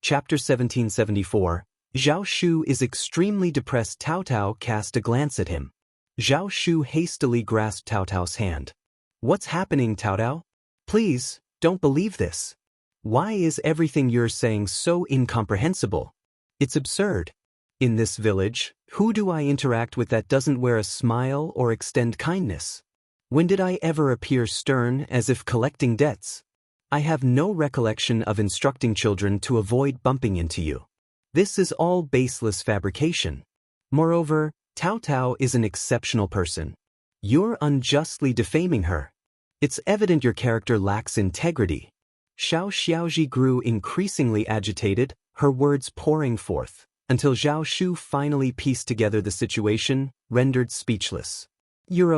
Chapter 1774. Zhao Shu is extremely depressed. Cao Tao cast a glance at him. Zhao Shu hastily grasped Cao Tao's hand. What's happening, Cao Tao? Please, don't believe this. Why is everything you're saying so incomprehensible? It's absurd. In this village, who do I interact with that doesn't wear a smile or extend kindness? When did I ever appear stern as if collecting debts? I have no recollection of instructing children to avoid bumping into you. This is all baseless fabrication. Moreover, Cao Tao is an exceptional person. You're unjustly defaming her. It's evident your character lacks integrity. Xiao Xiaoji grew increasingly agitated, her words pouring forth, until Zhao Shu finally pieced together the situation, rendered speechless.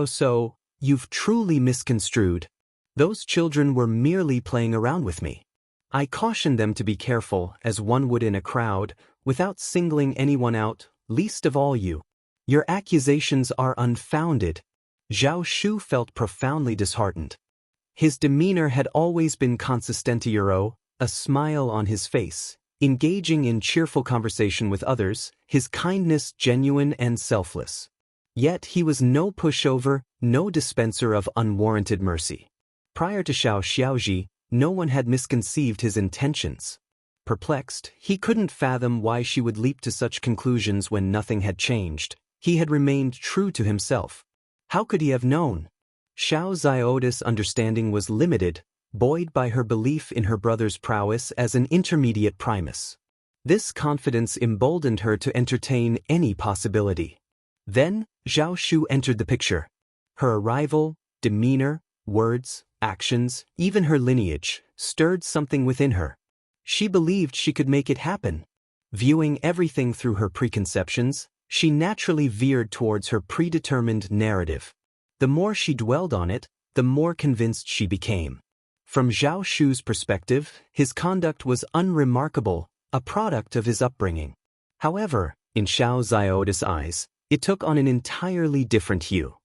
So, you've truly misconstrued. Those children were merely playing around with me. I cautioned them to be careful, as one would in a crowd, without singling anyone out, least of all you. Your accusations are unfounded. Zhao Shu felt profoundly disheartened. His demeanor had always been consistentio, a smile on his face, engaging in cheerful conversation with others, his kindness genuine and selfless. Yet he was no pushover, no dispenser of unwarranted mercy. Prior to Xiao Xiaoji, no one had misconceived his intentions. Perplexed, he couldn't fathom why she would leap to such conclusions when nothing had changed. He had remained true to himself. How could he have known? Xiao Zioda's understanding was limited, buoyed by her belief in her brother's prowess as an intermediate primus. This confidence emboldened her to entertain any possibility. Then, Zhao Shu entered the picture. Her arrival, demeanor, words, actions, even her lineage, stirred something within her. She believed she could make it happen. Viewing everything through her preconceptions, she naturally veered towards her predetermined narrative. The more she dwelled on it, the more convinced she became. From Zhao Shu's perspective, his conduct was unremarkable, a product of his upbringing. However, in Xiao Zioda's eyes, it took on an entirely different hue.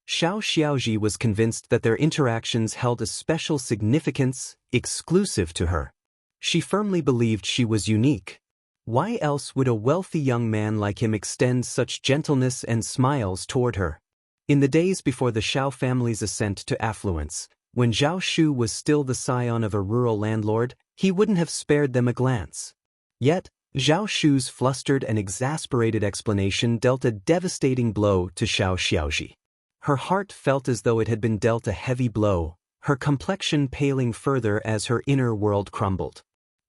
Xiao Xiaoji was convinced that their interactions held a special significance, exclusive to her. She firmly believed she was unique. Why else would a wealthy young man like him extend such gentleness and smiles toward her? In the days before the Xiao family's ascent to affluence, when Zhao Shu was still the scion of a rural landlord, he wouldn't have spared them a glance. Yet, Zhao Shu's flustered and exasperated explanation dealt a devastating blow to Xiao Xiaoji. Her heart felt as though it had been dealt a heavy blow, her complexion paling further as her inner world crumbled.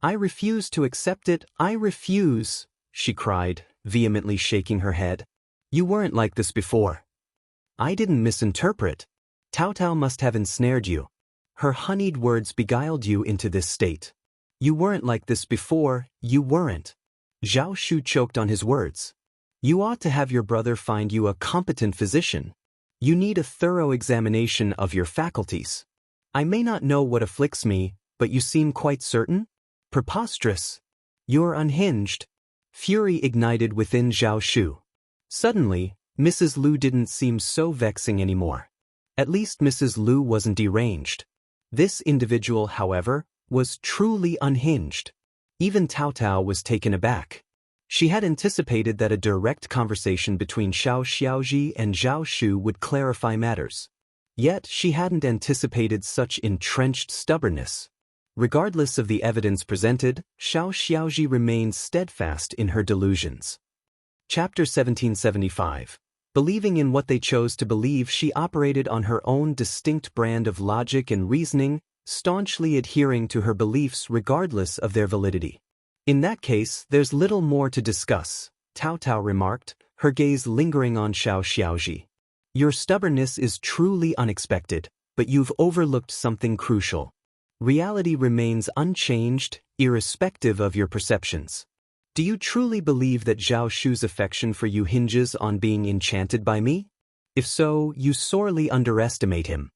I refuse to accept it, I refuse, she cried, vehemently shaking her head. You weren't like this before. I didn't misinterpret. Cao Cao must have ensnared you. Her honeyed words beguiled you into this state. You weren't like this before, you weren't. Zhao Shu choked on his words. You ought to have your brother find you a competent physician. You need a thorough examination of your faculties. I may not know what afflicts me, but you seem quite certain? Preposterous. You're unhinged. Fury ignited within Zhao Shu. Suddenly, Mrs. Lu didn't seem so vexing anymore. At least Mrs. Lu wasn't deranged. This individual, however, was truly unhinged. Even Cao Cao was taken aback. She had anticipated that a direct conversation between Xiao Xiaoji and Zhao Shu would clarify matters. Yet she hadn't anticipated such entrenched stubbornness. Regardless of the evidence presented, Xiao Xiaoji remained steadfast in her delusions. Chapter 1775. Believing in what they chose to believe, she operated on her own distinct brand of logic and reasoning, staunchly adhering to her beliefs regardless of their validity. In that case, there's little more to discuss, Cao Cao remarked, her gaze lingering on Xiao Xiaoji. Your stubbornness is truly unexpected, but you've overlooked something crucial. Reality remains unchanged, irrespective of your perceptions. Do you truly believe that Zhao Shu's affection for you hinges on being enchanted by me? If so, you sorely underestimate him.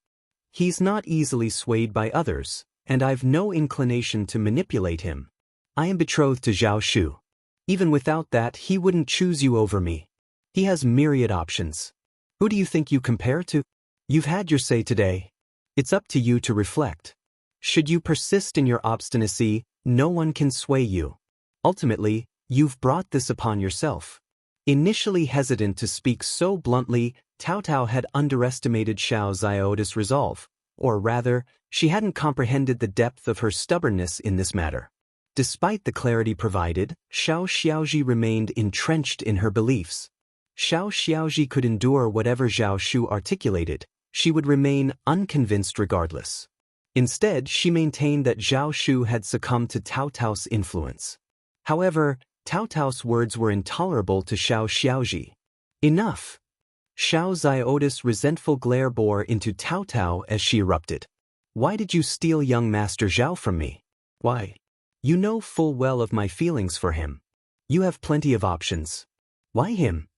He's not easily swayed by others, and I've no inclination to manipulate him. I am betrothed to Zhao Shu. Even without that, he wouldn't choose you over me. He has myriad options. Who do you think you compare to? You've had your say today. It's up to you to reflect. Should you persist in your obstinacy, no one can sway you. Ultimately, you've brought this upon yourself. Initially hesitant to speak so bluntly, Cao Cao had underestimated Xiao Zioda's resolve, or rather, she hadn't comprehended the depth of her stubbornness in this matter. Despite the clarity provided, Xiao Xiaoji remained entrenched in her beliefs. Xiao Xiaoji could endure whatever Zhao Shu articulated, she would remain unconvinced regardless. Instead, she maintained that Zhao Shu had succumbed to Cao Cao's influence. However, Cao Cao's words were intolerable to Xiao Xiaoji. Enough! Xiao Zioda's resentful glare bore into Cao Cao as she erupted. Why did you steal young Master Zhao from me? Why? You know full well of my feelings for him. You have plenty of options. Why him?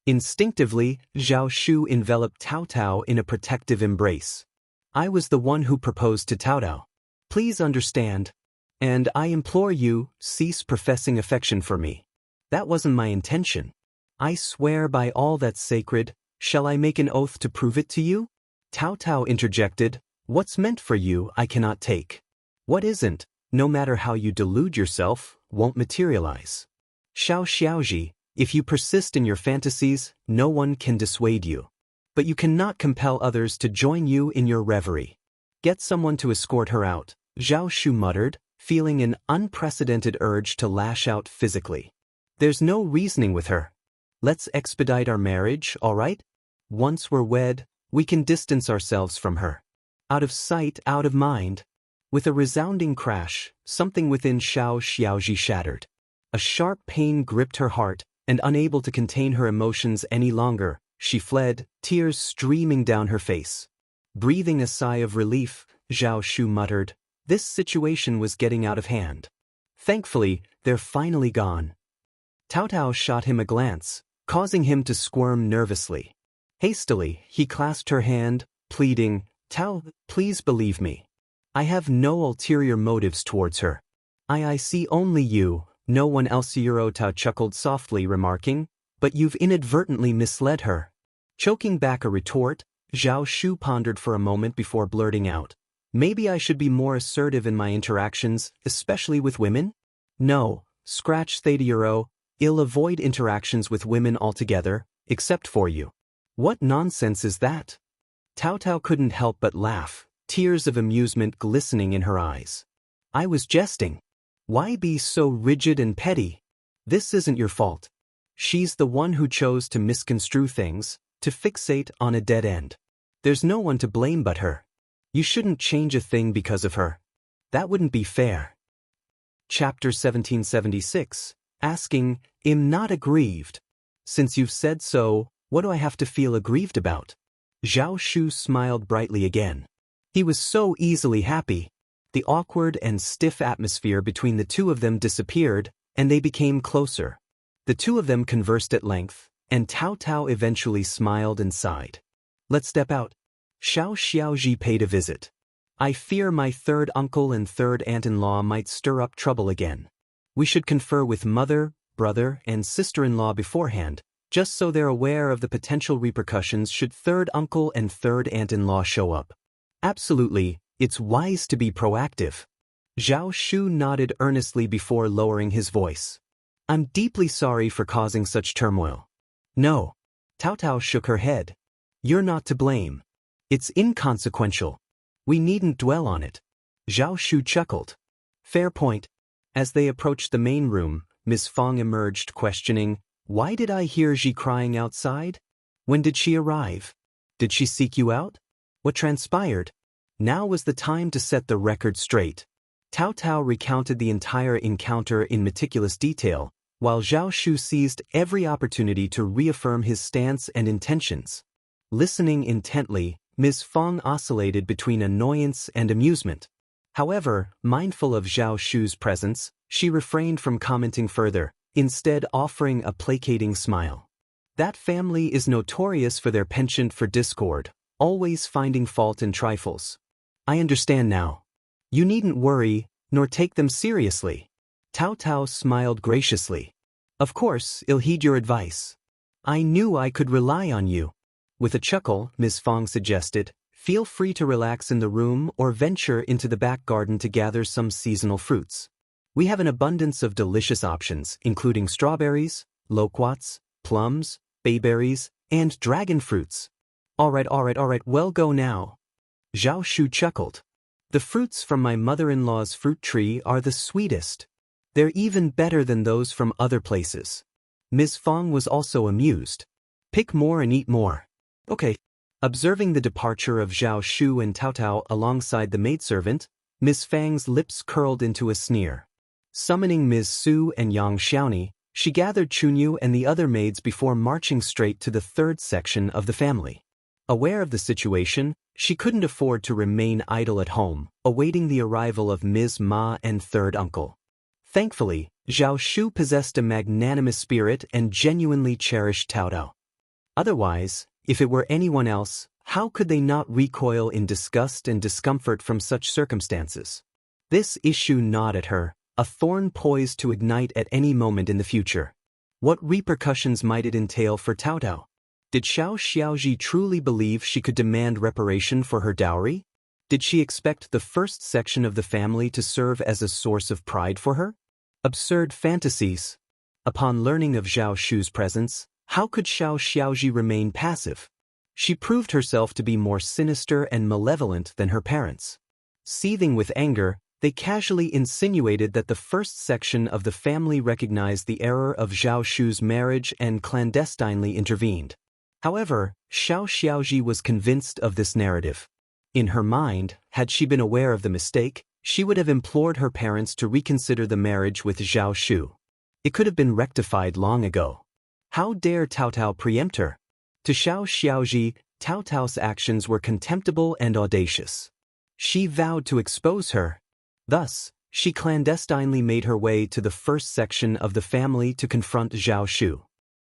Instinctively, Zhao Shu enveloped Cao Cao in a protective embrace. I was the one who proposed to Cao Cao. Please understand. And I implore you, cease professing affection for me. That wasn't my intention. I swear by all that's sacred, shall I make an oath to prove it to you? Cao Cao interjected, what's meant for you I cannot take. What isn't, no matter how you delude yourself, won't materialize. Xiao Xiaoji, if you persist in your fantasies, no one can dissuade you. But you cannot compel others to join you in your reverie. Get someone to escort her out, Zhao Shu muttered, feeling an unprecedented urge to lash out physically. There's no reasoning with her. Let's expedite our marriage, all right? Once we're wed, we can distance ourselves from her. Out of sight, out of mind. With a resounding crash, something within Xiao Xiaoji shattered. A sharp pain gripped her heart, and unable to contain her emotions any longer, she fled, tears streaming down her face. Breathing a sigh of relief, Zhao Shu muttered, this situation was getting out of hand. Thankfully, they're finally gone. Cao Cao shot him a glance, causing him to squirm nervously. Hastily, he clasped her hand, pleading, Cao, please believe me. I have no ulterior motives towards her. I see only you, no one else. Yuro Tao chuckled softly, remarking, but you've inadvertently misled her. Choking back a retort, Zhao Shu pondered for a moment before blurting out, maybe I should be more assertive in my interactions, especially with women? No, scratch that, Yuro, I'll avoid interactions with women altogether, except for you. What nonsense is that? Cao Cao couldn't help but laugh, tears of amusement glistening in her eyes. I was jesting. Why be so rigid and petty? This isn't your fault. She's the one who chose to misconstrue things, to fixate on a dead end. There's no one to blame but her. You shouldn't change a thing because of her. That wouldn't be fair. Chapter 1776. asking, "Am not aggrieved." "Since you've said so, what do I have to feel aggrieved about?" Zhao Shu smiled brightly again. He was so easily happy. The awkward and stiff atmosphere between the two of them disappeared, and they became closer. The two of them conversed at length, and Tao Tao eventually smiled and sighed. "Let's step out." Xiao Xiaoji paid a visit. "I fear my third uncle and third aunt-in-law might stir up trouble again. We should confer with mother, brother, and sister-in-law beforehand, just so they're aware of the potential repercussions should third uncle and third aunt-in-law show up." "Absolutely, it's wise to be proactive." Zhao Shu nodded earnestly before lowering his voice. "I'm deeply sorry for causing such turmoil." "No." Tao Tao shook her head. "You're not to blame. It's inconsequential. We needn't dwell on it." Zhao Shu chuckled. "Fair point." As they approached the main room, Miss Fong emerged questioning, "Why did I hear Ji crying outside? When did she arrive? Did she seek you out? What transpired?" Now was the time to set the record straight. Tao Tao recounted the entire encounter in meticulous detail, while Zhao Shu seized every opportunity to reaffirm his stance and intentions. Listening intently, Ms. Fong oscillated between annoyance and amusement. However, mindful of Zhao Shu's presence, she refrained from commenting further, instead offering a placating smile. "That family is notorious for their penchant for discord, always finding fault in trifles. I understand now. You needn't worry, nor take them seriously." Tao Tao smiled graciously. "Of course, I'll heed your advice. I knew I could rely on you." With a chuckle, Ms. Fong suggested, "Feel free to relax in the room or venture into the back garden to gather some seasonal fruits. We have an abundance of delicious options, including strawberries, loquats, plums, bayberries, and dragon fruits." All right, well go now." Zhao Shu chuckled. "The fruits from my mother-in-law's fruit tree are the sweetest. They're even better than those from other places." Ms. Fong was also amused. "Pick more and eat more." "Okay." Observing the departure of Zhao Shu and Tao Tao alongside the maidservant, Ms. Fang's lips curled into a sneer. Summoning Ms. Su and Yang Xiaoni, she gathered Chunyu and the other maids before marching straight to the third section of the family. Aware of the situation, she couldn't afford to remain idle at home, awaiting the arrival of Ms. Ma and third uncle. Thankfully, Zhao Shu possessed a magnanimous spirit and genuinely cherished Tao Tao. Otherwise, if it were anyone else, how could they not recoil in disgust and discomfort from such circumstances? This issue gnawed at her, a thorn poised to ignite at any moment in the future. What repercussions might it entail for Tao Tao? Did Xiao Xiaoji truly believe she could demand reparation for her dowry? Did she expect the first section of the family to serve as a source of pride for her? Absurd fantasies. Upon learning of Zhao Shu's presence, how could Xiao Xiaoji remain passive? She proved herself to be more sinister and malevolent than her parents. Seething with anger, they casually insinuated that the first section of the family recognized the error of Zhao Shu's marriage and clandestinely intervened. However, Xiao Xiaoji was convinced of this narrative. In her mind, had she been aware of the mistake, she would have implored her parents to reconsider the marriage with Zhao Shu. It could have been rectified long ago. How dare Tao Tao preempt her? To Xiao Xiaoji, Tao Tao's actions were contemptible and audacious. She vowed to expose her. Thus, she clandestinely made her way to the first section of the family to confront Zhao Shu.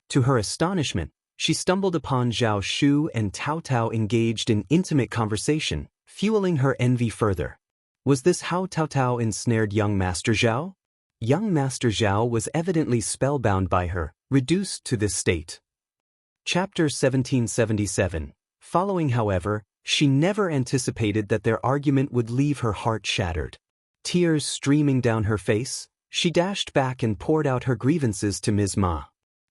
To her astonishment, she stumbled upon Zhao Shu and Tao Tao engaged in intimate conversation, fueling her envy further. Was this how Tao Tao ensnared young Master Zhao? Young Master Zhao was evidently spellbound by her, reduced to this state. Chapter 1777. Following, however, she never anticipated that their argument would leave her heart shattered. Tears streaming down her face, she dashed back and poured out her grievances to Ms. Ma.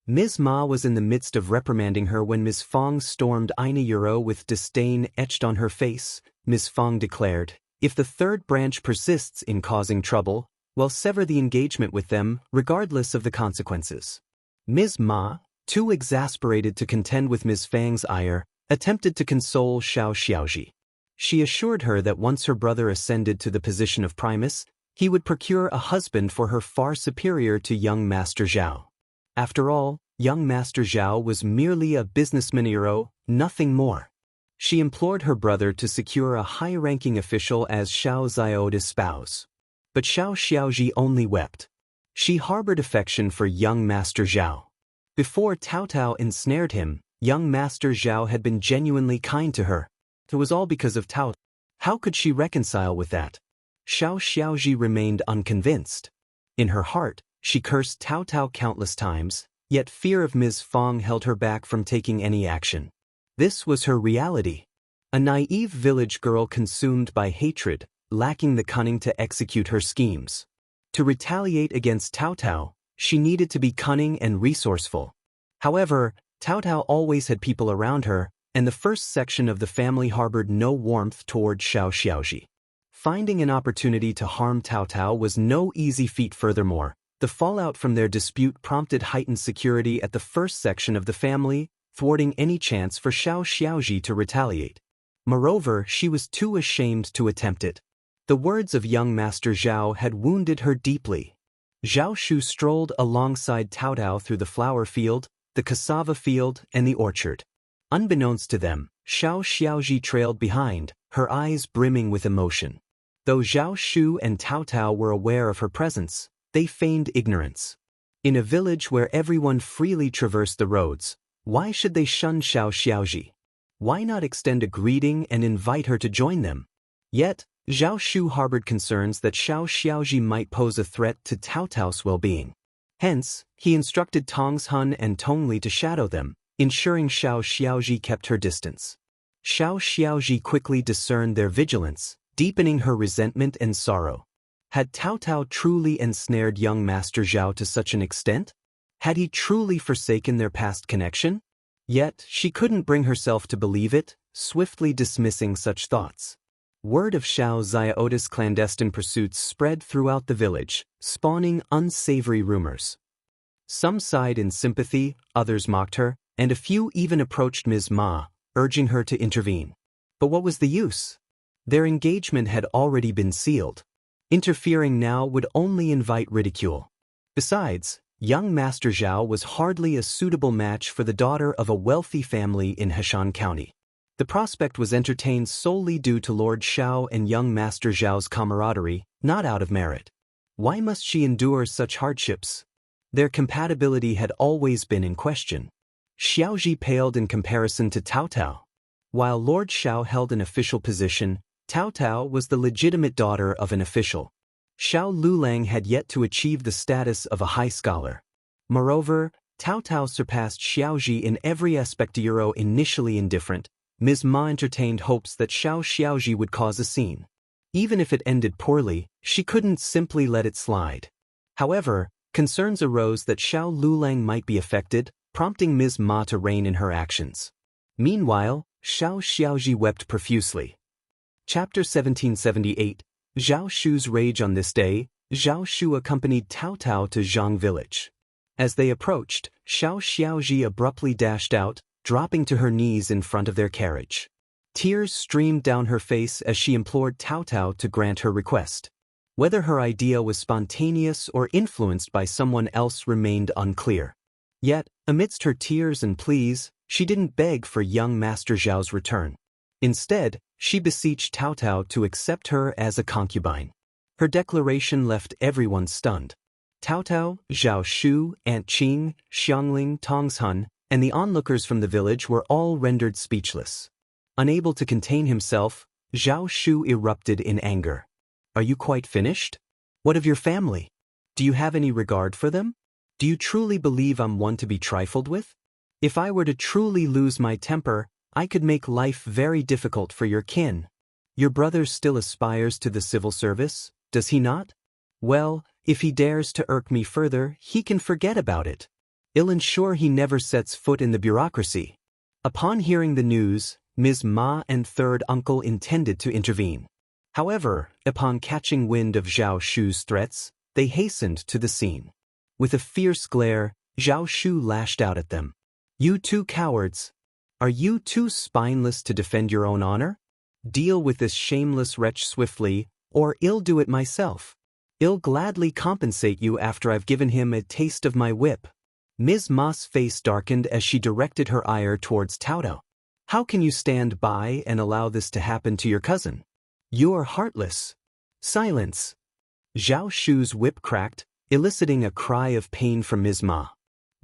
Ms. Ma was in the midst of reprimanding her when Ms. Fong stormed Ina Euro with disdain etched on her face. Ms. Fong declared, "If the third branch persists in causing trouble, well, sever the engagement with them, regardless of the consequences." Ms. Ma, too exasperated to contend with Ms. Fang's ire, attempted to console Xiao Xiaoji. She assured her that once her brother ascended to the position of primus, He would procure a husband for her far superior to young Master Zhao. After all, young Master Zhao was merely a businessman, nothing more. She implored her brother to secure a high-ranking official as Xiao Zioda's spouse. But Xiao Xiaozhi only wept. She harbored affection for young Master Zhao. Before Cao Cao ensnared him, young Master Zhao had been genuinely kind to her. It was all because of Cao. How could she reconcile with that? Xiao Xiaozhi remained unconvinced. In her heart, she cursed Cao Cao countless times, yet fear of Ms. Fong held her back from taking any action. This was her reality. A naive village girl consumed by hatred, lacking the cunning to execute her schemes. To retaliate against Cao Cao, she needed to be cunning and resourceful. However, Cao Cao always had people around her, and the first section of the family harbored no warmth toward Xiao Xiaozhi. Finding an opportunity to harm Cao Cao was no easy feat. Furthermore, the fallout from their dispute prompted heightened security at the first section of the family, thwarting any chance for Xiao Xiaozhi to retaliate. Moreover, she was too ashamed to attempt it. The words of young Master Zhao had wounded her deeply. Zhao Shu strolled alongside Cao Cao through the flower field, the cassava field, and the orchard. Unbeknownst to them, Xiao Xiaozhi trailed behind, her eyes brimming with emotion. Though Zhao Shu and Cao Cao were aware of her presence, they feigned ignorance. In a village where everyone freely traversed the roads, why should they shun Xiao Xiaozhi? Why not extend a greeting and invite her to join them? Yet, Zhao Shu harbored concerns that Xiao Xiaozhi might pose a threat to Cao Cao's well-being. Hence, he instructed Tongs Hun and Tongli to shadow them, ensuring Xiao Xiaozhi kept her distance. Xiao Xiaozhi quickly discerned their vigilance, deepening her resentment and sorrow. Had Cao Cao truly ensnared young Master Zhao to such an extent? Had he truly forsaken their past connection? Yet, she couldn't bring herself to believe it, swiftly dismissing such thoughts. Word of Xiao Zioda's clandestine pursuits spread throughout the village, spawning unsavory rumors. Some sighed in sympathy, others mocked her, and a few even approached Ms. Ma, urging her to intervene. But what was the use? Their engagement had already been sealed. Interfering now would only invite ridicule. Besides, young Master Zhao was hardly a suitable match for the daughter of a wealthy family in Heshan County. The prospect was entertained solely due to Lord Xiao and young Master Zhao's camaraderie, not out of merit. Why must she endure such hardships? Their compatibility had always been in question. Xiaozhi paled in comparison to Cao Cao. While Lord Xiao held an official position, Cao Cao was the legitimate daughter of an official. Xiao Lulang had yet to achieve the status of a high scholar. Moreover, Cao Cao surpassed Xiaozhi in every aspect. Initially indifferent, Ms. Ma entertained hopes that Xiao Xiaozhi would cause a scene. Even if it ended poorly, she couldn't simply let it slide. However, concerns arose that Xiao Lulang might be affected, prompting Ms. Ma to rein in her actions. Meanwhile, Xiao Xiaozhi wept profusely. Chapter 1778, Zhao Shu's Rage. On this day, Zhao Shu accompanied Cao Cao to Zhang village. As they approached, Xiao Xiaozhi abruptly dashed out, dropping to her knees in front of their carriage. Tears streamed down her face as she implored Cao Cao to grant her request. Whether her idea was spontaneous or influenced by someone else remained unclear. Yet, amidst her tears and pleas, she didn't beg for young Master Zhao's return. Instead, she beseeched Cao Cao to accept her as a concubine. Her declaration left everyone stunned. Cao Cao, Zhao Shu, Aunt Qing, Xiangling, Tongs Hun, and the onlookers from the village were all rendered speechless. Unable to contain himself, Zhao Shu erupted in anger. Are you quite finished? What of your family? Do you have any regard for them? Do you truly believe I'm one to be trifled with? If I were to truly lose my temper, I could make life very difficult for your kin. Your brother still aspires to the civil service, does he not? Well, if he dares to irk me further, he can forget about it. I'll ensure he never sets foot in the bureaucracy. Upon hearing the news, Ms. Ma and third uncle intended to intervene. However, upon catching wind of Zhao Shu's threats, they hastened to the scene. With a fierce glare, Zhao Shu lashed out at them. You two cowards! Are you too spineless to defend your own honor? Deal with this shameless wretch swiftly, or I'll do it myself. I'll gladly compensate you after I've given him a taste of my whip. Ms. Ma's face darkened as she directed her ire towards Cao Cao. How can you stand by and allow this to happen to your cousin? You're heartless. Silence. Zhao Shu's whip cracked, eliciting a cry of pain from Ms. Ma.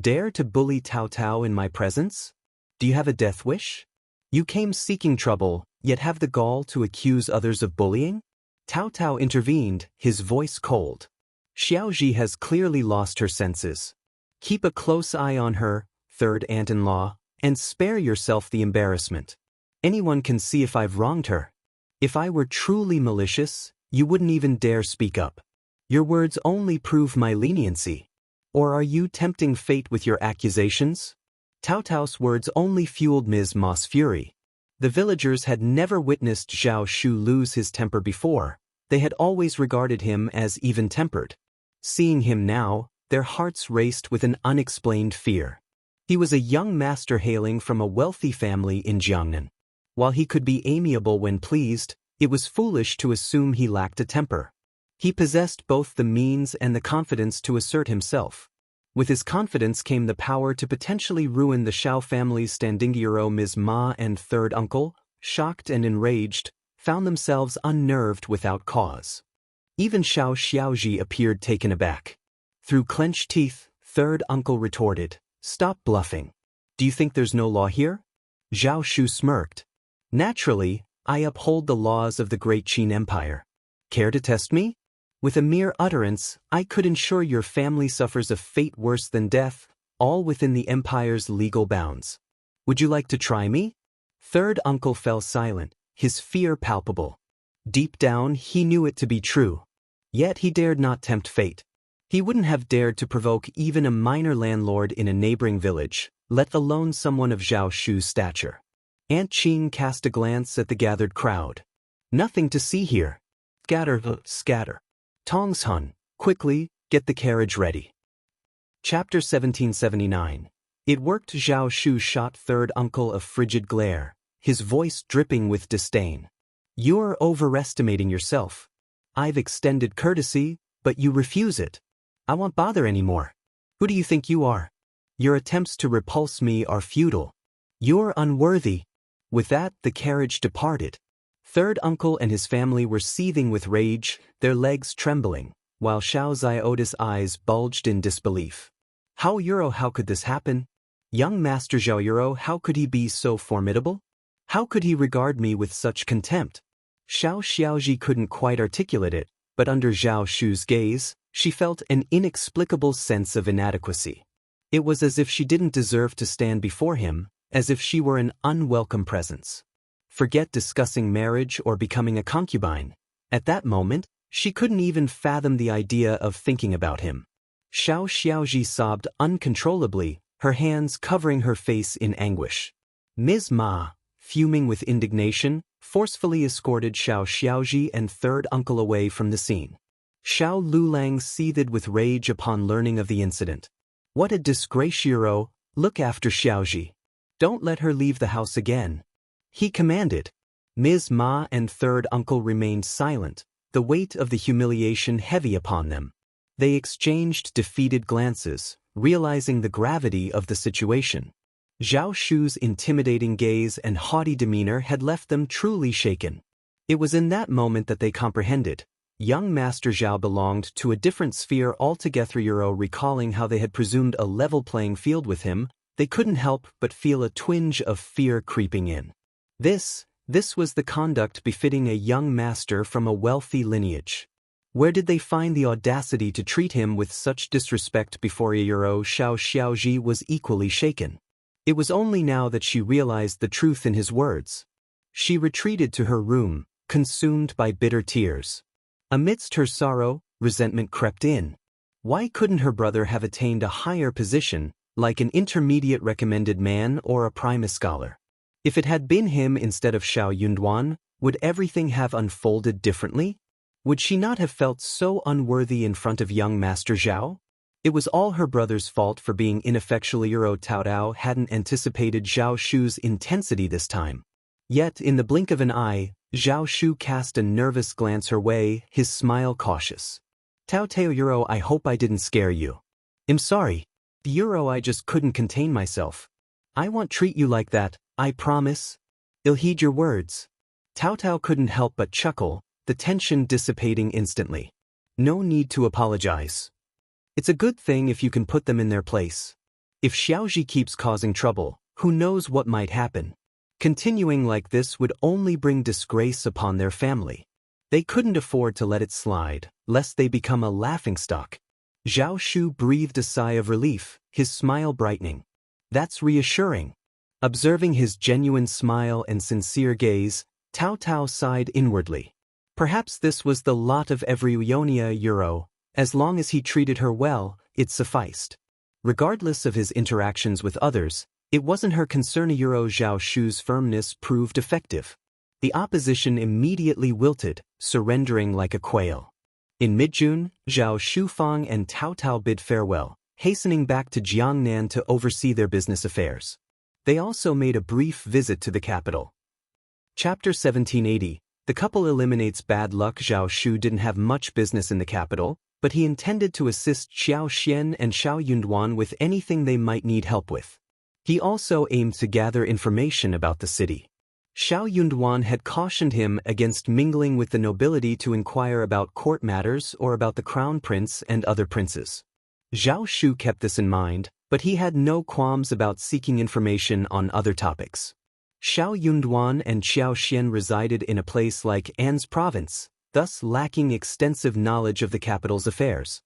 Dare to bully Cao Cao in my presence? Do you have a death wish? You came seeking trouble, yet have the gall to accuse others of bullying? Cao Cao intervened, his voice cold. Xiaoji has clearly lost her senses. Keep a close eye on her, third aunt-in-law, and spare yourself the embarrassment. Anyone can see if I've wronged her. If I were truly malicious, you wouldn't even dare speak up. Your words only prove my leniency. Or are you tempting fate with your accusations? Cao Cao's words only fueled Ms. Ma's fury. The villagers had never witnessed Zhao Shu lose his temper before. They had always regarded him as even-tempered. Seeing him now, their hearts raced with an unexplained fear. He was a young master hailing from a wealthy family in Jiangnan. While he could be amiable when pleased, it was foolish to assume he lacked a temper. He possessed both the means and the confidence to assert himself. With his confidence came the power to potentially ruin the Shao family's standing hero. Ms. Ma and third uncle, shocked and enraged, found themselves unnerved without cause. Even Shao Xiaoji appeared taken aback. Through clenched teeth, third uncle retorted, "Stop bluffing. Do you think there's no law here?" Zhao Shu smirked. "Naturally, I uphold the laws of the Great Qin Empire. Care to test me? With a mere utterance, I could ensure your family suffers a fate worse than death, all within the empire's legal bounds. Would you like to try me?" Third uncle fell silent, his fear palpable. Deep down, he knew it to be true. Yet he dared not tempt fate. He wouldn't have dared to provoke even a minor landlord in a neighboring village, let alone someone of Zhao Shu's stature. Aunt Qing cast a glance at the gathered crowd. Nothing to see here. Scatter. Tongs Hun, quickly, get the carriage ready. Chapter 1779. It worked. Zhao Shu shot third uncle a frigid glare, his voice dripping with disdain. You're overestimating yourself. I've extended courtesy, but you refuse it. I won't bother anymore. Who do you think you are? Your attempts to repulse me are futile. You're unworthy. With that, the carriage departed. Third uncle and his family were seething with rage, their legs trembling, while Xiao Zioda's eyes bulged in disbelief. How could this happen? Young Master Zhao, how could he be so formidable? How could he regard me with such contempt? Xiao Xiaoji couldn't quite articulate it, but under Zhao Shu's gaze, she felt an inexplicable sense of inadequacy. It was as if she didn't deserve to stand before him, as if she were an unwelcome presence. Forget discussing marriage or becoming a concubine. At that moment, she couldn't even fathom the idea of thinking about him. Xiao Xiaoji sobbed uncontrollably, her hands covering her face in anguish. Ms. Ma, fuming with indignation, forcefully escorted Xiao Xiaoji and third uncle away from the scene. Xiao Lulang seethed with rage upon learning of the incident. What a disgrace! Look after Xiaoji. Don't let her leave the house again. He commanded. Ms. Ma and third uncle remained silent, the weight of the humiliation heavy upon them. They exchanged defeated glances, realizing the gravity of the situation. Zhao Shu's intimidating gaze and haughty demeanor had left them truly shaken. It was in that moment that they comprehended. Young Master Zhao belonged to a different sphere altogether. Recalling how they had presumed a level playing field with him, they couldn't help but feel a twinge of fear creeping in. This was the conduct befitting a young master from a wealthy lineage. Where did they find the audacity to treat him with such disrespect before Xiao Xiaoji was equally shaken. It was only now that she realized the truth in his words. She retreated to her room, consumed by bitter tears. Amidst her sorrow, resentment crept in. Why couldn't her brother have attained a higher position, like an intermediate recommended man or a primus scholar? If it had been him instead of Xiao Yunduan, would everything have unfolded differently? Would she not have felt so unworthy in front of young Master Zhao? It was all her brother's fault for being ineffectual. Cao Cao hadn't anticipated Zhao Shu's intensity this time. Yet, in the blink of an eye, Zhao Shu cast a nervous glance her way, his smile cautious. Tao Tao Euro, I hope I didn't scare you. I'm sorry. Euro, I just couldn't contain myself. I won't treat you like that, I promise. I'll heed your words. Tao Tao couldn't help but chuckle, the tension dissipating instantly. No need to apologize. It's a good thing if you can put them in their place. If Xiaoji keeps causing trouble, who knows what might happen. Continuing like this would only bring disgrace upon their family. They couldn't afford to let it slide, lest they become a laughingstock. Zhao Shu breathed a sigh of relief, his smile brightening. That's reassuring. Observing his genuine smile and sincere gaze, Tao Tao sighed inwardly. Perhaps this was the lot of every Ionia Euro. As long as he treated her well, it sufficed. Regardless of his interactions with others, it wasn't her concern. Zhao Shu's firmness proved effective. The opposition immediately wilted, surrendering like a quail. In mid-June, Zhao Shufang and Tao Tao bid farewell, hastening back to Jiangnan to oversee their business affairs. They also made a brief visit to the capital. Chapter 1780. The couple eliminates bad luck. Zhao Shu didn't have much business in the capital, but he intended to assist Xiao Xian and Xiao Yunduan with anything they might need help with. He also aimed to gather information about the city. Xiao Yunduan had cautioned him against mingling with the nobility to inquire about court matters or about the crown prince and other princes. Zhao Shu kept this in mind, but he had no qualms about seeking information on other topics. Xiao Yunduan and Xiao Xian resided in a place like An's province, thus lacking extensive knowledge of the capital's affairs.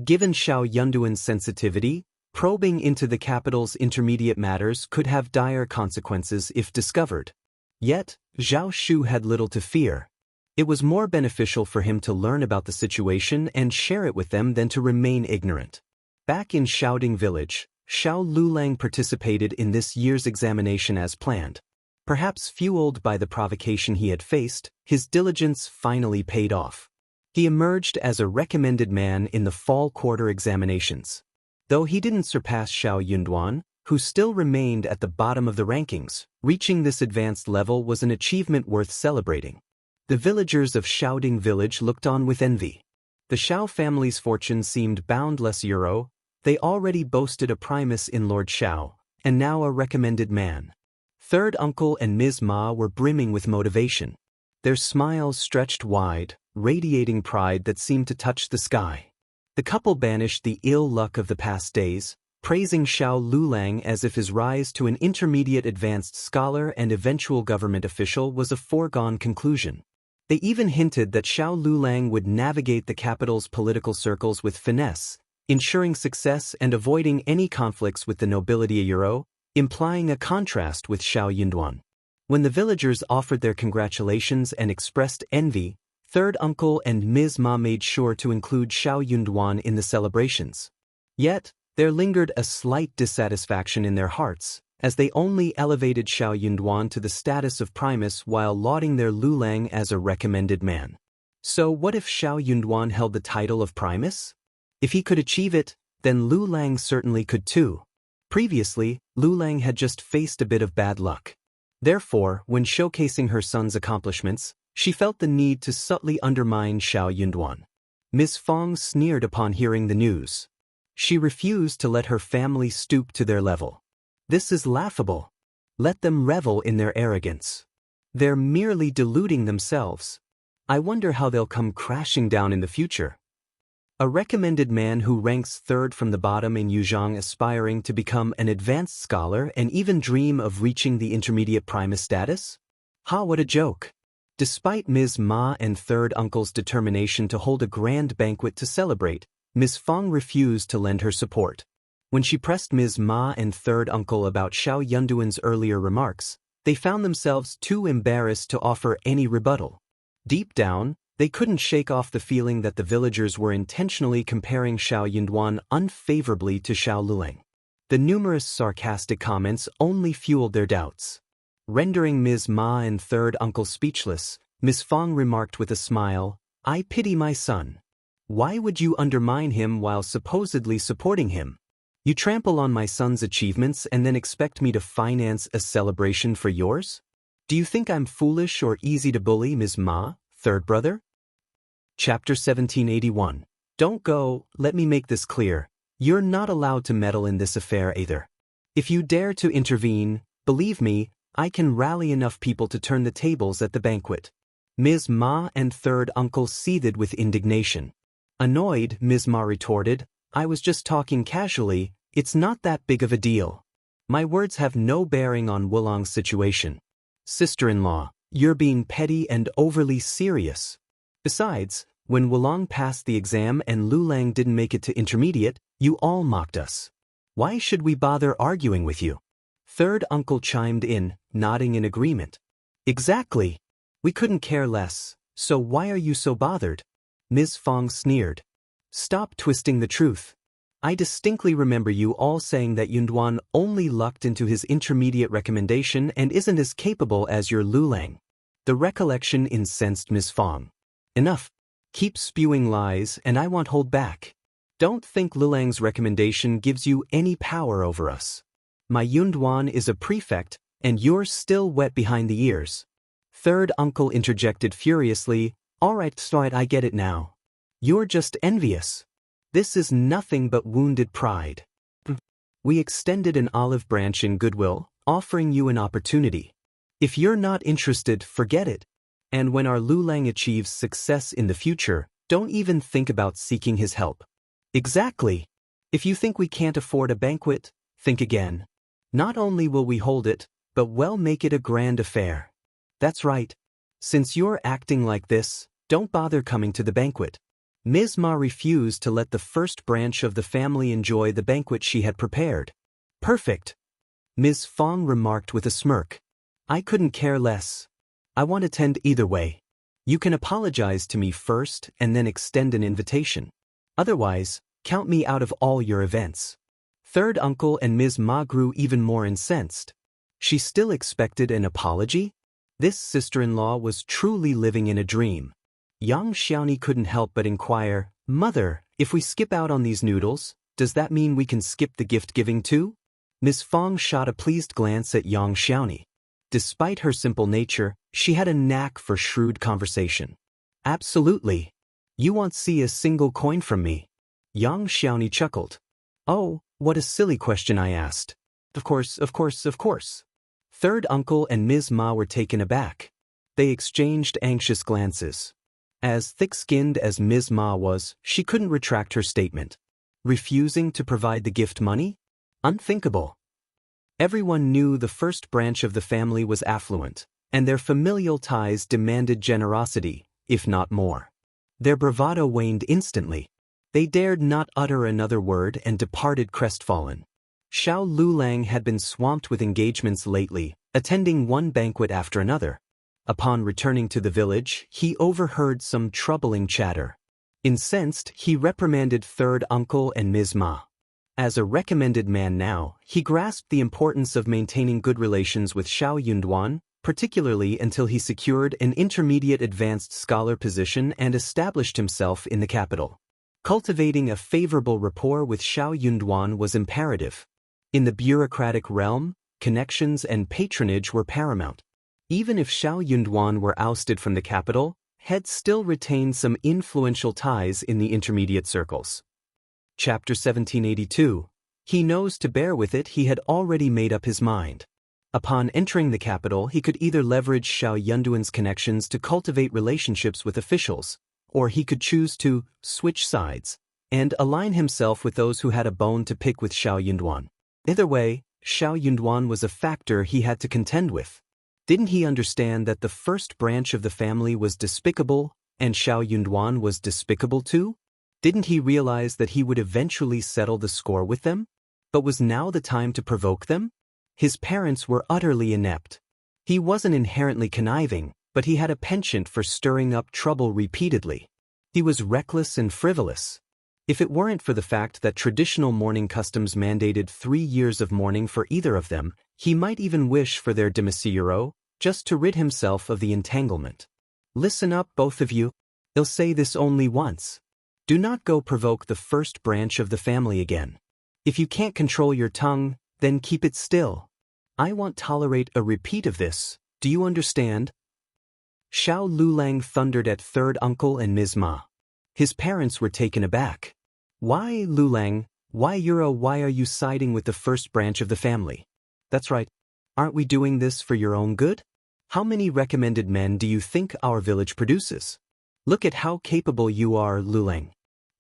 Given Xiao Yunduan's sensitivity, probing into the capital's intermediate matters could have dire consequences if discovered. Yet, Zhao Shu had little to fear. It was more beneficial for him to learn about the situation and share it with them than to remain ignorant. Back in Xiaoding village, Xiao Lulang participated in this year's examination as planned. Perhaps fueled by the provocation he had faced, his diligence finally paid off. He emerged as a recommended man in the fall quarter examinations. Though he didn't surpass Xiao Yunduan, who still remained at the bottom of the rankings, reaching this advanced level was an achievement worth celebrating. The villagers of Xiaoding village looked on with envy. The Xiao family's fortune seemed boundless. They already boasted a primus in Lord Xiao, and now a recommended man. Third uncle and Ms. Ma were brimming with motivation. Their smiles stretched wide, radiating pride that seemed to touch the sky. The couple banished the ill luck of the past days, praising Xiao Lulang as if his rise to an intermediate advanced scholar and eventual government official was a foregone conclusion. They even hinted that Xiao Lulang would navigate the capital's political circles with finesse, ensuring success and avoiding any conflicts with the nobility. Implying a contrast with Xiao Yunduan. When the villagers offered their congratulations and expressed envy, third uncle and Ms. Ma made sure to include Xiao Yunduan in the celebrations. Yet, there lingered a slight dissatisfaction in their hearts, as they only elevated Xiao Yunduan to the status of primus while lauding their Lulang as a recommended man. So what if Xiao Yunduan held the title of primus? If he could achieve it, then Lulang certainly could too. Previously, Lulang had just faced a bit of bad luck. Therefore, when showcasing her son's accomplishments, she felt the need to subtly undermine Xiao Yunduan. Ms. Fong sneered upon hearing the news. She refused to let her family stoop to their level. This is laughable. Let them revel in their arrogance. They're merely deluding themselves. I wonder how they'll come crashing down in the future. A recommended man who ranks third from the bottom in Yuzhang, aspiring to become an advanced scholar and even dream of reaching the intermediate primus status? Ha, what a joke. Despite Ms. Ma and third uncle's determination to hold a grand banquet to celebrate, Ms. Fong refused to lend her support. When she pressed Ms. Ma and third uncle about Xiao Yunduan's earlier remarks, they found themselves too embarrassed to offer any rebuttal. Deep down, they couldn't shake off the feeling that the villagers were intentionally comparing Xiao Yunduan unfavorably to Xiao Lulang. The numerous sarcastic comments only fueled their doubts. Rendering Ms. Ma and third uncle speechless, Ms. Fong remarked with a smile, "I pity my son. Why would you undermine him while supposedly supporting him? You trample on my son's achievements and then expect me to finance a celebration for yours? Do you think I'm foolish or easy to bully, Ms. Ma, third brother?" Chapter 1781. Don't go, let me make this clear. You're not allowed to meddle in this affair either. If you dare to intervene, believe me, I can rally enough people to turn the tables at the banquet. Ms. Ma and third uncle seethed with indignation. Annoyed, Ms. Ma retorted, I was just talking casually, it's not that big of a deal. My words have no bearing on Wulong's situation. Sister-in-law, you're being petty and overly serious. Besides, when Wulong passed the exam and Lulang didn't make it to intermediate, you all mocked us. Why should we bother arguing with you? Third uncle chimed in, nodding in agreement. Exactly. We couldn't care less, so why are you so bothered? Ms. Fong sneered. Stop twisting the truth. I distinctly remember you all saying that Yunduan only lucked into his intermediate recommendation and isn't as capable as your Lulang. The recollection incensed Ms. Fong. Enough. Keep spewing lies and I won't hold back. Don't think Lulang's recommendation gives you any power over us. My Yunduan is a prefect, and you're still wet behind the ears. Third uncle interjected furiously, Alright, I get it now. You're just envious. This is nothing but wounded pride. We extended an olive branch in goodwill, offering you an opportunity. If you're not interested, forget it. And when our Lulang achieves success in the future, don't even think about seeking his help. Exactly. If you think we can't afford a banquet, think again. Not only will we hold it, but we'll make it a grand affair. That's right. Since you're acting like this, don't bother coming to the banquet. Ms. Ma refused to let the first branch of the family enjoy the banquet she had prepared. Perfect. Ms. Fong remarked with a smirk. I couldn't care less. I won't attend either way. You can apologize to me first and then extend an invitation. Otherwise, count me out of all your events. Third uncle and Ms. Ma grew even more incensed. She still expected an apology? This sister-in-law was truly living in a dream. Yang Xiaoni couldn't help but inquire, Mother, if we skip out on these noodles, does that mean we can skip the gift-giving too? Ms. Fong shot a pleased glance at Yang Xiaoni. Despite her simple nature, she had a knack for shrewd conversation. Absolutely. You won't see a single coin from me. Yang Xiaoni chuckled. Oh, what a silly question I asked. Of course. Third uncle and Ms. Ma were taken aback. They exchanged anxious glances. As thick-skinned as Ms. Ma was, she couldn't retract her statement. Refusing to provide the gift money? Unthinkable. Everyone knew the first branch of the family was affluent, and their familial ties demanded generosity, if not more. Their bravado waned instantly. They dared not utter another word and departed crestfallen. Xiao Lulang had been swamped with engagements lately, attending one banquet after another. Upon returning to the village, he overheard some troubling chatter. Incensed, he reprimanded third uncle and Ms. Ma. As a recommended man now, he grasped the importance of maintaining good relations with Xiao Yunduan, particularly until he secured an intermediate advanced scholar position and established himself in the capital. Cultivating a favorable rapport with Xiao Yunduan was imperative. In the bureaucratic realm, connections and patronage were paramount. Even if Xiao Yunduan were ousted from the capital, had still retained some influential ties in the intermediate circles. Chapter 1782. He knows to bear with it. He had already made up his mind. Upon entering the capital, he could either leverage Xiao Yunduan's connections to cultivate relationships with officials, or he could choose to switch sides and align himself with those who had a bone to pick with Xiao Yunduan. Either way, Xiao Yunduan was a factor he had to contend with. Didn't he understand that the first branch of the family was despicable, and Xiao Yunduan was despicable too? Didn't he realize that he would eventually settle the score with them? But was now the time to provoke them? His parents were utterly inept. He wasn't inherently conniving, but he had a penchant for stirring up trouble repeatedly. He was reckless and frivolous. If it weren't for the fact that traditional mourning customs mandated 3 years of mourning for either of them, he might even wish for their demisieuro, just to rid himself of the entanglement. Listen up, both of you. I'll say this only once. Do not go provoke the first branch of the family again. If you can't control your tongue, then keep it still. I won't tolerate a repeat of this, do you understand? Xiao Lulang thundered at third uncle and Ms. Ma. His parents were taken aback. Why, Lulang, why are you siding with the first branch of the family? That's right. Aren't we doing this for your own good? How many recommended men do you think our village produces? Look at how capable you are, Lulang.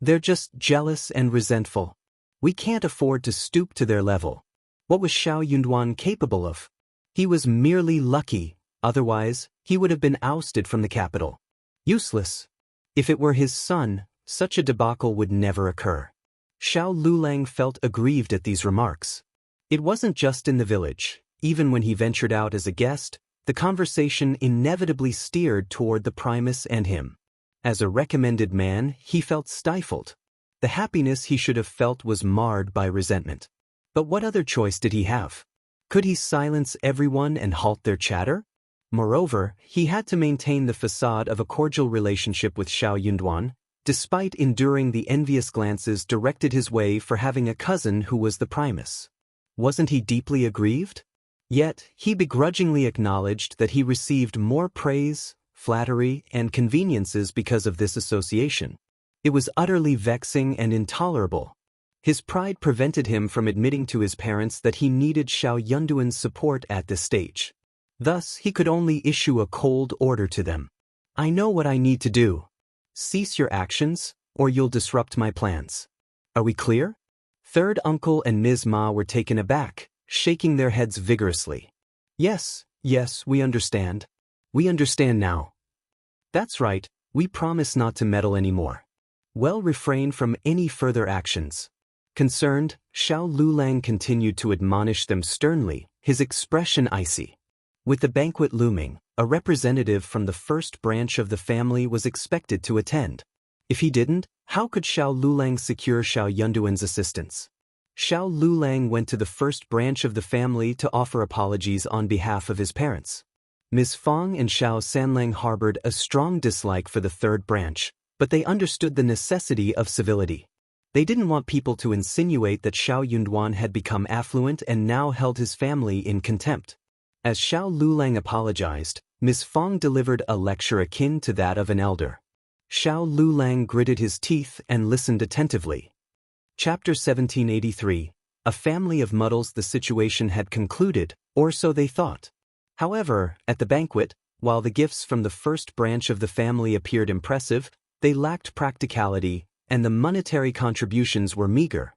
They're just jealous and resentful. We can't afford to stoop to their level. What was Xiao Yunduan capable of? He was merely lucky, otherwise, he would have been ousted from the capital. Useless. If it were his son, such a debacle would never occur. Xiao Lulang felt aggrieved at these remarks. It wasn't just in the village. Even when he ventured out as a guest, the conversation inevitably steered toward the Primus and him. As a recommended man, he felt stifled. The happiness he should have felt was marred by resentment. But what other choice did he have? Could he silence everyone and halt their chatter? Moreover, he had to maintain the facade of a cordial relationship with Xiao Yunduan, despite enduring the envious glances directed his way for having a cousin who was the Primus. Wasn't he deeply aggrieved? Yet, he begrudgingly acknowledged that he received more praise, flattery, and conveniences because of this association. It was utterly vexing and intolerable. His pride prevented him from admitting to his parents that he needed Xiao Yunduan's support at this stage. Thus, he could only issue a cold order to them. I know what I need to do. Cease your actions, or you'll disrupt my plans. Are we clear? Third uncle and Ms. Ma were taken aback, shaking their heads vigorously. Yes, we understand. We understand now. That's right, we promise not to meddle anymore. We'll refrain from any further actions. Concerned, Xiao Lulang continued to admonish them sternly, his expression icy. With the banquet looming, a representative from the first branch of the family was expected to attend. If he didn't, how could Xiao Lulang secure Xiao Yunduan's assistance? Xiao Lulang went to the first branch of the family to offer apologies on behalf of his parents. Ms. Fong and Xiao Sanlang harbored a strong dislike for the third branch, but they understood the necessity of civility. They didn't want people to insinuate that Xiao Yunduan had become affluent and now held his family in contempt. As Xiao Lulang apologized, Ms. Fong delivered a lecture akin to that of an elder. Xiao Lulang gritted his teeth and listened attentively. Chapter 1783. A family of muddles. The situation had concluded, or so they thought. However, at the banquet, while the gifts from the first branch of the family appeared impressive, they lacked practicality, and the monetary contributions were meager.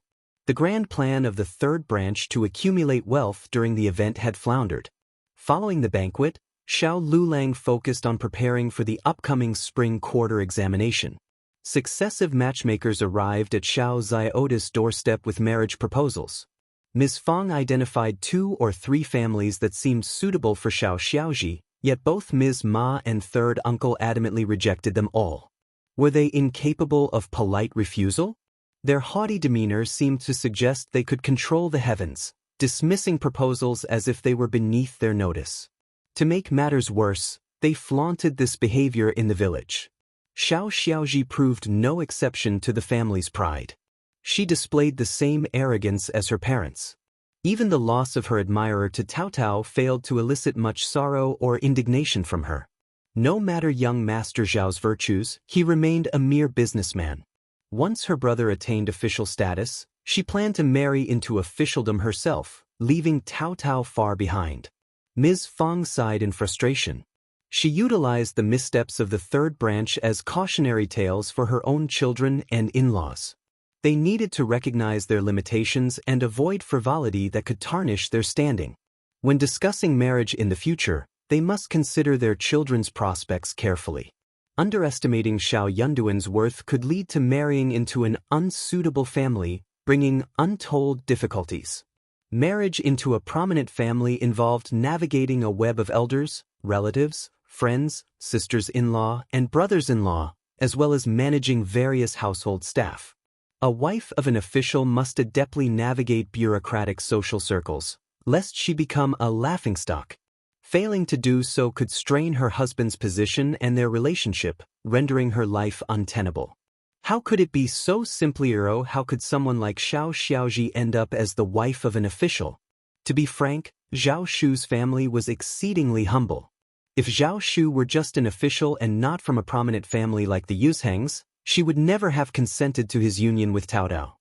The grand plan of the third branch to accumulate wealth during the event had floundered. Following the banquet, Xiao Lulang focused on preparing for the upcoming spring quarter examination. Successive matchmakers arrived at Xiao Zioda's doorstep with marriage proposals. Ms. Fong identified 2 or 3 families that seemed suitable for Xiao Xiaoji, yet both Ms. Ma and third uncle adamantly rejected them all. Were they incapable of polite refusal? Their haughty demeanor seemed to suggest they could control the heavens, dismissing proposals as if they were beneath their notice. To make matters worse, they flaunted this behavior in the village. Xiao Xiaoji proved no exception to the family's pride. She displayed the same arrogance as her parents. Even the loss of her admirer to Tao Tao failed to elicit much sorrow or indignation from her. No matter young Master Zhao's virtues, he remained a mere businessman. Once her brother attained official status, she planned to marry into officialdom herself, leaving Tao Tao far behind. Ms. Fong sighed in frustration. She utilized the missteps of the third branch as cautionary tales for her own children and in-laws. They needed to recognize their limitations and avoid frivolity that could tarnish their standing. When discussing marriage in the future, they must consider their children's prospects carefully. Underestimating Xiao Yunduan's worth could lead to marrying into an unsuitable family, bringing untold difficulties. Marriage into a prominent family involved navigating a web of elders, relatives, friends, sisters-in-law, and brothers-in-law, as well as managing various household staff. A wife of an official must adeptly navigate bureaucratic social circles, lest she become a laughingstock. Failing to do so could strain her husband's position and their relationship, rendering her life untenable. How could it be so simply? How could someone like Xiao Xiaoji end up as the wife of an official? To be frank, Zhao Shu's family was exceedingly humble. If Zhao Shu were just an official and not from a prominent family like the Yuzhengs, She would never have consented to his union with Tao Dao.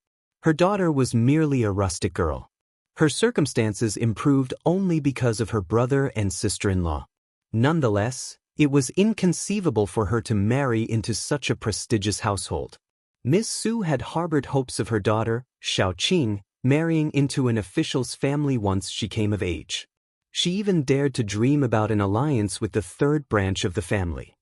Her daughter was merely a rustic girl. Her circumstances improved only because of her brother and sister-in-law. Nonetheless, it was inconceivable for her to marry into such a prestigious household. Ms. Su had harbored hopes of her daughter, Xiao Qing, marrying into an official's family once she came of age. She even dared to dream about an alliance with the third branch of the family.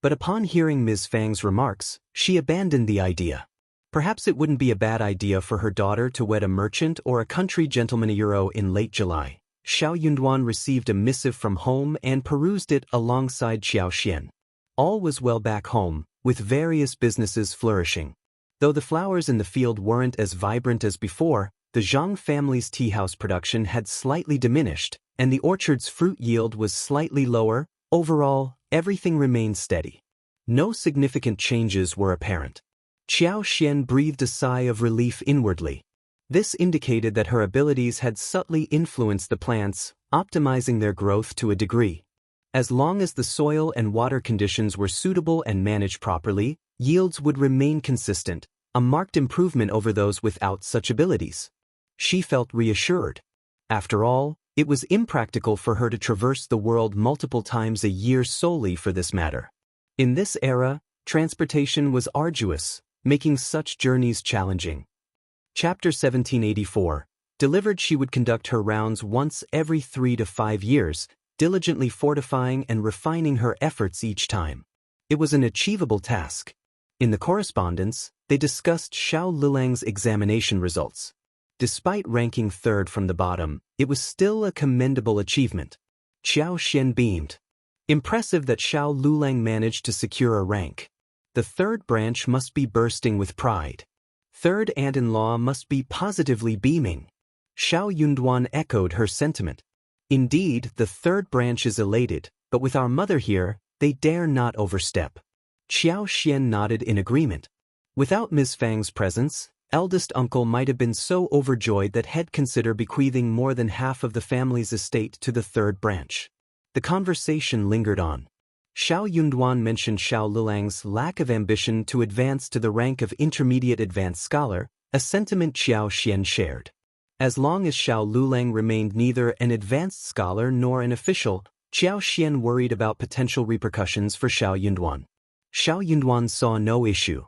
But upon hearing Ms. Fang's remarks, she abandoned the idea. Perhaps it wouldn't be a bad idea for her daughter to wed a merchant or a country gentleman. In late July, Xiao Yunduan received a missive from home and perused it alongside Xiao Xian. All was well back home, with various businesses flourishing. Though the flowers in the field weren't as vibrant as before, the Zhang family's tea house production had slightly diminished, and the orchard's fruit yield was slightly lower. Overall, everything remained steady. No significant changes were apparent. Xiao Xian breathed a sigh of relief inwardly. This indicated that her abilities had subtly influenced the plants, optimizing their growth to a degree. As long as the soil and water conditions were suitable and managed properly, yields would remain consistent, a marked improvement over those without such abilities. She felt reassured. After all, it was impractical for her to traverse the world multiple times a year solely for this matter. In this era, transportation was arduous, making such journeys challenging. Chapter 1784. Delivered. She would conduct her rounds once every 3 to 5 years, diligently fortifying and refining her efforts each time. It was an achievable task. In the correspondence, they discussed Xiao Lulang's examination results. Despite ranking third from the bottom, it was still a commendable achievement. Xiao Xian beamed. Impressive that Xiao Lulang managed to secure a rank. The third branch must be bursting with pride. Third aunt-in-law must be positively beaming. Xiao Yunduan echoed her sentiment. Indeed, the third branch is elated, but with our mother here, they dare not overstep. Xiao Xian nodded in agreement. Without Ms. Fang's presence, eldest uncle might have been so overjoyed that he'd consider bequeathing more than half of the family's estate to the third branch. The conversation lingered on. Xiao Yunduan mentioned Xiao Lulang's lack of ambition to advance to the rank of intermediate advanced scholar, a sentiment Xiao Xian shared. As long as Xiao Lulang remained neither an advanced scholar nor an official, Xiao Xian worried about potential repercussions for Xiao Yunduan. Xiao Yunduan saw no issue.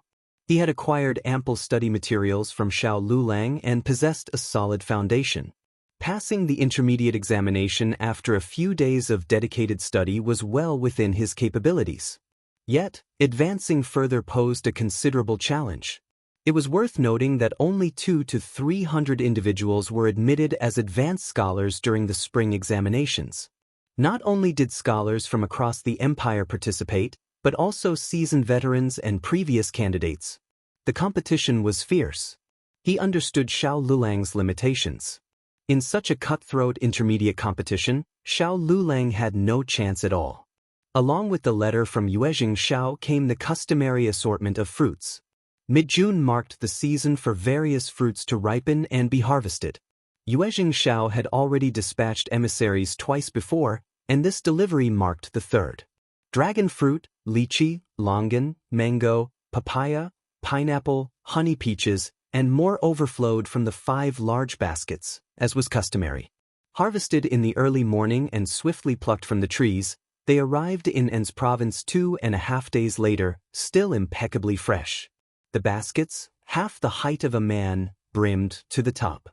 He had acquired ample study materials from Xiao Lulang and possessed a solid foundation. Passing the intermediate examination after a few days of dedicated study was well within his capabilities. Yet, advancing further posed a considerable challenge. It was worth noting that only 200 to 300 individuals were admitted as advanced scholars during the spring examinations. Not only did scholars from across the empire participate, but also seasoned veterans and previous candidates. The competition was fierce. He understood Xiao Lulang's limitations. In such a cutthroat intermediate competition, Xiao Lulang had no chance at all. Along with the letter from Yuezhing Xiao came the customary assortment of fruits. Mid-June marked the season for various fruits to ripen and be harvested. Yuezhing Xiao had already dispatched emissaries twice before, and this delivery marked the third. Dragon fruit, lychee, longan, mango, papaya, pineapple, honey peaches, and more overflowed from the 5 large baskets, as was customary. Harvested in the early morning and swiftly plucked from the trees, they arrived in En's province 2.5 days later, still impeccably fresh. The baskets, half the height of a man, brimmed to the top.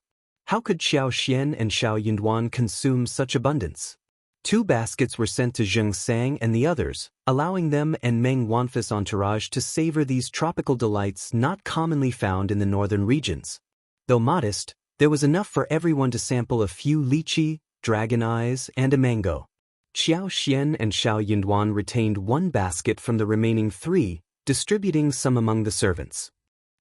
How could Xiao Xian and Xiao Yunduan consume such abundance? 2 baskets were sent to Zheng Sang and the others, allowing them and Meng Wanfa's entourage to savor these tropical delights not commonly found in the northern regions. Though modest, there was enough for everyone to sample a few lychee, dragon eyes, and a mango. Xiao Xian and Xiao Yunduan retained 1 basket from the remaining 3, distributing some among the servants.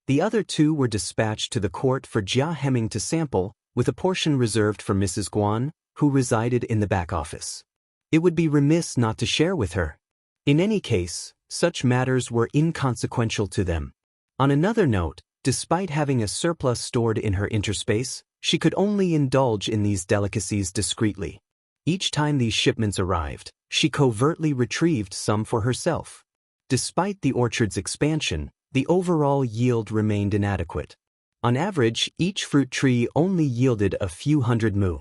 The other 2 were dispatched to the court for Jia Hemming to sample, with a portion reserved for Mrs. Guan, who resided in the back office. It would be remiss not to share with her. In any case, such matters were inconsequential to them. On another note, despite having a surplus stored in her interspace, she could only indulge in these delicacies discreetly. Each time these shipments arrived, she covertly retrieved some for herself. Despite the orchard's expansion, the overall yield remained inadequate. On average, each fruit tree only yielded a few hundred mu.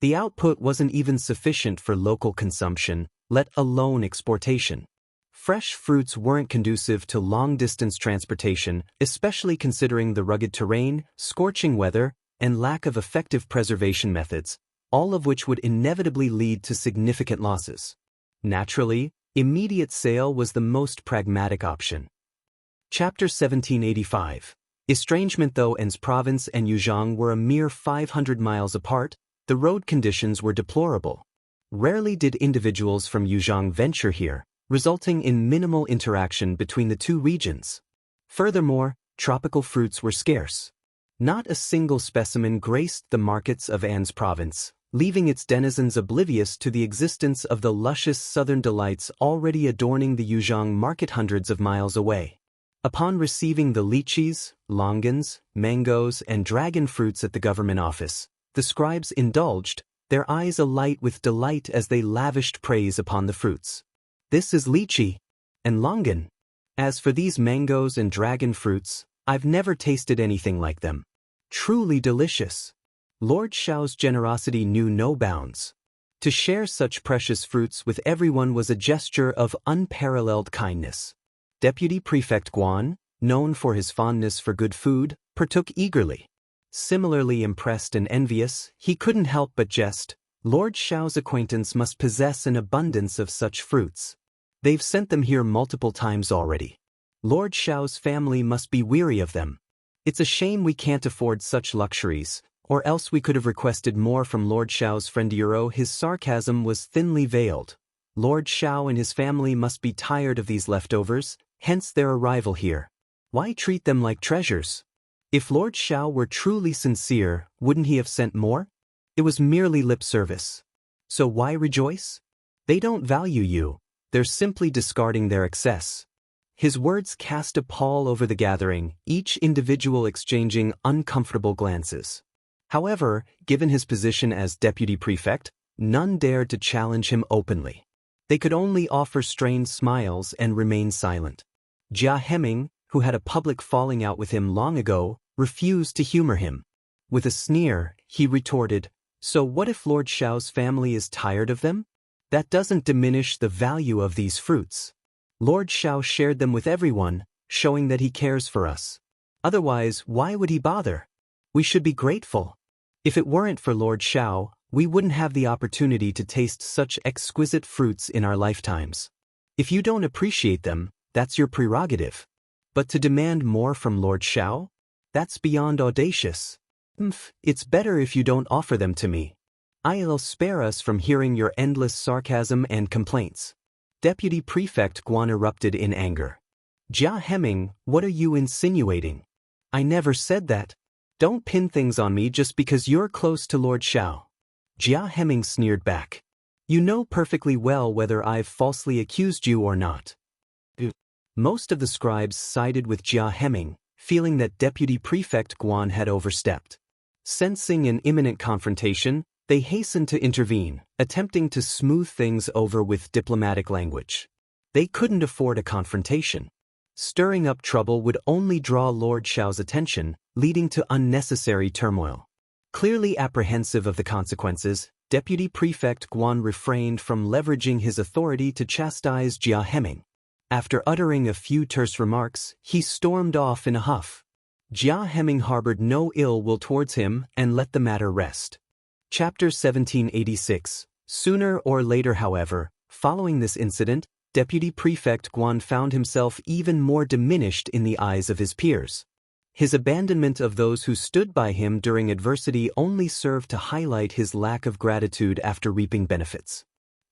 The output wasn't even sufficient for local consumption, let alone exportation. Fresh fruits weren't conducive to long-distance transportation, especially considering the rugged terrain, scorching weather, and lack of effective preservation methods, all of which would inevitably lead to significant losses. Naturally, immediate sale was the most pragmatic option. Chapter 1785. Estrangement. Though An's province and Yuzhong were a mere 500 miles apart, the road conditions were deplorable. Rarely did individuals from Yuzhong venture here, resulting in minimal interaction between the two regions. Furthermore, tropical fruits were scarce. Not a single specimen graced the markets of An's province, leaving its denizens oblivious to the existence of the luscious southern delights already adorning the Yuzhong market hundreds of miles away. Upon receiving the lychees, longans, mangoes, and dragon fruits at the government office, the scribes indulged, their eyes alight with delight as they lavished praise upon the fruits. This is lychee and longan. As for these mangoes and dragon fruits, I've never tasted anything like them. Truly delicious. Lord Xiao's generosity knew no bounds. To share such precious fruits with everyone was a gesture of unparalleled kindness. Deputy Prefect Guan, known for his fondness for good food, partook eagerly. Similarly impressed and envious, he couldn't help but jest, Lord Xiao's acquaintance must possess an abundance of such fruits. They've sent them here multiple times already. Lord Xiao's family must be weary of them. It's a shame we can't afford such luxuries, or else we could have requested more from Lord Xiao's friend Euro. His sarcasm was thinly veiled. Lord Xiao and his family must be tired of these leftovers, hence their arrival here. Why treat them like treasures? If Lord Xiao were truly sincere, wouldn't he have sent more? It was merely lip service. So why rejoice? They don't value you, they're simply discarding their excess. His words cast a pall over the gathering, each individual exchanging uncomfortable glances. However, given his position as deputy prefect, none dared to challenge him openly. They could only offer strained smiles and remain silent. Jia Heming, who had a public falling out with him long ago, refused to humor him. With a sneer, he retorted, "So what if Lord Xiao's family is tired of them? That doesn't diminish the value of these fruits. Lord Xiao shared them with everyone, showing that he cares for us. Otherwise, why would he bother? We should be grateful. If it weren't for Lord Xiao, we wouldn't have the opportunity to taste such exquisite fruits in our lifetimes. If you don't appreciate them, that's your prerogative. But to demand more from Lord Xiao? That's beyond audacious. It's better if you don't offer them to me. I'll spare us from hearing your endless sarcasm and complaints." Deputy Prefect Guan erupted in anger. "Jia Heming, what are you insinuating? I never said that. Don't pin things on me just because you're close to Lord Xiao." Jia Heming sneered back. "You know perfectly well whether I've falsely accused you or not." Most of the scribes sided with Jia Heming, feeling that Deputy Prefect Guan had overstepped. Sensing an imminent confrontation, they hastened to intervene, attempting to smooth things over with diplomatic language. They couldn't afford a confrontation. Stirring up trouble would only draw Lord Xiao's attention, leading to unnecessary turmoil. Clearly apprehensive of the consequences, Deputy Prefect Guan refrained from leveraging his authority to chastise Jia Heming. After uttering a few terse remarks, he stormed off in a huff. Jia Heming harbored no ill will towards him and let the matter rest. Chapter 1786. Sooner or later, however, following this incident, Deputy Prefect Guan found himself even more diminished in the eyes of his peers. His abandonment of those who stood by him during adversity only served to highlight his lack of gratitude after reaping benefits.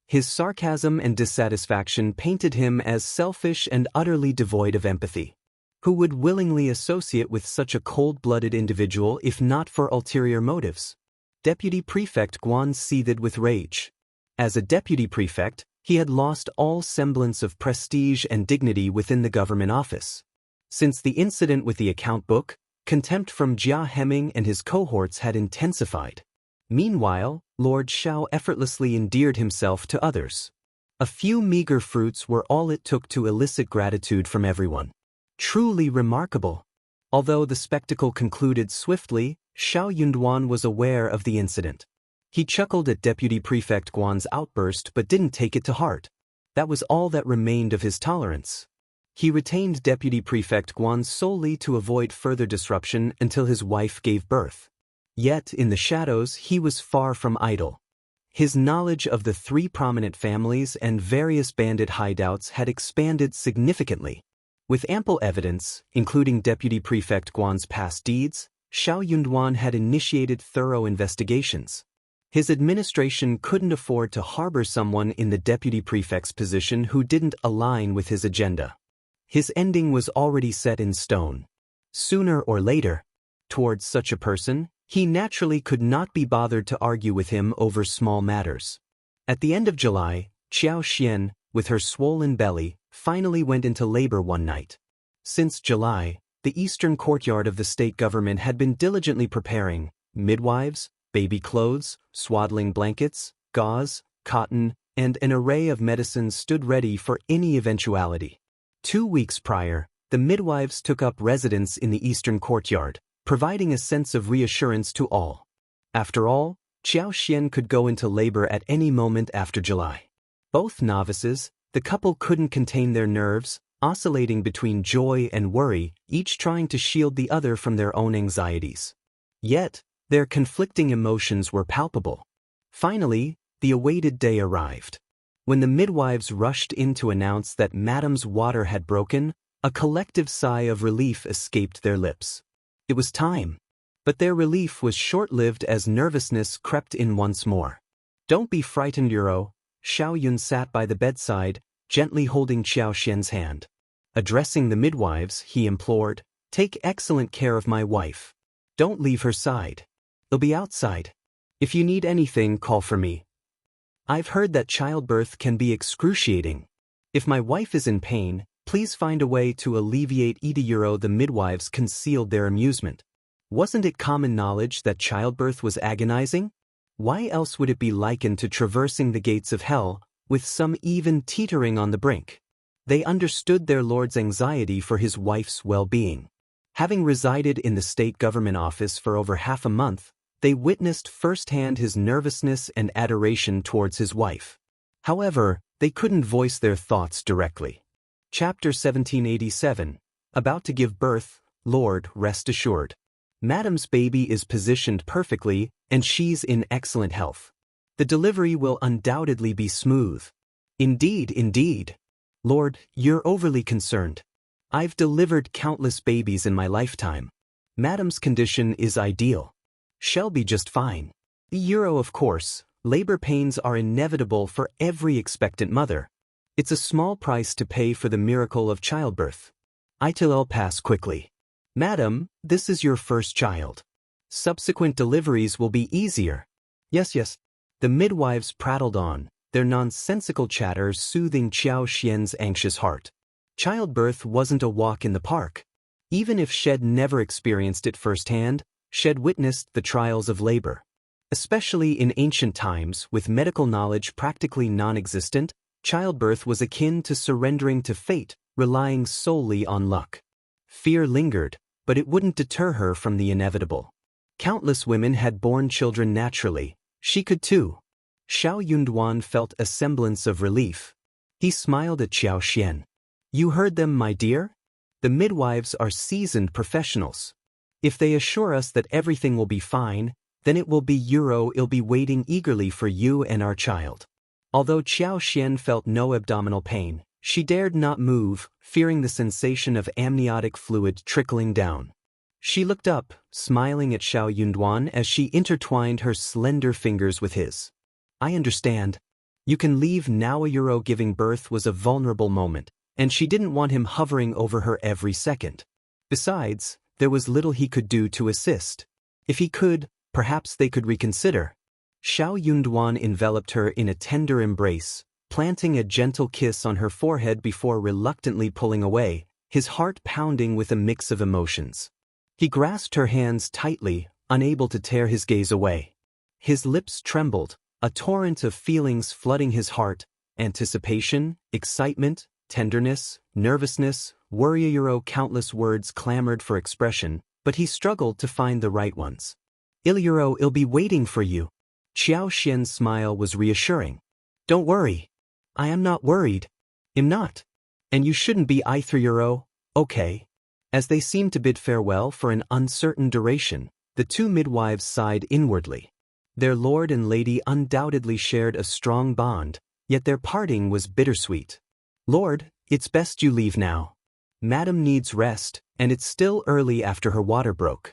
His sarcasm and dissatisfaction painted him as selfish and utterly devoid of empathy. Who would willingly associate with such a cold-blooded individual if not for ulterior motives? Deputy Prefect Guan seethed with rage. As a deputy prefect, he had lost all semblance of prestige and dignity within the government office. Since the incident with the account book, contempt from Jia Heming and his cohorts had intensified. Meanwhile, Lord Xiao effortlessly endeared himself to others. A few meager fruits were all it took to elicit gratitude from everyone. Truly remarkable. Although the spectacle concluded swiftly, Xiao Yunduan was aware of the incident. He chuckled at Deputy Prefect Guan's outburst but didn't take it to heart. That was all that remained of his tolerance. He retained Deputy Prefect Guan solely to avoid further disruption until his wife gave birth. Yet, in the shadows, he was far from idle. His knowledge of the 3 prominent families and various bandit hideouts had expanded significantly. With ample evidence, including Deputy Prefect Guan's past deeds, Xiao Yunduan had initiated thorough investigations. His administration couldn't afford to harbor someone in the deputy prefect's position who didn't align with his agenda. His ending was already set in stone. Sooner or later, towards such a person, he naturally could not be bothered to argue with him over small matters. At the end of July, Qiao Xian, with her swollen belly, finally went into labor one night. Since July, the eastern courtyard of the state government had been diligently preparing midwives, baby clothes, swaddling blankets, gauze, cotton, and an array of medicines stood ready for any eventuality. 2 weeks prior, the midwives took up residence in the eastern courtyard, providing a sense of reassurance to all. After all, Qiao Xian could go into labor at any moment after July. Both novices, the couple couldn't contain their nerves, oscillating between joy and worry, each trying to shield the other from their own anxieties. Yet, their conflicting emotions were palpable. Finally, the awaited day arrived. When the midwives rushed in to announce that Madame's water had broken, a collective sigh of relief escaped their lips. It was time. But their relief was short-lived as nervousness crept in once more. "Don't be frightened, Yuro." Xiao Yun sat by the bedside, gently holding Qiao Xian's hand. Addressing the midwives, he implored, "Take excellent care of my wife. Don't leave her side. They'll be outside. If you need anything, call for me. I've heard that childbirth can be excruciating. If my wife is in pain, please find a way to alleviate Euro." The midwives concealed their amusement. Wasn't it common knowledge that childbirth was agonizing? Why else would it be likened to traversing the gates of hell, with some even teetering on the brink? They understood their lord's anxiety for his wife's well-being. Having resided in the state government office for over half a month, they witnessed firsthand his nervousness and adoration towards his wife. However, they couldn't voice their thoughts directly. Chapter 1787. About to give birth, Lord, rest assured. Madame's baby is positioned perfectly, and she's in excellent health. The delivery will undoubtedly be smooth. Indeed, indeed. Lord, you're overly concerned. I've delivered countless babies in my lifetime. Madame's condition is ideal. She'll be just fine. Euro, of course, labor pains are inevitable for every expectant mother. It's a small price to pay for the miracle of childbirth. It'll pass quickly. Madam, this is your first child. Subsequent deliveries will be easier. Yes, yes. The midwives prattled on, their nonsensical chatter soothing Qiao Xian's anxious heart. Childbirth wasn't a walk in the park. Even if Shed never experienced it firsthand, Shed witnessed the trials of labor. Especially in ancient times, with medical knowledge practically non-existent, childbirth was akin to surrendering to fate, relying solely on luck. Fear lingered, but it wouldn't deter her from the inevitable. Countless women had borne children naturally. She could too. Xiao Yunduan felt a semblance of relief. He smiled at Qiao Xian. You heard them, my dear? The midwives are seasoned professionals. If they assure us that everything will be fine, then it will be Euro. I'll be waiting eagerly for you and our child. Although Qiao Xian felt no abdominal pain, she dared not move, fearing the sensation of amniotic fluid trickling down. She looked up, smiling at Xiao Yunduan as she intertwined her slender fingers with his. I understand. You can leave now. Euro giving birth was a vulnerable moment, and she didn't want him hovering over her every second. Besides, there was little he could do to assist. If he could, perhaps they could reconsider. Xiao Yunduan enveloped her in a tender embrace, planting a gentle kiss on her forehead before reluctantly pulling away, his heart pounding with a mix of emotions. He grasped her hands tightly, unable to tear his gaze away. His lips trembled, a torrent of feelings flooding his heart: anticipation, excitement, tenderness, nervousness, Worriero countless words clamored for expression, but he struggled to find the right ones. I'll be waiting for you. Xiao Xian's smile was reassuring. Don't worry. I am not worried. I'm not. And you shouldn't be either. Okay. As they seemed to bid farewell for an uncertain duration, the two midwives sighed inwardly. Their lord and lady undoubtedly shared a strong bond, yet their parting was bittersweet. Lord, it's best you leave now. Madam needs rest, and it's still early after her water broke.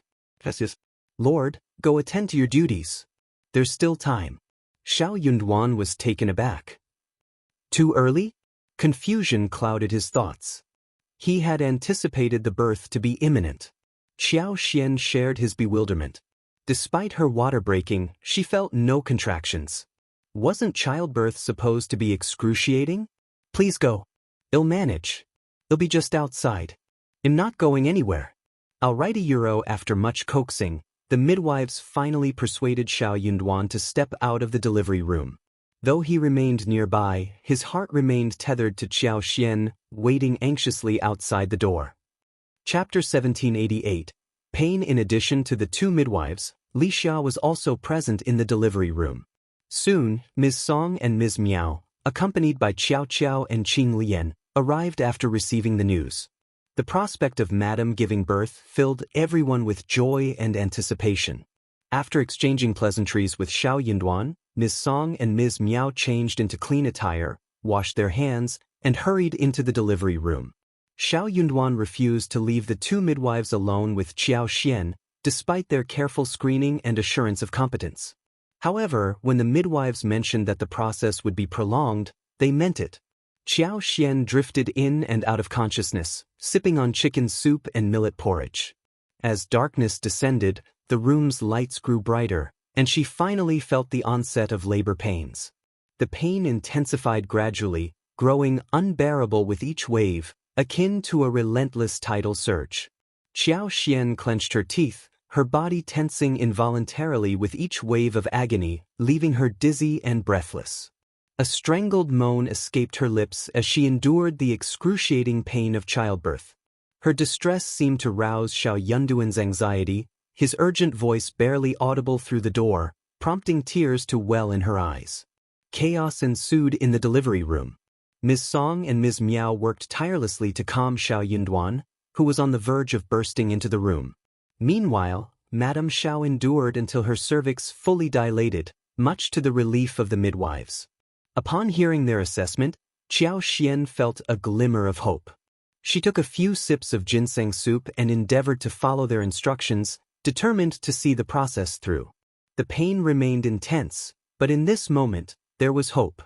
Lord, go attend to your duties. There's still time. Xiao Yunduan was taken aback. Too early? Confusion clouded his thoughts. He had anticipated the birth to be imminent. Xiao Xian shared his bewilderment. Despite her water breaking, she felt no contractions. Wasn't childbirth supposed to be excruciating? Please go. I'll manage. I'll be just outside. I'm not going anywhere. I'll write €1 after much coaxing. The midwives finally persuaded Xiao Yunduan to step out of the delivery room. Though he remained nearby, his heart remained tethered to Xiao Xian, waiting anxiously outside the door. Chapter 1788. Pain. In addition to the two midwives, Li Xia was also present in the delivery room. Soon, Ms. Song and Ms. Miao, accompanied by Qiao Qiao and Qing Lian, arrived after receiving the news. The prospect of Madame giving birth filled everyone with joy and anticipation. After exchanging pleasantries with Xiao Yunduan, Ms. Song and Ms. Miao changed into clean attire, washed their hands, and hurried into the delivery room. Xiao Yunduan refused to leave the two midwives alone with Qiao Xian, despite their careful screening and assurance of competence. However, when the midwives mentioned that the process would be prolonged, they meant it. Qiao Xian drifted in and out of consciousness, sipping on chicken soup and millet porridge. As darkness descended, the room's lights grew brighter, and she finally felt the onset of labor pains. The pain intensified gradually, growing unbearable with each wave, akin to a relentless tidal surge. Qiao Xian clenched her teeth, her body tensing involuntarily with each wave of agony, leaving her dizzy and breathless. A strangled moan escaped her lips as she endured the excruciating pain of childbirth. Her distress seemed to rouse Xiao Yunduan's anxiety, his urgent voice barely audible through the door, prompting tears to well in her eyes. Chaos ensued in the delivery room. Ms. Song and Ms. Miao worked tirelessly to calm Xiao Yunduan, who was on the verge of bursting into the room. Meanwhile, Madame Xiao endured until her cervix fully dilated, much to the relief of the midwives. Upon hearing their assessment, Qiao Xian felt a glimmer of hope. She took a few sips of ginseng soup and endeavored to follow their instructions, determined to see the process through. The pain remained intense, but in this moment, there was hope.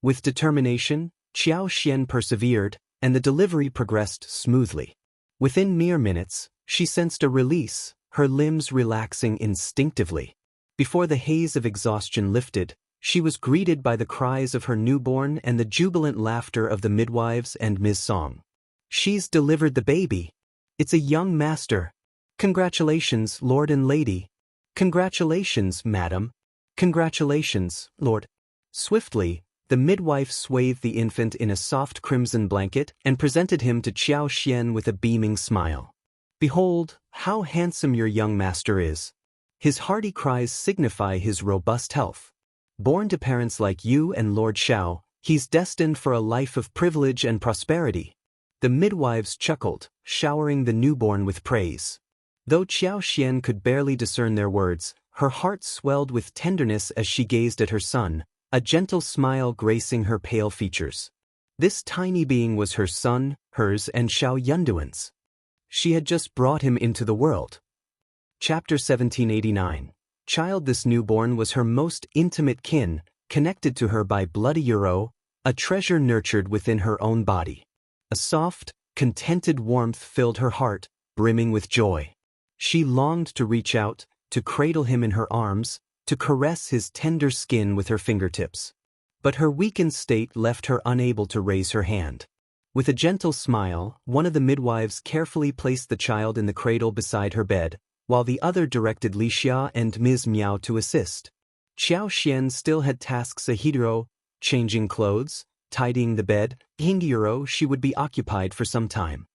With determination, Qiao Xian persevered, and the delivery progressed smoothly. Within mere minutes, she sensed a release, her limbs relaxing instinctively. Before the haze of exhaustion lifted, she was greeted by the cries of her newborn and the jubilant laughter of the midwives and Ms. Song. She's delivered the baby. It's a young master. Congratulations, Lord and Lady. Congratulations, Madam. Congratulations, Lord. Swiftly, the midwife swathed the infant in a soft crimson blanket and presented him to Qiao Xian with a beaming smile. Behold, how handsome your young master is. His hearty cries signify his robust health. Born to parents like you and Lord Xiao, he's destined for a life of privilege and prosperity. The midwives chuckled, showering the newborn with praise. Though Qiao Xian could barely discern their words, her heart swelled with tenderness as she gazed at her son, a gentle smile gracing her pale features. This tiny being was her son, hers and Xiao Yunduan's. She had just brought him into the world. Chapter 1789. Child. This newborn was her most intimate kin, connected to her by blood €1, a treasure nurtured within her own body. A soft, contented warmth filled her heart, brimming with joy. She longed to reach out, to cradle him in her arms, to caress his tender skin with her fingertips. But her weakened state left her unable to raise her hand. With a gentle smile, one of the midwives carefully placed the child in the cradle beside her bed, while the other directed Li Xia and Ms. Miao to assist. Qiao Xian still had tasks ahead: changing clothes, tidying the bed. She would be occupied for some time.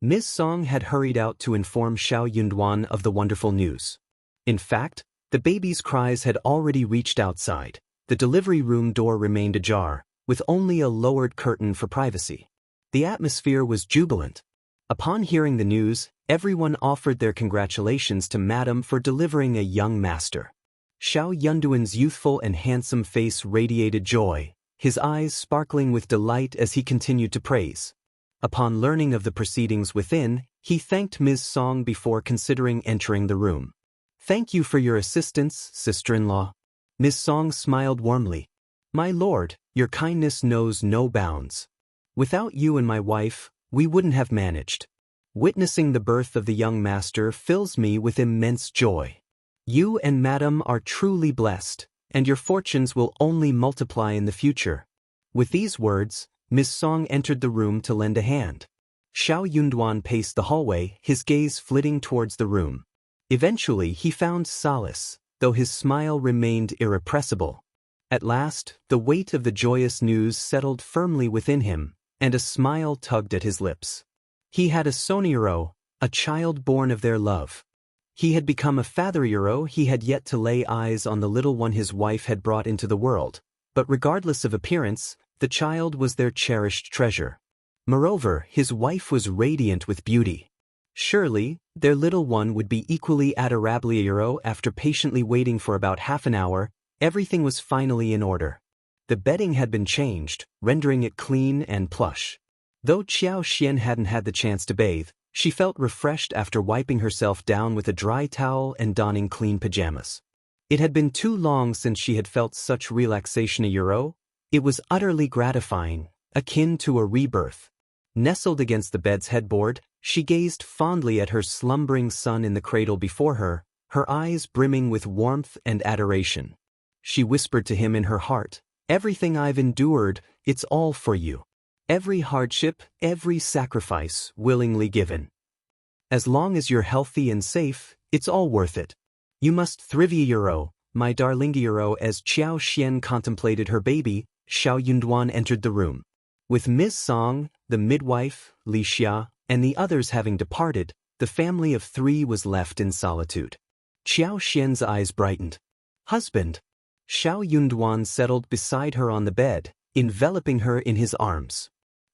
Ms. Song had hurried out to inform Xiao Yunduan of the wonderful news. In fact, the baby's cries had already reached outside. The delivery room door remained ajar, with only a lowered curtain for privacy. The atmosphere was jubilant. Upon hearing the news, everyone offered their congratulations to Madam for delivering a young master. Xiao Yunduan's youthful and handsome face radiated joy, his eyes sparkling with delight as he continued to praise. Upon learning of the proceedings within, he thanked Ms. Song before considering entering the room. "Thank you for your assistance, sister-in-law." Ms. Song smiled warmly. "My lord, your kindness knows no bounds. Without you and my wife, we wouldn't have managed. Witnessing the birth of the young master fills me with immense joy. You and Madam are truly blessed, and your fortunes will only multiply in the future." With these words, Ms. Song entered the room to lend a hand. Xiao Yunduan paced the hallway, his gaze flitting towards the room. Eventually he found solace, though his smile remained irrepressible. At last, the weight of the joyous news settled firmly within him, and a smile tugged at his lips. He had a soniro, a child born of their love. He had become a fatheriro, he had yet to lay eyes on the little one his wife had brought into the world, but regardless of appearance, the child was their cherished treasure. Moreover, his wife was radiant with beauty. Surely, their little one would be equally adorable. After patiently waiting for about half an hour, everything was finally in order. The bedding had been changed, rendering it clean and plush. Though Qiao Xian hadn't had the chance to bathe, she felt refreshed after wiping herself down with a dry towel and donning clean pajamas. It had been too long since she had felt such relaxation. It was utterly gratifying, akin to a rebirth. Nestled against the bed's headboard, she gazed fondly at her slumbering son in the cradle before her, her eyes brimming with warmth and adoration. She whispered to him in her heart, "Everything I've endured, it's all for you. Every hardship, every sacrifice, willingly given. As long as you're healthy and safe, it's all worth it. You must thrive, my darling." As Qiao Xian contemplated her baby, Xiao Yunduan entered the room. With Ms. Song, the midwife, Li Xia, and the others having departed, the family of three was left in solitude. Qiao Xian's eyes brightened. "Husband." Xiao Yunduan settled beside her on the bed, enveloping her in his arms.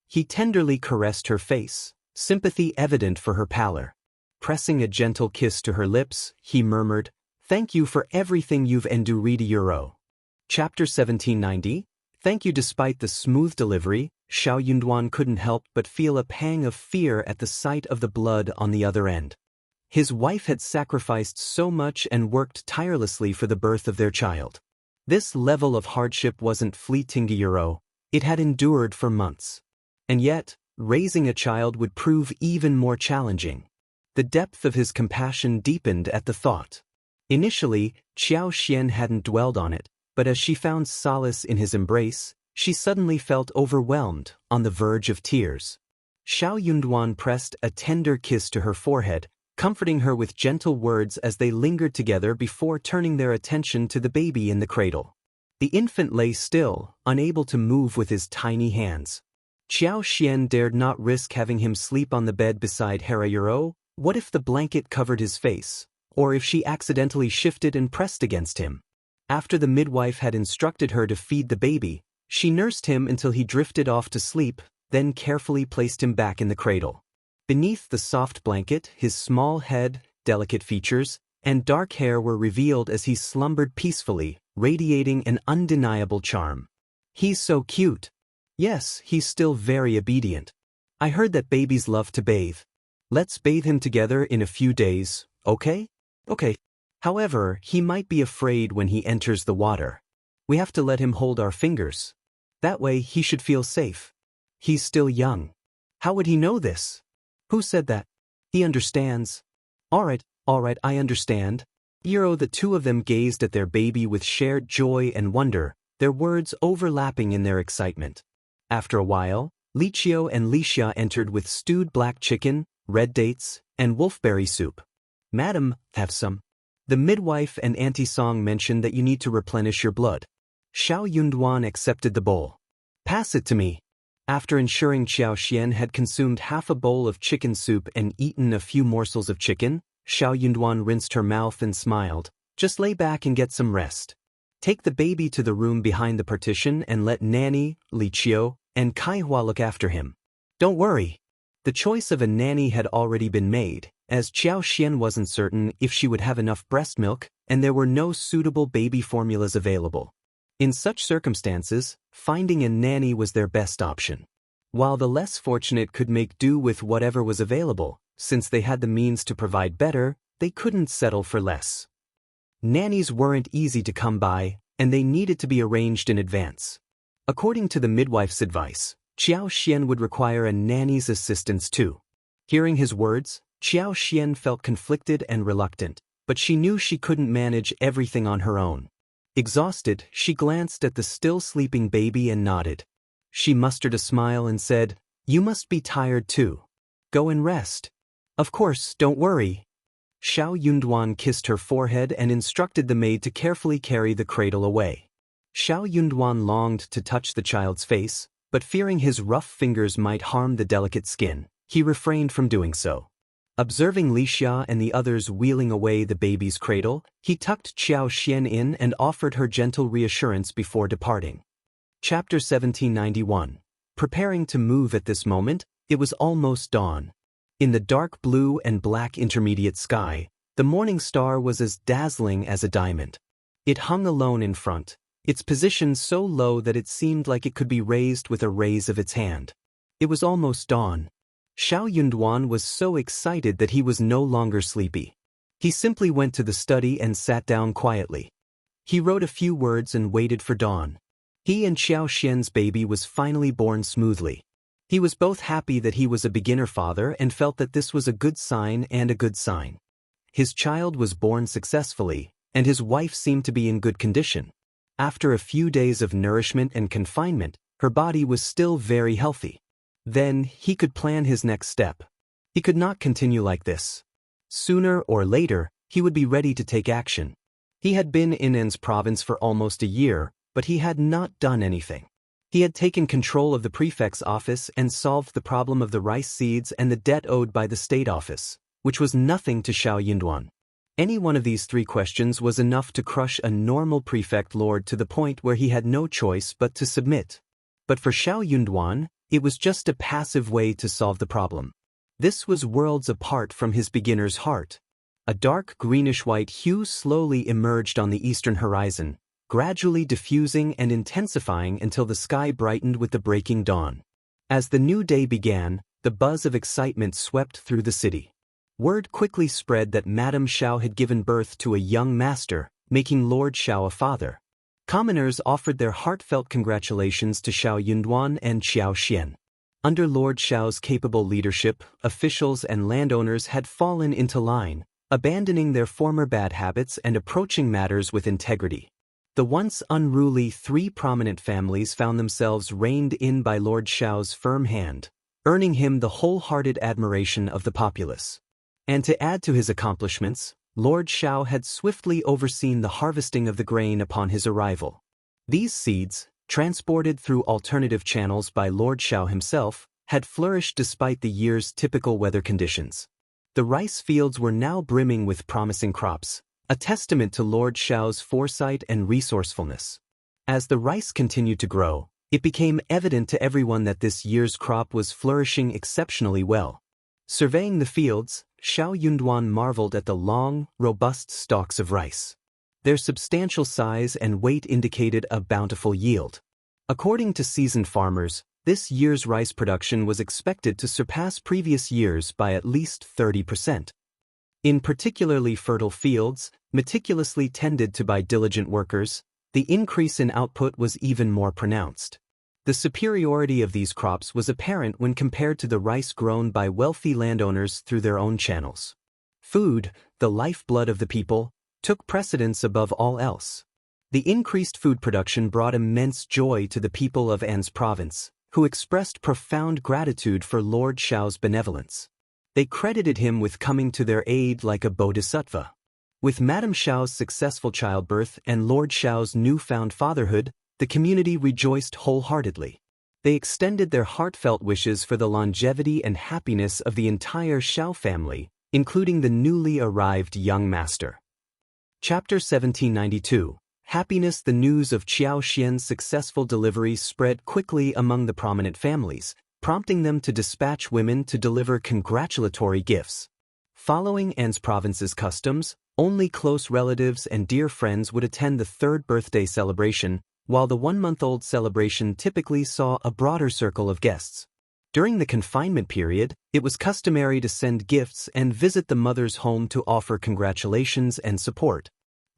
He tenderly caressed her face, sympathy evident for her pallor. Pressing a gentle kiss to her lips, he murmured, "Thank you for everything you've endured." Chapter 1790. Thank you. Despite the smooth delivery, Xiao Yunduan couldn't help but feel a pang of fear at the sight of the blood on the other end. His wife had sacrificed so much and worked tirelessly for the birth of their child. This level of hardship wasn't fleeting. It had endured for months. And yet, raising a child would prove even more challenging. The depth of his compassion deepened at the thought. Initially, Qiao Xian hadn't dwelled on it, but as she found solace in his embrace, she suddenly felt overwhelmed, on the verge of tears. Xiao Yunduan pressed a tender kiss to her forehead, comforting her with gentle words as they lingered together before turning their attention to the baby in the cradle. The infant lay still, unable to move with his tiny hands. Qiao Xian dared not risk having him sleep on the bed beside her. What if the blanket covered his face, or if she accidentally shifted and pressed against him? After the midwife had instructed her to feed the baby, she nursed him until he drifted off to sleep, then carefully placed him back in the cradle. Beneath the soft blanket, his small head, delicate features, and dark hair were revealed as he slumbered peacefully, radiating an undeniable charm. "He's so cute." "Yes, he's still very obedient. I heard that babies love to bathe. Let's bathe him together in a few days, okay?" "Okay. However, he might be afraid when he enters the water. We have to let him hold our fingers. That way he should feel safe. He's still young." "How would he know this?" "Who said that?" "He understands." All right, I understand." The two of them gazed at their baby with shared joy and wonder, their words overlapping in their excitement. After a while, Li Qiao and Li Xia entered with stewed black chicken, red dates, and wolfberry soup. "Madam, have some." The midwife and Auntie Song mentioned that you need to replenish your blood. Xiao Yunduan accepted the bowl. "Pass it to me." After ensuring Xiao Xian had consumed half a bowl of chicken soup and eaten a few morsels of chicken, Xiao Yunduan rinsed her mouth and smiled. Just lay back and get some rest. Take the baby to the room behind the partition and let Nanny, Li Qiu, and Kaihua look after him. Don't worry. The choice of a nanny had already been made, as Xiao Xian wasn't certain if she would have enough breast milk, and there were no suitable baby formulas available. In such circumstances, finding a nanny was their best option. While the less fortunate could make do with whatever was available, since they had the means to provide better, they couldn't settle for less. Nannies weren't easy to come by, and they needed to be arranged in advance. According to the midwife's advice, Xiao Xian would require a nanny's assistance too. Hearing his words, Xiao Xian felt conflicted and reluctant, but she knew she couldn't manage everything on her own. Exhausted, she glanced at the still sleeping baby and nodded. She mustered a smile and said, "You must be tired too. Go and rest." "Of course, don't worry." Xiao Yunduan kissed her forehead and instructed the maid to carefully carry the cradle away. Xiao Yunduan longed to touch the child's face, but fearing his rough fingers might harm the delicate skin, he refrained from doing so. Observing Li Xia and the others wheeling away the baby's cradle, he tucked Xiao Xian in and offered her gentle reassurance before departing. Chapter 1791. Preparing to move at this moment, it was almost dawn. In the dark blue and black intermediate sky, the morning star was as dazzling as a diamond. It hung alone in front, its position so low that it seemed like it could be raised with a raise of its hand. It was almost dawn. Xiao Yunduan was so excited that he was no longer sleepy. He simply went to the study and sat down quietly. He wrote a few words and waited for dawn. He and Xiao Xian's baby was finally born smoothly. He was both happy that he was a beginner father and felt that this was a good sign and a good sign. His child was born successfully, and his wife seemed to be in good condition. After a few days of nourishment and confinement, her body was still very healthy. Then, he could plan his next step. He could not continue like this. Sooner or later, he would be ready to take action. He had been in An's province for almost a year, but he had not done anything. He had taken control of the prefect's office and solved the problem of the rice seeds and the debt owed by the state office, which was nothing to Xiao Yunduan. Any one of these three questions was enough to crush a normal prefect lord to the point where he had no choice but to submit. But for Xiao Yunduan, it was just a passive way to solve the problem. This was worlds apart from his beginner's heart. A dark greenish-white hue slowly emerged on the eastern horizon, gradually diffusing and intensifying until the sky brightened with the breaking dawn. As the new day began, the buzz of excitement swept through the city. Word quickly spread that Madame Xiao had given birth to a young master, making Lord Xiao a father. Commoners offered their heartfelt congratulations to Xiao Yunduan and Xiao Xian. Under Lord Xiao's capable leadership, officials and landowners had fallen into line, abandoning their former bad habits and approaching matters with integrity. The once unruly three prominent families found themselves reined in by Lord Xiao's firm hand, earning him the wholehearted admiration of the populace. And to add to his accomplishments, Lord Xiao had swiftly overseen the harvesting of the grain upon his arrival. These seeds, transported through alternative channels by Lord Xiao himself, had flourished despite the year's typical weather conditions. The rice fields were now brimming with promising crops, a testament to Lord Xiao's foresight and resourcefulness. As the rice continued to grow, it became evident to everyone that this year's crop was flourishing exceptionally well. Surveying the fields, Xiao Yunduan marveled at the long, robust stalks of rice. Their substantial size and weight indicated a bountiful yield. According to seasoned farmers, this year's rice production was expected to surpass previous years by at least 30%. In particularly fertile fields, meticulously tended to by diligent workers, the increase in output was even more pronounced. The superiority of these crops was apparent when compared to the rice grown by wealthy landowners through their own channels. Food, the lifeblood of the people, took precedence above all else. The increased food production brought immense joy to the people of An's province, who expressed profound gratitude for Lord Xiao's benevolence. They credited him with coming to their aid like a bodhisattva. With Madame Xiao's successful childbirth and Lord Xiao's newfound fatherhood, the community rejoiced wholeheartedly. They extended their heartfelt wishes for the longevity and happiness of the entire Xiao family, including the newly arrived young master. Chapter 1792. Happiness. The news of Qiao Xian's successful delivery spread quickly among the prominent families, prompting them to dispatch women to deliver congratulatory gifts. Following An's province's customs, only close relatives and dear friends would attend the third birthday celebration, while the one-month-old celebration typically saw a broader circle of guests. During the confinement period, it was customary to send gifts and visit the mother's home to offer congratulations and support.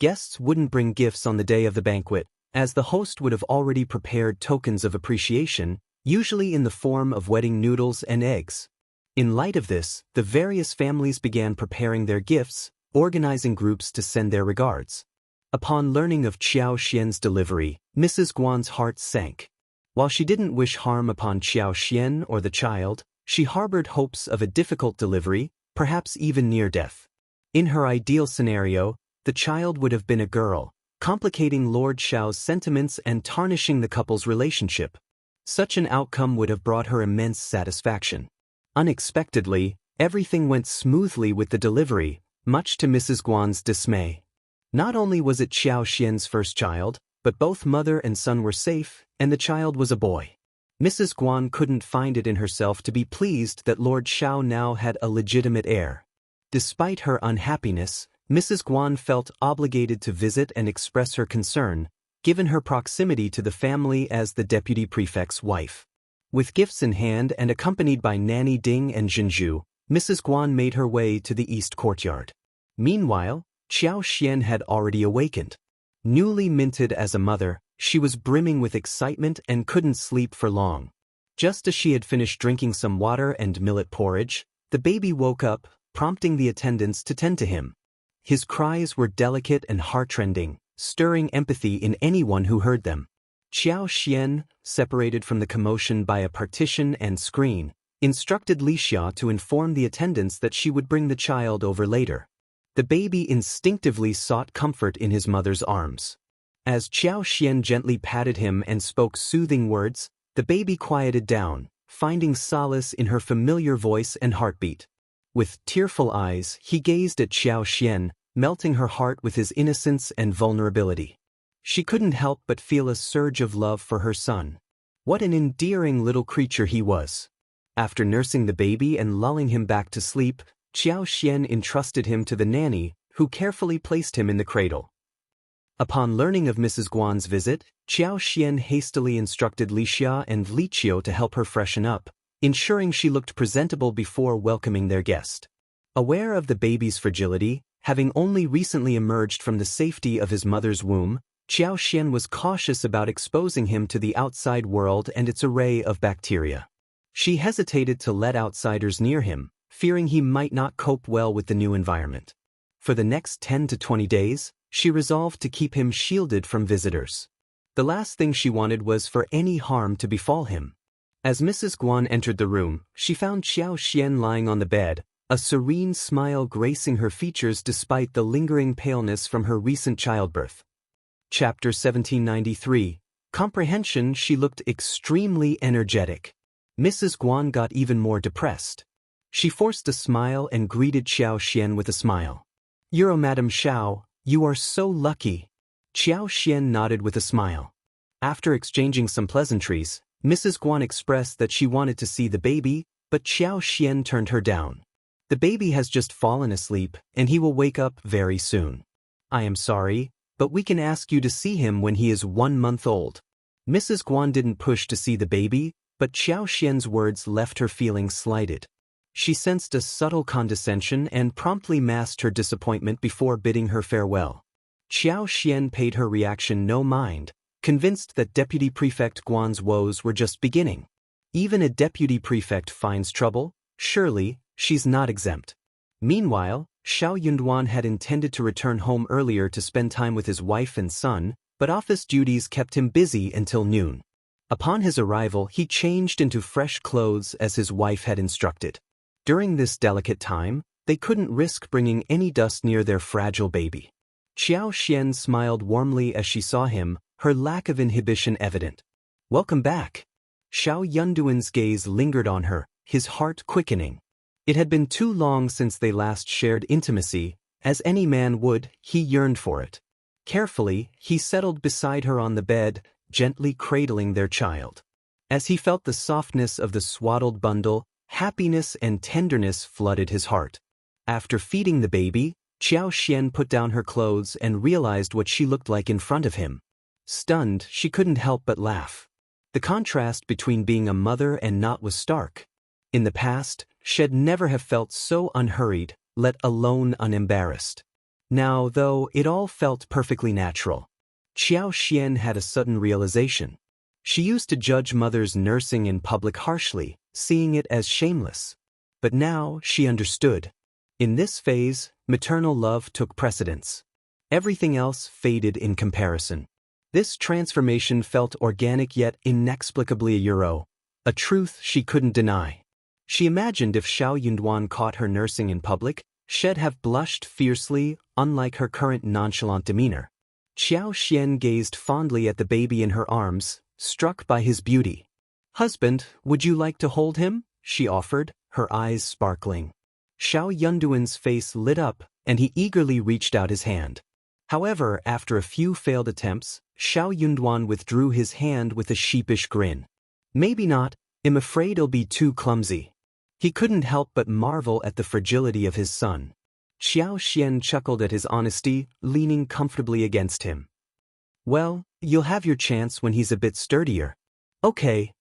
Guests wouldn't bring gifts on the day of the banquet, as the host would have already prepared tokens of appreciation, usually in the form of wedding noodles and eggs. In light of this, the various families began preparing their gifts, organizing groups to send their regards. Upon learning of Qiao Xian's delivery, Mrs. Guan's heart sank. While she didn't wish harm upon Qiao Xian or the child, she harbored hopes of a difficult delivery, perhaps even near death. In her ideal scenario, the child would have been a girl, complicating Lord Xiao's sentiments and tarnishing the couple's relationship. Such an outcome would have brought her immense satisfaction. Unexpectedly, everything went smoothly with the delivery, much to Mrs. Guan's dismay. Not only was it Qiao Xian's first child, but both mother and son were safe, and the child was a boy. Mrs. Guan couldn't find it in herself to be pleased that Lord Xiao now had a legitimate heir. Despite her unhappiness, Mrs. Guan felt obligated to visit and express her concern, given her proximity to the family as the deputy prefect's wife. With gifts in hand and accompanied by Nanny Ding and Zhenju, Mrs. Guan made her way to the east courtyard. Meanwhile, Qiao Xian had already awakened. Newly minted as a mother, she was brimming with excitement and couldn't sleep for long. Just as she had finished drinking some water and millet porridge, the baby woke up, prompting the attendants to tend to him. His cries were delicate and heartrending, stirring empathy in anyone who heard them. Qiao Xian, separated from the commotion by a partition and screen, instructed Li Xia to inform the attendants that she would bring the child over later. The baby instinctively sought comfort in his mother's arms. As Qiao Xian gently patted him and spoke soothing words, the baby quieted down, finding solace in her familiar voice and heartbeat. With tearful eyes, he gazed at Qiao Xian, melting her heart with his innocence and vulnerability. She couldn't help but feel a surge of love for her son. What an endearing little creature he was. After nursing the baby and lulling him back to sleep, Qiao Xian entrusted him to the nanny, who carefully placed him in the cradle. Upon learning of Mrs. Guan's visit, Qiao Xian hastily instructed Li Xia and Li Qiu to help her freshen up, ensuring she looked presentable before welcoming their guest. Aware of the baby's fragility, having only recently emerged from the safety of his mother's womb, Qiao Xian was cautious about exposing him to the outside world and its array of bacteria. She hesitated to let outsiders near him, fearing he might not cope well with the new environment. For the next 10 to 20 days, she resolved to keep him shielded from visitors. The last thing she wanted was for any harm to befall him. As Mrs. Guan entered the room, she found Qiao Xian lying on the bed, a serene smile gracing her features despite the lingering paleness from her recent childbirth. Chapter 1793. Comprehension. She looked extremely energetic. Mrs. Guan got even more depressed. She forced a smile and greeted Qiao Xian with a smile. "You're Madame Xiao, you are so lucky." Qiao Xian nodded with a smile. After exchanging some pleasantries, Mrs. Guan expressed that she wanted to see the baby, but Qiao Xian turned her down. "The baby has just fallen asleep, and he will wake up very soon. I am sorry, but we can ask you to see him when he is 1 month old." Mrs. Guan didn't push to see the baby, but Qiao Xian's words left her feeling slighted. She sensed a subtle condescension and promptly masked her disappointment before bidding her farewell. Qiao Xian paid her reaction no mind, convinced that Deputy Prefect Guan's woes were just beginning. Even a deputy prefect finds trouble, surely, she's not exempt. Meanwhile, Xiao Yunduan had intended to return home earlier to spend time with his wife and son, but office duties kept him busy until noon. Upon his arrival, he changed into fresh clothes as his wife had instructed. During this delicate time, they couldn't risk bringing any dust near their fragile baby. Qiao Xian smiled warmly as she saw him, her lack of inhibition evident. "Welcome back." Xiao Yunduan's gaze lingered on her, his heart quickening. It had been too long since they last shared intimacy, as any man would, he yearned for it. Carefully, he settled beside her on the bed, gently cradling their child. As he felt the softness of the swaddled bundle, happiness and tenderness flooded his heart. After feeding the baby, Qiao Xian put down her clothes and realized what she looked like in front of him. Stunned, she couldn't help but laugh. The contrast between being a mother and not was stark. In the past, she'd never have felt so unhurried, let alone unembarrassed. Now, though, it all felt perfectly natural. Qiao Xian had a sudden realization. She used to judge mothers nursing in public harshly, seeing it as shameless. But now she understood. In this phase, maternal love took precedence. Everything else faded in comparison. This transformation felt organic yet inexplicably a truth she couldn't deny. She imagined if Xiao Yunduan caught her nursing in public, she'd have blushed fiercely, unlike her current nonchalant demeanor. Qiao Xian gazed fondly at the baby in her arms, struck by his beauty. "Husband, would you like to hold him?" she offered, her eyes sparkling. Xiao Yunduan's face lit up, and he eagerly reached out his hand. However, after a few failed attempts, Xiao Yunduan withdrew his hand with a sheepish grin. "Maybe not, I'm afraid it'll be too clumsy." He couldn't help but marvel at the fragility of his son. Qiao Xian chuckled at his honesty, leaning comfortably against him. "Well, you'll have your chance when he's a bit sturdier." "Okay."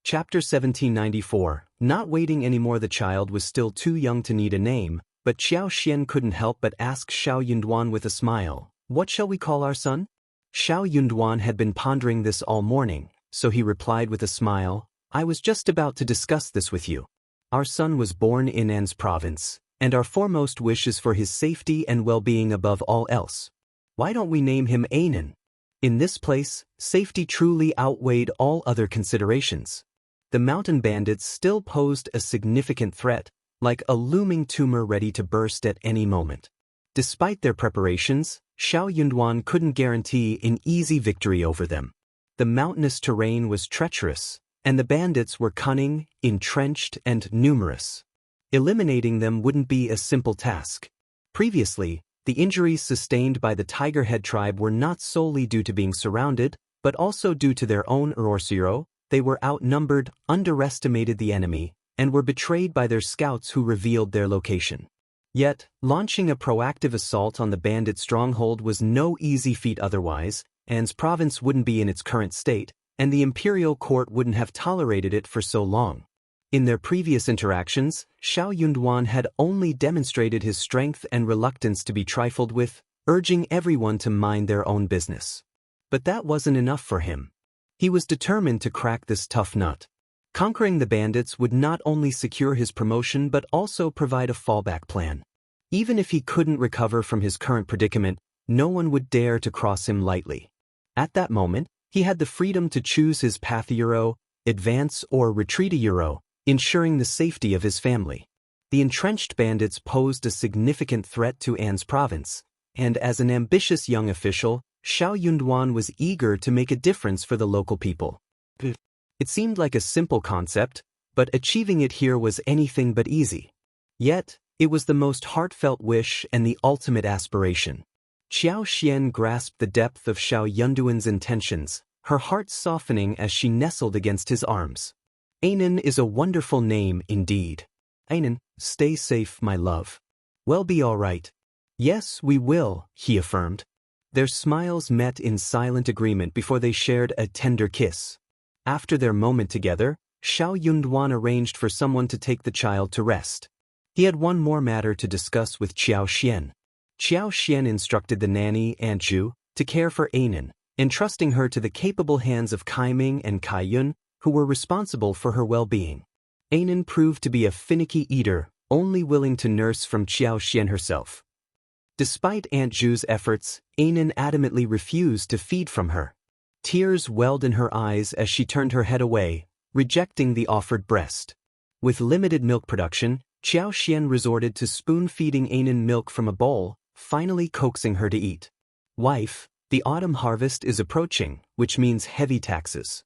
Chapter 1794. Not waiting anymore. The child was still too young to need a name, but Qiao Xian couldn't help but ask Xiao Yunduan with a smile, "What shall we call our son?" Xiao Yunduan had been pondering this all morning, so he replied with a smile, "I was just about to discuss this with you. Our son was born in An's province, and our foremost wish is for his safety and well-being above all else. Why don't we name him Anan?" In this place, safety truly outweighed all other considerations. The mountain bandits still posed a significant threat, like a looming tumor ready to burst at any moment. Despite their preparations, Xiao Yunduan couldn't guarantee an easy victory over them. The mountainous terrain was treacherous, and the bandits were cunning, entrenched, and numerous. Eliminating them wouldn't be a simple task. Previously, the injuries sustained by the Tigerhead tribe were not solely due to being surrounded, but also due to their own Urosiro. They were outnumbered, underestimated the enemy, and were betrayed by their scouts who revealed their location. Yet, launching a proactive assault on the bandit stronghold was no easy feat otherwise. An's province wouldn't be in its current state, and the imperial court wouldn't have tolerated it for so long. In their previous interactions, Xiao Yunduan had only demonstrated his strength and reluctance to be trifled with, urging everyone to mind their own business. But that wasn't enough for him. He was determined to crack this tough nut. Conquering the bandits would not only secure his promotion but also provide a fallback plan. Even if he couldn't recover from his current predicament, no one would dare to cross him lightly. At that moment, he had the freedom to choose his path: advance or retreat, ensuring the safety of his family. The entrenched bandits posed a significant threat to An's province, and as an ambitious young official, Xiao Yunduan was eager to make a difference for the local people. It seemed like a simple concept, but achieving it here was anything but easy. Yet, it was the most heartfelt wish and the ultimate aspiration. Qiao Xian grasped the depth of Xiao Yunduan's intentions, her heart softening as she nestled against his arms. Anan is a wonderful name indeed. Anan, stay safe, my love. We'll be all right. Yes, we will, he affirmed. Their smiles met in silent agreement before they shared a tender kiss. After their moment together, Xiao Yunduan arranged for someone to take the child to rest. He had one more matter to discuss with Qiao Xian. Qiao Xian instructed the nanny, Aunt Zhu, to care for Anan, entrusting her to the capable hands of Kai Ming and Kai Yun, who were responsible for her well-being. Anan proved to be a finicky eater, only willing to nurse from Qiao Xian herself. Despite Aunt Zhu's efforts, Anan adamantly refused to feed from her. Tears welled in her eyes as she turned her head away, rejecting the offered breast. With limited milk production, Qiao Xian resorted to spoon-feeding Anan milk from a bowl, finally coaxing her to eat. Wife, the autumn harvest is approaching, which means heavy taxes.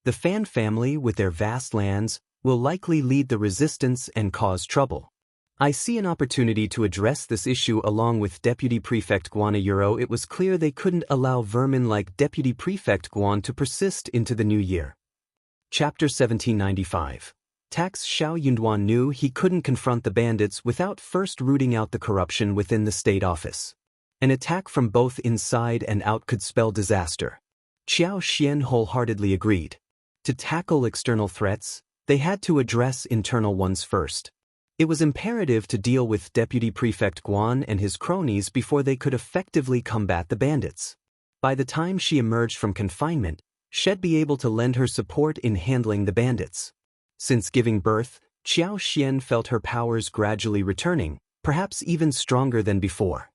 The Fan family, with their vast lands, will likely lead the resistance and cause trouble. I see an opportunity to address this issue along with Deputy Prefect Guan Euro. It was clear they couldn't allow vermin like Deputy Prefect Guan to persist into the new year. Chapter 1795. Tax Xiao Yunduan knew he couldn't confront the bandits without first rooting out the corruption within the state office. An attack from both inside and out could spell disaster. Qiao Xian wholeheartedly agreed. To tackle external threats, they had to address internal ones first. It was imperative to deal with Deputy Prefect Guan and his cronies before they could effectively combat the bandits. By the time she emerged from confinement, she'd be able to lend her support in handling the bandits. Since giving birth, Qiao Xian felt her powers gradually returning, perhaps even stronger than before.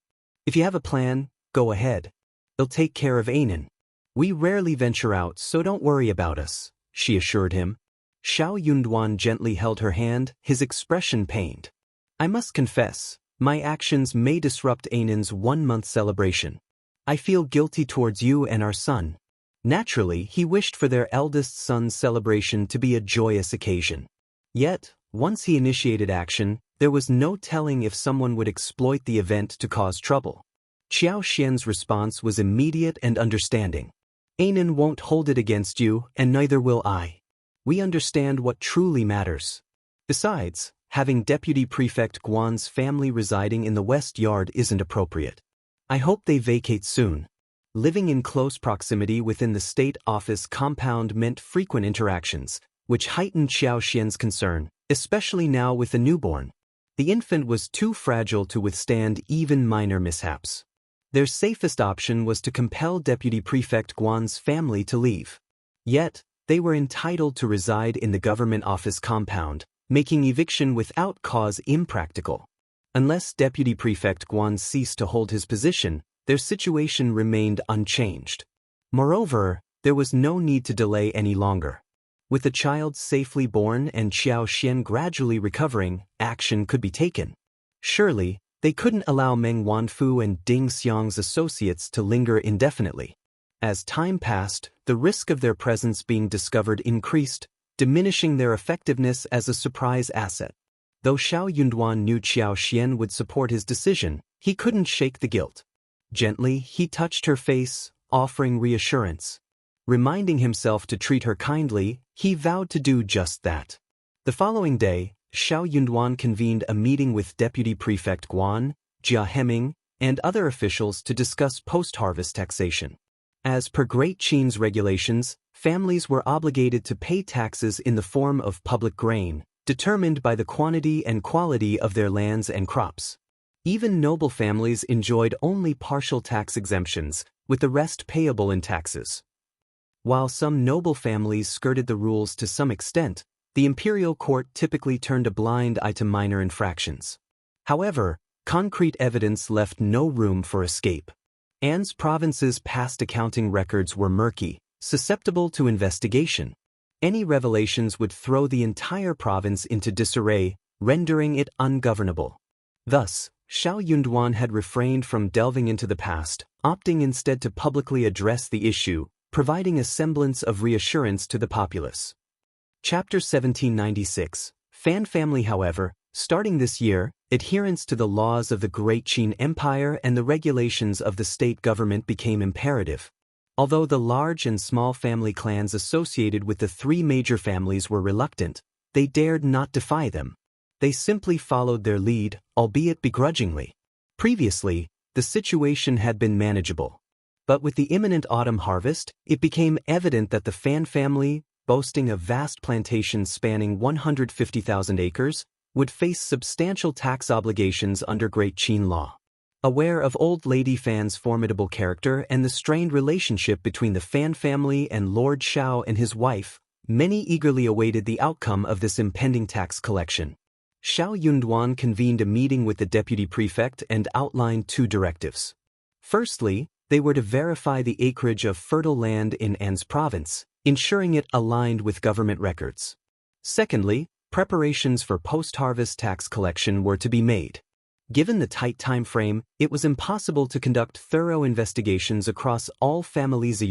If you have a plan, go ahead. They'll take care of Anan. We rarely venture out, so don't worry about us, she assured him. Xiao Yunduan gently held her hand, his expression pained. I must confess, my actions may disrupt Anan's 1-month celebration. I feel guilty towards you and our son. Naturally, he wished for their eldest son's celebration to be a joyous occasion. Yet, once he initiated action, there was no telling if someone would exploit the event to cause trouble. Qiao Xian's response was immediate and understanding. Anan won't hold it against you, and neither will I. We understand what truly matters. Besides, having Deputy Prefect Guan's family residing in the West Yard isn't appropriate. I hope they vacate soon. Living in close proximity within the state office compound meant frequent interactions, which heightened Qiao Xian's concern, especially now with the newborn. The infant was too fragile to withstand even minor mishaps. Their safest option was to compel Deputy Prefect Guan's family to leave. Yet, they were entitled to reside in the government office compound, making eviction without cause impractical. Unless Deputy Prefect Guan ceased to hold his position, their situation remained unchanged. Moreover, there was no need to delay any longer. With the child safely born and Qiao Xian gradually recovering, action could be taken. Surely, they couldn't allow Meng Wanfu and Ding Xiang's associates to linger indefinitely. As time passed, the risk of their presence being discovered increased, diminishing their effectiveness as a surprise asset. Though Xiao Yunduan knew Qiao Xian would support his decision, he couldn't shake the guilt. Gently, he touched her face, offering reassurance. Reminding himself to treat her kindly, he vowed to do just that. The following day, Xiao Yunduan convened a meeting with Deputy Prefect Guan, Jia Heming, and other officials to discuss post-harvest taxation. As per Great Qin's regulations, families were obligated to pay taxes in the form of public grain, determined by the quantity and quality of their lands and crops. Even noble families enjoyed only partial tax exemptions, with the rest payable in taxes. While some noble families skirted the rules to some extent, the imperial court typically turned a blind eye to minor infractions. However, concrete evidence left no room for escape. An's province's past accounting records were murky, susceptible to investigation. Any revelations would throw the entire province into disarray, rendering it ungovernable. Thus, Xiao Yunduan had refrained from delving into the past, opting instead to publicly address the issue, providing a semblance of reassurance to the populace. Chapter 1796. Fan family. However, starting this year, adherence to the laws of the Great Qin Empire and the regulations of the state government became imperative. Although the large and small family clans associated with the three major families were reluctant, they dared not defy them. They simply followed their lead, albeit begrudgingly. Previously, the situation had been manageable. But with the imminent autumn harvest, it became evident that the Fan family, boasting a vast plantation spanning 150,000 acres, would face substantial tax obligations under Great Qin law. Aware of Old Lady Fan's formidable character and the strained relationship between the Fan family and Lord Xiao and his wife, many eagerly awaited the outcome of this impending tax collection. Xiao Yunduan convened a meeting with the deputy prefect and outlined two directives. Firstly, they were to verify the acreage of fertile land in An's province, ensuring it aligned with government records. Secondly, preparations for post-harvest tax collection were to be made. Given the tight time frame, it was impossible to conduct thorough investigations across all families.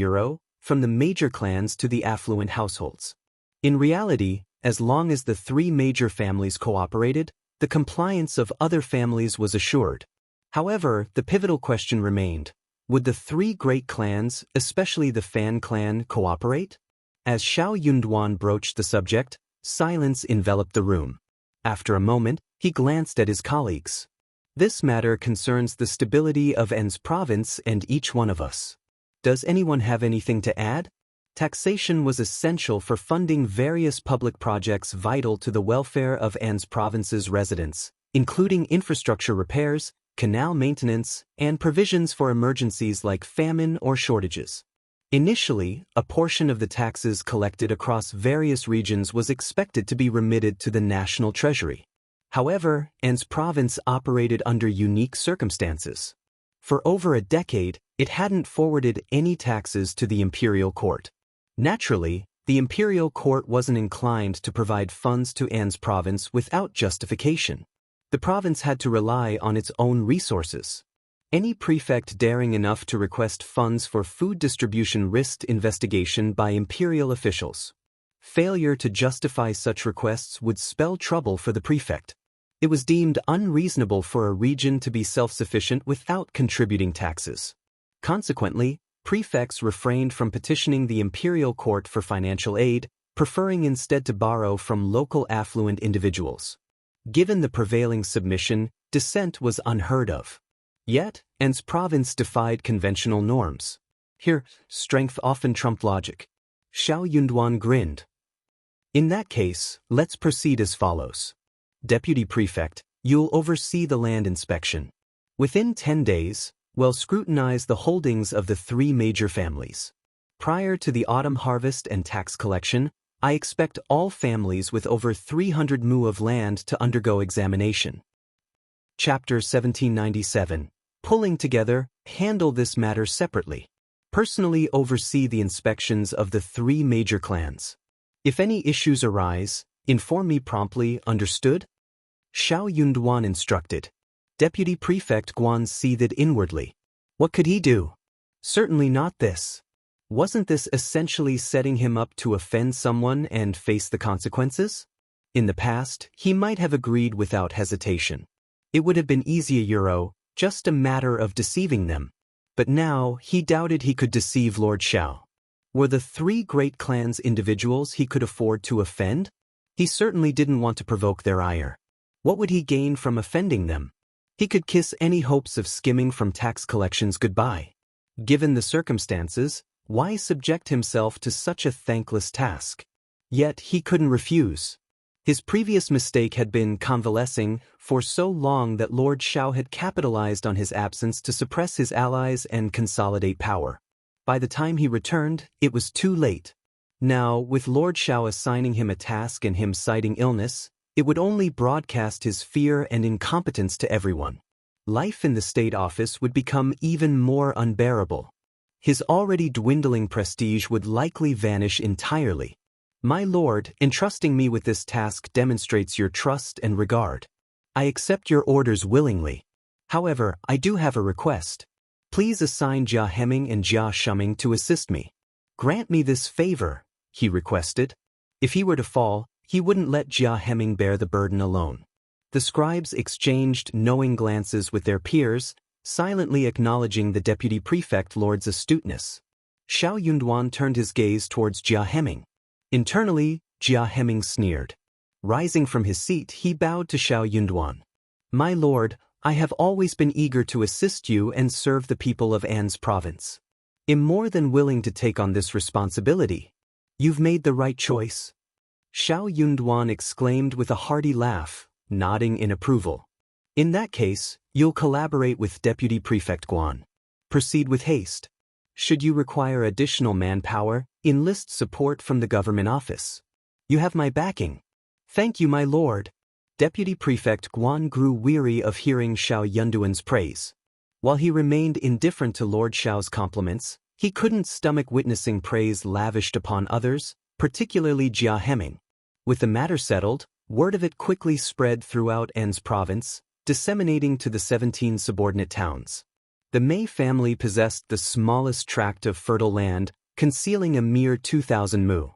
from the major clans to the affluent households. In reality, as long as the three major families cooperated, the compliance of other families was assured. However, the pivotal question remained: would the three great clans, especially the Fan clan, cooperate? As Xiao Yunduan broached the subject, silence enveloped the room. After a moment, he glanced at his colleagues. This matter concerns the stability of An's province and each one of us. Does anyone have anything to add? Taxation was essential for funding various public projects vital to the welfare of An's province's residents, including infrastructure repairs, canal maintenance, and provisions for emergencies like famine or shortages. Initially, a portion of the taxes collected across various regions was expected to be remitted to the national treasury. However, An's province operated under unique circumstances. For over a decade, it hadn't forwarded any taxes to the imperial court. Naturally, the imperial court wasn't inclined to provide funds to An's province without justification. The province had to rely on its own resources. Any prefect daring enough to request funds for food distribution risked investigation by imperial officials. Failure to justify such requests would spell trouble for the prefect. It was deemed unreasonable for a region to be self-sufficient without contributing taxes. Consequently, prefects refrained from petitioning the imperial court for financial aid, preferring instead to borrow from local affluent individuals. Given the prevailing submission, dissent was unheard of. Yet, An's province defied conventional norms. Here, strength often trumped logic. Xiao Yunduan grinned. In that case, let's proceed as follows. Deputy Prefect, you'll oversee the land inspection. Within 10 days, we'll scrutinize the holdings of the three major families. Prior to the autumn harvest and tax collection, I expect all families with over 300 mu of land to undergo examination. Chapter 1797. Pulling together, handle this matter separately. Personally oversee the inspections of the three major clans. If any issues arise, inform me promptly, understood? Xiao Yunduan instructed. Deputy Prefect Guan seethed inwardly. What could he do? Certainly not this. Wasn't this essentially setting him up to offend someone and face the consequences? In the past, he might have agreed without hesitation. It would have been easier, just a matter of deceiving them. But now, he doubted he could deceive Lord Xiao. Were the three great clans individuals he could afford to offend? He certainly didn't want to provoke their ire. What would he gain from offending them? He could kiss any hopes of skimming from tax collections goodbye. Given the circumstances, why subject himself to such a thankless task? Yet he couldn't refuse. His previous mistake had been convalescing for so long that Lord Xiao had capitalized on his absence to suppress his allies and consolidate power. By the time he returned, it was too late. Now, with Lord Xiao assigning him a task and him citing illness, it would only broadcast his fear and incompetence to everyone. Life in the state office would become even more unbearable. His already dwindling prestige would likely vanish entirely. My lord, entrusting me with this task demonstrates your trust and regard. I accept your orders willingly. However, I do have a request. Please assign Jia Hemming and Jia Shuming to assist me. Grant me this favor, he requested. If he were to fall, he wouldn't let Jia Hemming bear the burden alone. The scribes exchanged knowing glances with their peers, silently acknowledging the deputy prefect lord's astuteness. Xiao Yunduan turned his gaze towards Jia Hemming. Internally, Jia Hemming sneered. Rising from his seat, he bowed to Xiao Yunduan. My lord, I have always been eager to assist you and serve the people of An's province. I'm more than willing to take on this responsibility. You've made the right choice. Xiao Yunduan exclaimed with a hearty laugh, nodding in approval. In that case, you'll collaborate with Deputy Prefect Guan. Proceed with haste. Should you require additional manpower, enlist support from the government office. You have my backing. Thank you, my lord. Deputy Prefect Guan grew weary of hearing Xiao Yunduan's praise. While he remained indifferent to Lord Xiao's compliments, he couldn't stomach witnessing praise lavished upon others, particularly Jia Hemming. With the matter settled, word of it quickly spread throughout An's province, disseminating to the 17 subordinate towns. The Mei family possessed the smallest tract of fertile land, concealing a mere 2,000 mu.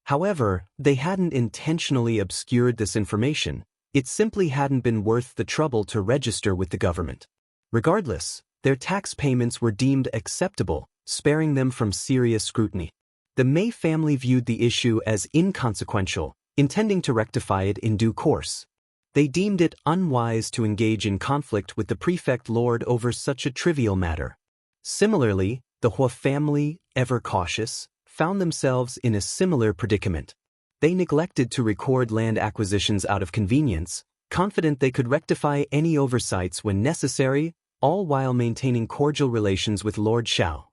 However, they hadn't intentionally obscured this information, it simply hadn't been worth the trouble to register with the government. Regardless, their tax payments were deemed acceptable, sparing them from serious scrutiny. The May family viewed the issue as inconsequential, intending to rectify it in due course. They deemed it unwise to engage in conflict with the prefect lord over such a trivial matter. Similarly, the Hua family, ever cautious, found themselves in a similar predicament. They neglected to record land acquisitions out of convenience, confident they could rectify any oversights when necessary, all while maintaining cordial relations with Lord Xiao.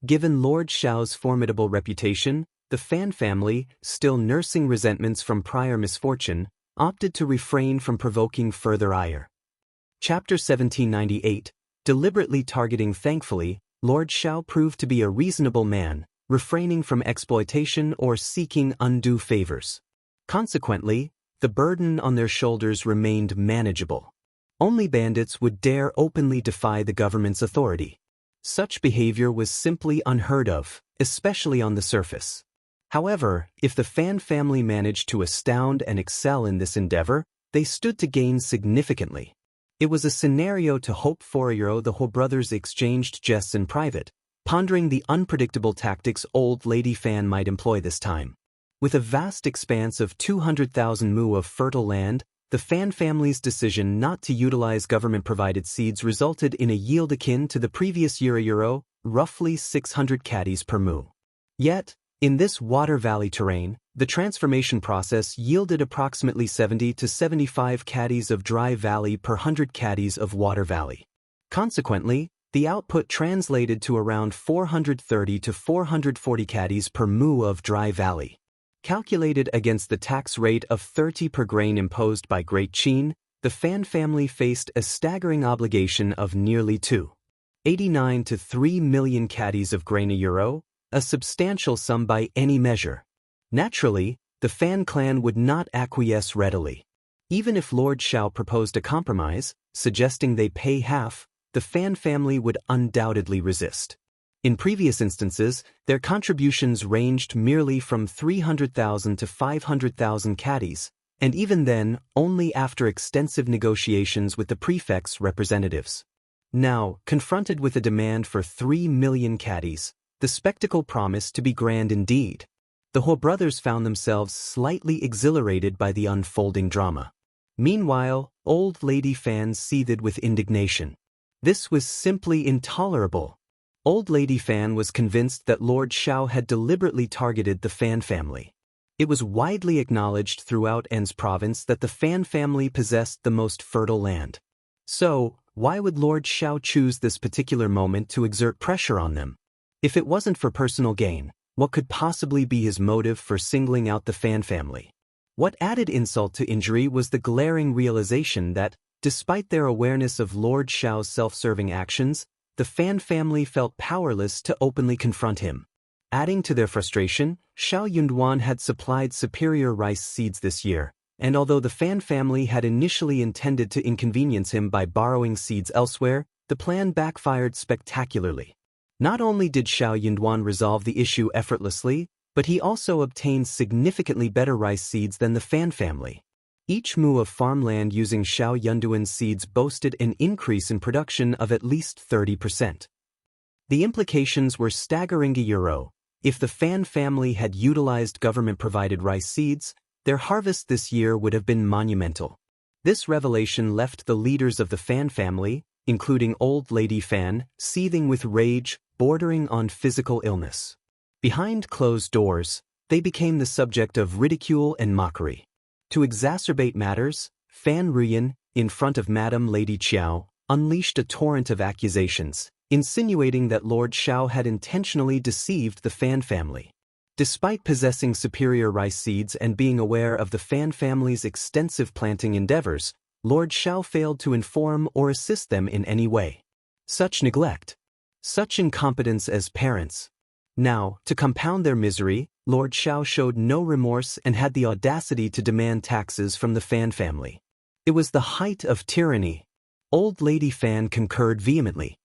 Given Lord Xiao's formidable reputation, the Fan family, still nursing resentments from prior misfortune, opted to refrain from provoking further ire. Chapter 1798, deliberately targeting. Thankfully, Lord Xiao proved to be a reasonable man, refraining from exploitation or seeking undue favors. Consequently, the burden on their shoulders remained manageable. Only bandits would dare openly defy the government's authority. Such behavior was simply unheard of, especially on the surface. However, if the Fan family managed to astound and excel in this endeavor, they stood to gain significantly. It was a scenario to hope for. The Ho brothers exchanged jests in private, pondering the unpredictable tactics old lady Fan might employ this time. With a vast expanse of 200,000 mu of fertile land, the Fan family's decision not to utilize government-provided seeds resulted in a yield akin to the previous year, roughly 600 caddies per mu. Yet, in this water valley terrain, the transformation process yielded approximately 70 to 75 caddies of dry valley per 100 caddies of water valley. Consequently, the output translated to around 430 to 440 caddies per mu of dry valley. Calculated against the tax rate of 30 per grain imposed by Great Qin, the Fan family faced a staggering obligation of nearly 2.89 to 3 million caddies of grain a, a substantial sum by any measure. Naturally, the Fan clan would not acquiesce readily. Even if Lord Xiao proposed a compromise, suggesting they pay half, the Fan family would undoubtedly resist. In previous instances, their contributions ranged merely from 300,000 to 500,000 caddies, and even then, only after extensive negotiations with the prefect's representatives. Now, confronted with a demand for 3 million caddies, the spectacle promised to be grand indeed. The Ho brothers found themselves slightly exhilarated by the unfolding drama. Meanwhile, old lady Fan seethed with indignation. This was simply intolerable. Old lady Fan was convinced that Lord Xiao had deliberately targeted the Fan family. It was widely acknowledged throughout En's province that the Fan family possessed the most fertile land. So, why would Lord Xiao choose this particular moment to exert pressure on them? If it wasn't for personal gain, what could possibly be his motive for singling out the Fan family? What added insult to injury was the glaring realization that, despite their awareness of Lord Xiao's self-serving actions, the Fan family felt powerless to openly confront him. Adding to their frustration, Xiao Yunduan had supplied superior rice seeds this year, and although the Fan family had initially intended to inconvenience him by borrowing seeds elsewhere, the plan backfired spectacularly. Not only did Xiao Yunduan resolve the issue effortlessly, but he also obtained significantly better rice seeds than the Fan family. Each mu of farmland using Xiao Yunduan's seeds boasted an increase in production of at least 30%. The implications were staggering. If the Fan family had utilized government-provided rice seeds, their harvest this year would have been monumental. This revelation left the leaders of the Fan family, including old lady Fan, seething with rage, bordering on physical illness. Behind closed doors, they became the subject of ridicule and mockery. To exacerbate matters, Fan Ruyan, in front of Madame Lady Qiao, unleashed a torrent of accusations, insinuating that Lord Xiao had intentionally deceived the Fan family. Despite possessing superior rice seeds and being aware of the Fan family's extensive planting endeavors, Lord Xiao failed to inform or assist them in any way. Such neglect! Such incompetence as parents! Now, to compound their misery, Lord Xiao showed no remorse and had the audacity to demand taxes from the Fan family. It was the height of tyranny. Old lady Fan concurred vehemently.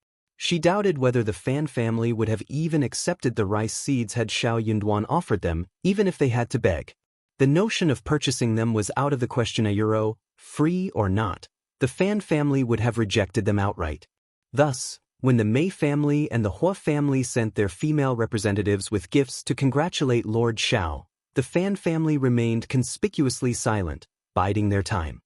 She doubted whether the Fan family would have even accepted the rice seeds had Xiao Yunduan offered them, even if they had to beg. The notion of purchasing them was out of the question. €1, free or not. The Fan family would have rejected them outright. Thus, when the Mei family and the Hua family sent their female representatives with gifts to congratulate Lord Xiao, the Fan family remained conspicuously silent, biding their time.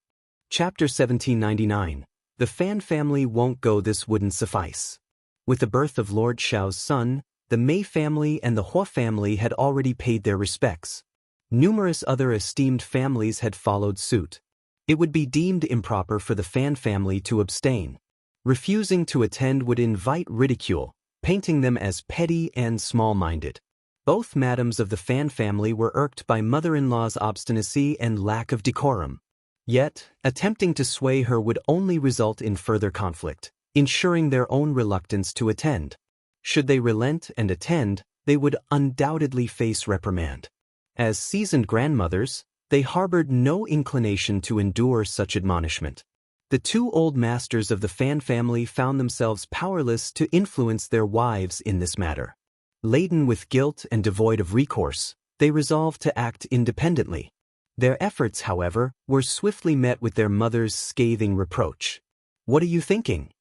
Chapter 1799. The Fan family won't go. This wouldn't suffice. With the birth of Lord Xiao's son, the Mei family and the Hua family had already paid their respects. Numerous other esteemed families had followed suit. It would be deemed improper for the Fan family to abstain. Refusing to attend would invite ridicule, painting them as petty and small-minded. Both madams of the Fan family were irked by mother-in-law's obstinacy and lack of decorum. Yet, attempting to sway her would only result in further conflict, ensuring their own reluctance to attend. Should they relent and attend, they would undoubtedly face reprimand. As seasoned grandmothers, they harbored no inclination to endure such admonishment. The two old masters of the Fan family found themselves powerless to influence their wives in this matter. Laden with guilt and devoid of recourse, they resolved to act independently. Their efforts, however, were swiftly met with their mother's scathing reproach. "What are you thinking?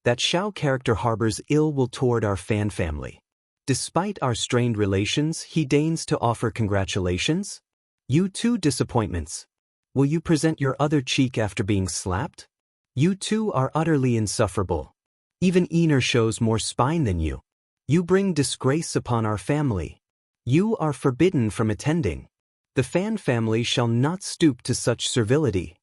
That Xiao character harbors ill will toward our Fan family. Despite our strained relations, he deigns to offer congratulations? You two disappointments. Will you present your other cheek after being slapped? You two are utterly insufferable. Even Ener shows more spine than you. You bring disgrace upon our family. You are forbidden from attending. The Fan family shall not stoop to such servility."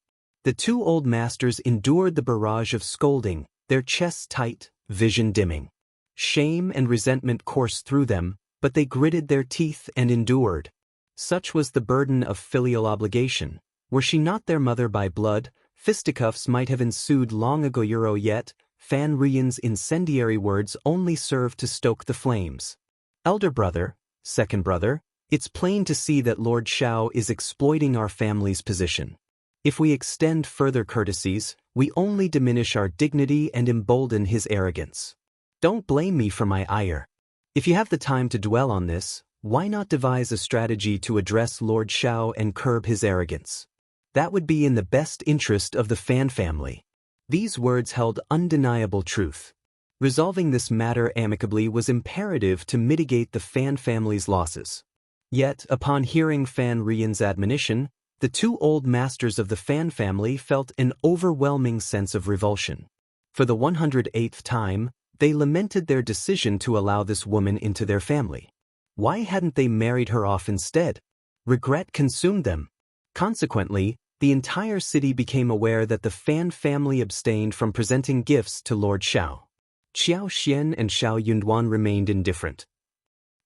The two old masters endured the barrage of scolding, their chests tight, vision dimming. Shame and resentment coursed through them, but they gritted their teeth and endured. Such was the burden of filial obligation. Were she not their mother by blood, fisticuffs might have ensued long ago. Yet, Fan Rian's incendiary words only served to stoke the flames. "Elder brother, second brother, it's plain to see that Lord Xiao is exploiting our family's position. If we extend further courtesies, we only diminish our dignity and embolden his arrogance. Don't blame me for my ire. If you have the time to dwell on this, why not devise a strategy to address Lord Xiao and curb his arrogance? That would be in the best interest of the Fan family." These words held undeniable truth. Resolving this matter amicably was imperative to mitigate the Fan family's losses. Yet, upon hearing Fan Rian's admonition, the two old masters of the Fan family felt an overwhelming sense of revulsion. For the 108th time, they lamented their decision to allow this woman into their family. Why hadn't they married her off instead? Regret consumed them. Consequently, the entire city became aware that the Fan family abstained from presenting gifts to Lord Xiao. Xiao Xian and Xiao Yunduan remained indifferent.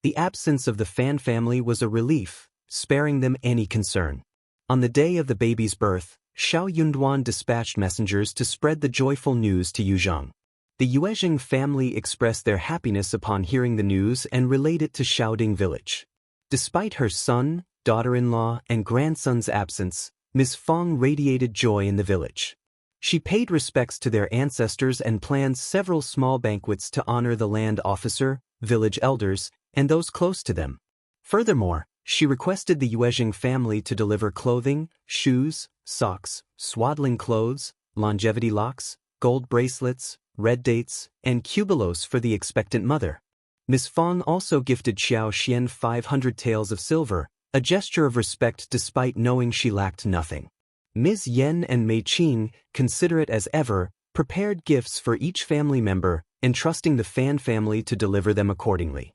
The absence of the Fan family was a relief, sparing them any concern. On the day of the baby's birth, Xiao Yunduan dispatched messengers to spread the joyful news to Yuzhong. The Yuezheng family expressed their happiness upon hearing the news and relayed it to Xiaoding village. Despite her son, daughter-in-law, and grandson's absence, Ms. Feng radiated joy in the village. She paid respects to their ancestors and planned several small banquets to honor the land officer, village elders, and those close to them. Furthermore, she requested the Yuezheng family to deliver clothing, shoes, socks, swaddling clothes, longevity locks, gold bracelets, red dates, and cubilos for the expectant mother. Ms. Feng also gifted Xiao Xian 500 taels of silver, a gesture of respect despite knowing she lacked nothing. Ms. Yen and Mei Qing, considerate as ever, prepared gifts for each family member, entrusting the Fan family to deliver them accordingly.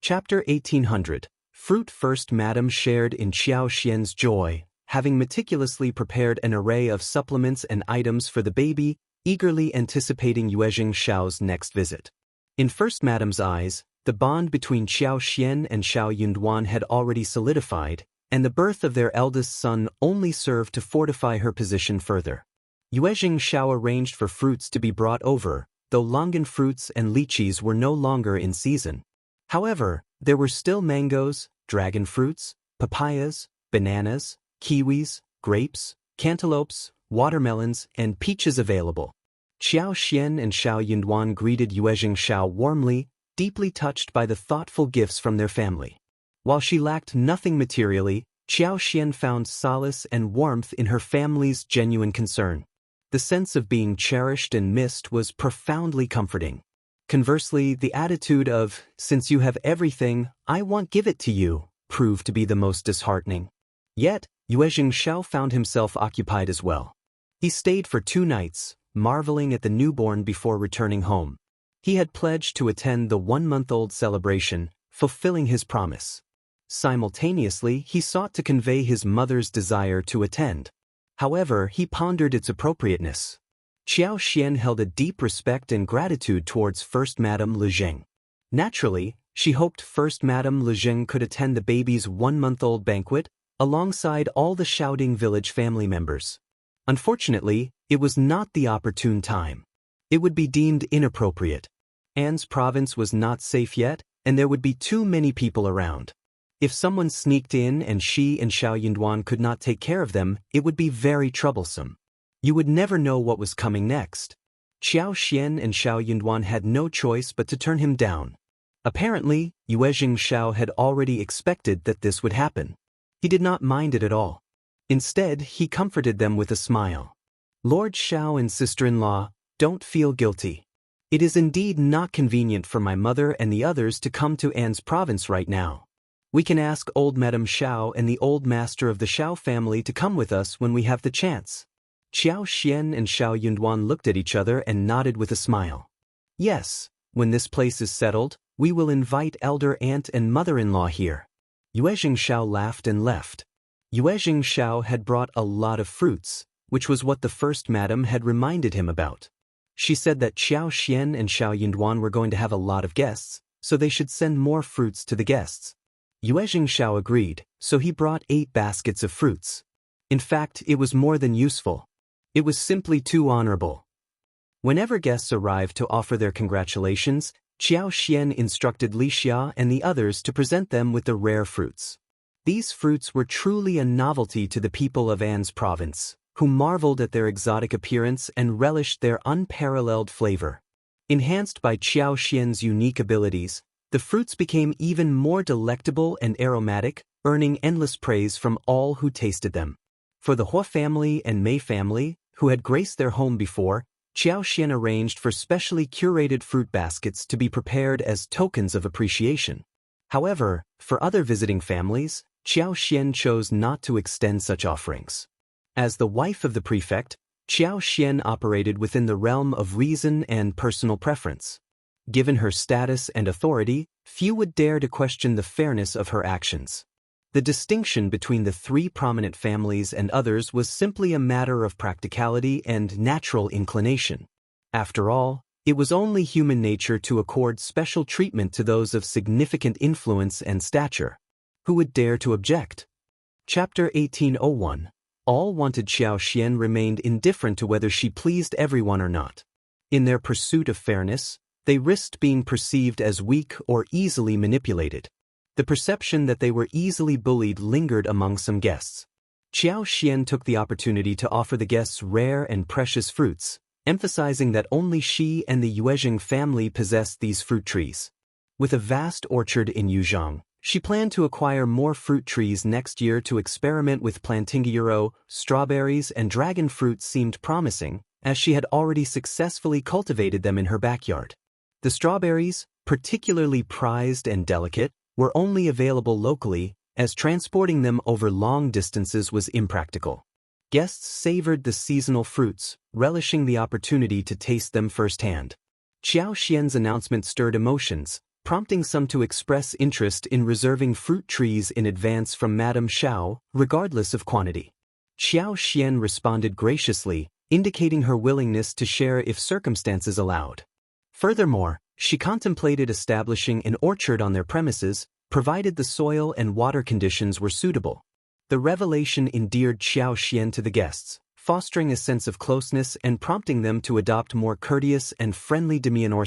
Chapter 1800. Fruit First Madam shared in Xiao Xian's joy, having meticulously prepared an array of supplements and items for the baby, eagerly anticipating Yuezheng Xiao's next visit. In First Madam's eyes, the bond between Xiao Xian and Xiao Yunduan had already solidified, and the birth of their eldest son only served to fortify her position further. Yuezheng Xiao arranged for fruits to be brought over, though longan fruits and lychees were no longer in season. However, there were still mangoes, dragon fruits, papayas, bananas, kiwis, grapes, cantaloupes, watermelons, and peaches available. Xiao Xian and Xiao Yunduan greeted Yue Xiao warmly, deeply touched by the thoughtful gifts from their family. While she lacked nothing materially, Xiao Xian found solace and warmth in her family's genuine concern. The sense of being cherished and missed was profoundly comforting. Conversely, the attitude of, "Since you have everything, I won't give it to you," proved to be the most disheartening. Yet, Yue Xiao found himself occupied as well. He stayed for 2 nights, marveling at the newborn before returning home. He had pledged to attend the 1-month-old celebration, fulfilling his promise. Simultaneously, he sought to convey his mother's desire to attend. However, he pondered its appropriateness. Xiao Xian held a deep respect and gratitude towards First Madame Lu Zheng. Naturally, she hoped First Madame Lu Zheng could attend the baby's 1-month-old banquet, alongside all the shouting village family members. Unfortunately, it was not the opportune time. It would be deemed inappropriate. Anne's province was not safe yet, and there would be too many people around. If someone sneaked in and she and Xiao Yunduan could not take care of them, it would be very troublesome. You would never know what was coming next. Xiao Xian and Xiao Yunduan had no choice but to turn him down. Apparently, Yue Xiao had already expected that this would happen. He did not mind it at all. Instead, he comforted them with a smile. "Lord Xiao and sister-in-law, don't feel guilty. It is indeed not convenient for my mother and the others to come to Anne's province right now. We can ask old Madame Xiao and the old master of the Xiao family to come with us when we have the chance." Xiao Xian and Xiao Yunduan looked at each other and nodded with a smile. "Yes, when this place is settled, we will invite elder aunt and mother-in-law here." Yue Xiao laughed and left. Yue Xiao had brought a lot of fruits, which was what the first madam had reminded him about. She said that Xiao Xian and Xiao Yunduan were going to have a lot of guests, so they should send more fruits to the guests. Yue Xiao agreed, so he brought 8 baskets of fruits. In fact, it was more than useful. It was simply too honorable. Whenever guests arrived to offer their congratulations, Xiao Xian instructed Li Xia and the others to present them with the rare fruits. These fruits were truly a novelty to the people of Anne's province, who marveled at their exotic appearance and relished their unparalleled flavor. Enhanced by Xiao Xian's unique abilities, the fruits became even more delectable and aromatic, earning endless praise from all who tasted them. For the Hua family and Mei family, who had graced their home before, Xiao Xian arranged for specially curated fruit baskets to be prepared as tokens of appreciation. However, for other visiting families, Xiao Xian chose not to extend such offerings. As the wife of the prefect, Xiao Xian operated within the realm of reason and personal preference. Given her status and authority, few would dare to question the fairness of her actions. The distinction between the 3 prominent families and others was simply a matter of practicality and natural inclination. After all, it was only human nature to accord special treatment to those of significant influence and stature. Who would dare to object? Chapter 1801. All wanted Xiao Xian remained indifferent to whether she pleased everyone or not. In their pursuit of fairness, they risked being perceived as weak or easily manipulated. The perception that they were easily bullied lingered among some guests. Xiao Xian took the opportunity to offer the guests rare and precious fruits, emphasizing that only she and the Yuezheng family possessed these fruit trees. With a vast orchard in Yuzhang, she planned to acquire more fruit trees next year to experiment with plantinguro, strawberries, and dragon fruit seemed promising, as she had already successfully cultivated them in her backyard. The strawberries, particularly prized and delicate, were only available locally, as transporting them over long distances was impractical. Guests savored the seasonal fruits, relishing the opportunity to taste them firsthand. Xiao Xian's announcement stirred emotions, prompting some to express interest in reserving fruit trees in advance from Madame Xiao, regardless of quantity. Xiao Xian responded graciously, indicating her willingness to share if circumstances allowed. Furthermore, she contemplated establishing an orchard on their premises, provided the soil and water conditions were suitable. The revelation endeared Xiao Xian to the guests, fostering a sense of closeness and prompting them to adopt more courteous and friendly demeanor,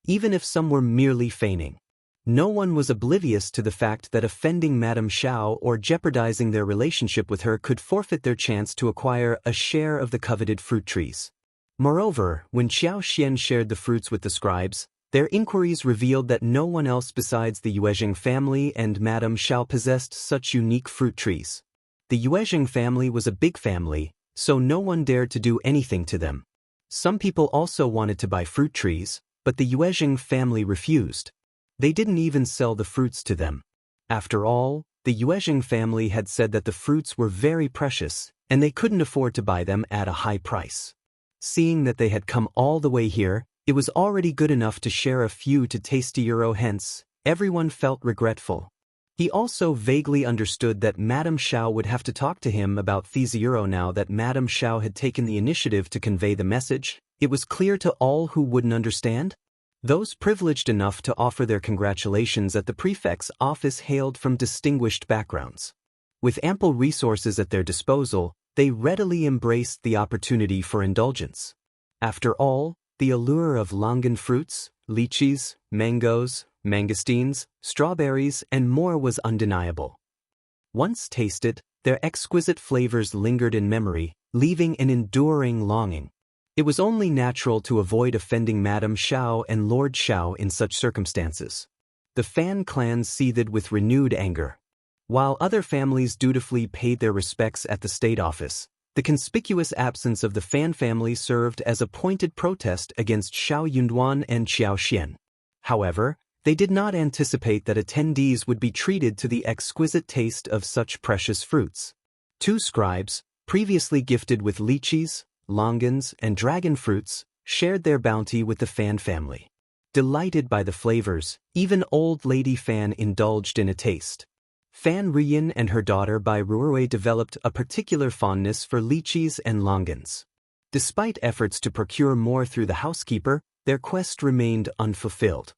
even if some were merely feigning. No one was oblivious to the fact that offending Madame Xiao or jeopardizing their relationship with her could forfeit their chance to acquire a share of the coveted fruit trees. Moreover, when Xiao Xian shared the fruits with the scribes, their inquiries revealed that no one else besides the Yuezheng family and Madame Xiao possessed such unique fruit trees. The Yuezheng family was a big family, so no one dared to do anything to them. Some people also wanted to buy fruit trees, but the Yuezheng family refused. They didn't even sell the fruits to them. After all, the Yuezheng family had said that the fruits were very precious, and they couldn't afford to buy them at a high price. Seeing that they had come all the way here, it was already good enough to share a few to taste euro. Hence, everyone felt regretful. He also vaguely understood that Madame Xiao would have to talk to him about these euro. Now that Madame Xiao had taken the initiative to convey the message, it was clear to all who wouldn't understand. Those privileged enough to offer their congratulations at the prefect's office hailed from distinguished backgrounds. With ample resources at their disposal, they readily embraced the opportunity for indulgence. After all, the allure of longan fruits, lychees, mangoes, mangosteens, strawberries, and more was undeniable. Once tasted, their exquisite flavors lingered in memory, leaving an enduring longing. It was only natural to avoid offending Madame Xiao and Lord Xiao in such circumstances. The Fan clan seethed with renewed anger. While other families dutifully paid their respects at the state office, the conspicuous absence of the Fan family served as a pointed protest against Xiao Yunduan and Xiao Xian. However, they did not anticipate that attendees would be treated to the exquisite taste of such precious fruits. Two scribes, previously gifted with lychees, longans, and dragon fruits, shared their bounty with the Fan family. Delighted by the flavors, even old lady Fan indulged in a taste. Fan Riyan and her daughter Bai Ruerui developed a particular fondness for lychees and longans. Despite efforts to procure more through the housekeeper, their quest remained unfulfilled.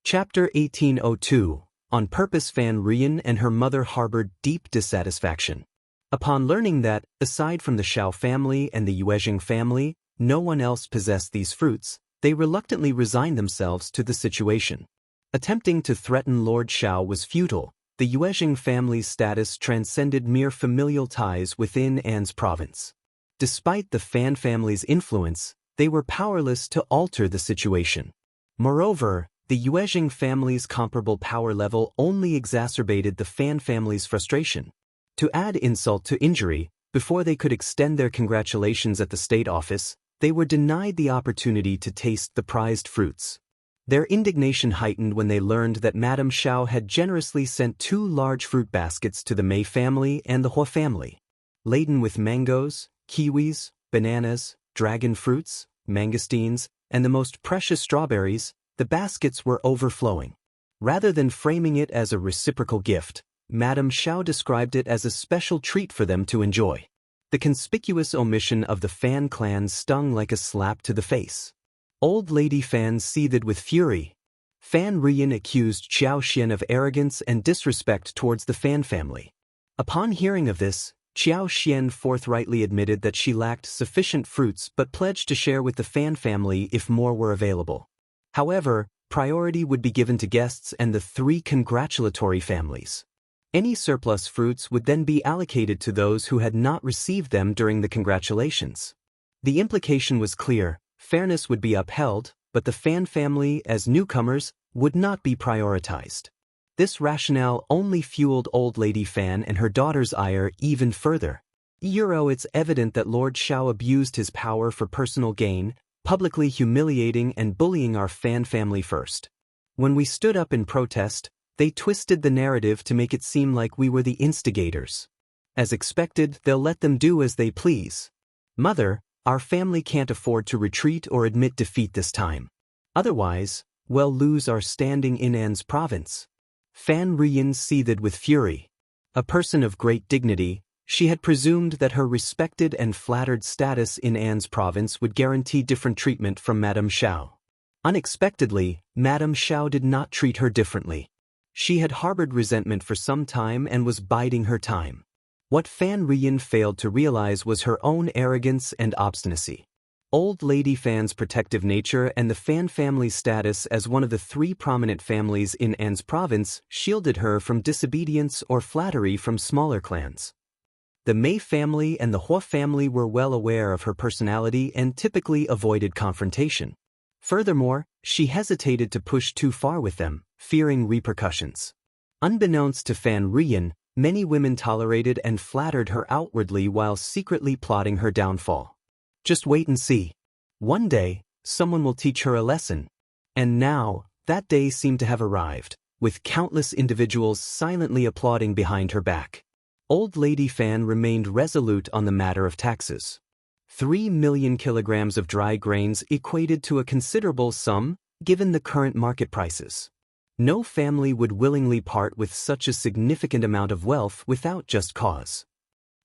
Chapter 1802. On purpose. Fan Riyan and her mother harbored deep dissatisfaction. Upon learning that, aside from the Xiao family and the Yuezheng family, no one else possessed these fruits, they reluctantly resigned themselves to the situation. Attempting to threaten Lord Xiao was futile. The Yuezheng family's status transcended mere familial ties within An's province. Despite the Fan family's influence, they were powerless to alter the situation. Moreover, the Yuezheng family's comparable power level only exacerbated the Fan family's frustration. To add insult to injury, before they could extend their congratulations at the state office, they were denied the opportunity to taste the prized fruits. Their indignation heightened when they learned that Madame Xiao had generously sent 2 large fruit baskets to the Mei family and the Hua family. Laden with mangoes, kiwis, bananas, dragon fruits, mangosteens, and the most precious strawberries, the baskets were overflowing. Rather than framing it as a reciprocal gift, Madame Xiao described it as a special treat for them to enjoy. The conspicuous omission of the Fan clan stung like a slap to the face. Old lady Fan seethed with fury. Fan Riyan accused Xiao Xian of arrogance and disrespect towards the Fan family. Upon hearing of this, Xiao Xian forthrightly admitted that she lacked sufficient fruits but pledged to share with the Fan family if more were available. However, priority would be given to guests and the 3 congratulatory families. Any surplus fruits would then be allocated to those who had not received them during the congratulations. The implication was clear: fairness would be upheld, but the Fan family, as newcomers, would not be prioritized. This rationale only fueled old lady Fan and her daughter's ire even further. It's evident that Lord Xiao abused his power for personal gain, publicly humiliating and bullying our Fan family first. When we stood up in protest, they twisted the narrative to make it seem like we were the instigators. As expected, they'll let them do as they please. Mother, our family can't afford to retreat or admit defeat this time. Otherwise, we'll lose our standing in An's province. Fan Riyan seethed with fury. A person of great dignity, she had presumed that her respected and flattered status in An's province would guarantee different treatment from Madame Xiao. Unexpectedly, Madame Xiao did not treat her differently. She had harbored resentment for some time and was biding her time. What Fan Riyan failed to realize was her own arrogance and obstinacy. Old lady Fan's protective nature and the Fan family's status as one of the 3 prominent families in An's province shielded her from disobedience or flattery from smaller clans. The Mei family and the Hua family were well aware of her personality and typically avoided confrontation. Furthermore, she hesitated to push too far with them, fearing repercussions. Unbeknownst to Fan Ruyin, many women tolerated and flattered her outwardly while secretly plotting her downfall. Just wait and see. One day, someone will teach her a lesson. And now, that day seemed to have arrived, with countless individuals silently applauding behind her back. Old Lady Fan remained resolute on the matter of taxes. 3 million kilograms of dry grains equated to a considerable sum, given the current market prices. No family would willingly part with such a significant amount of wealth without just cause.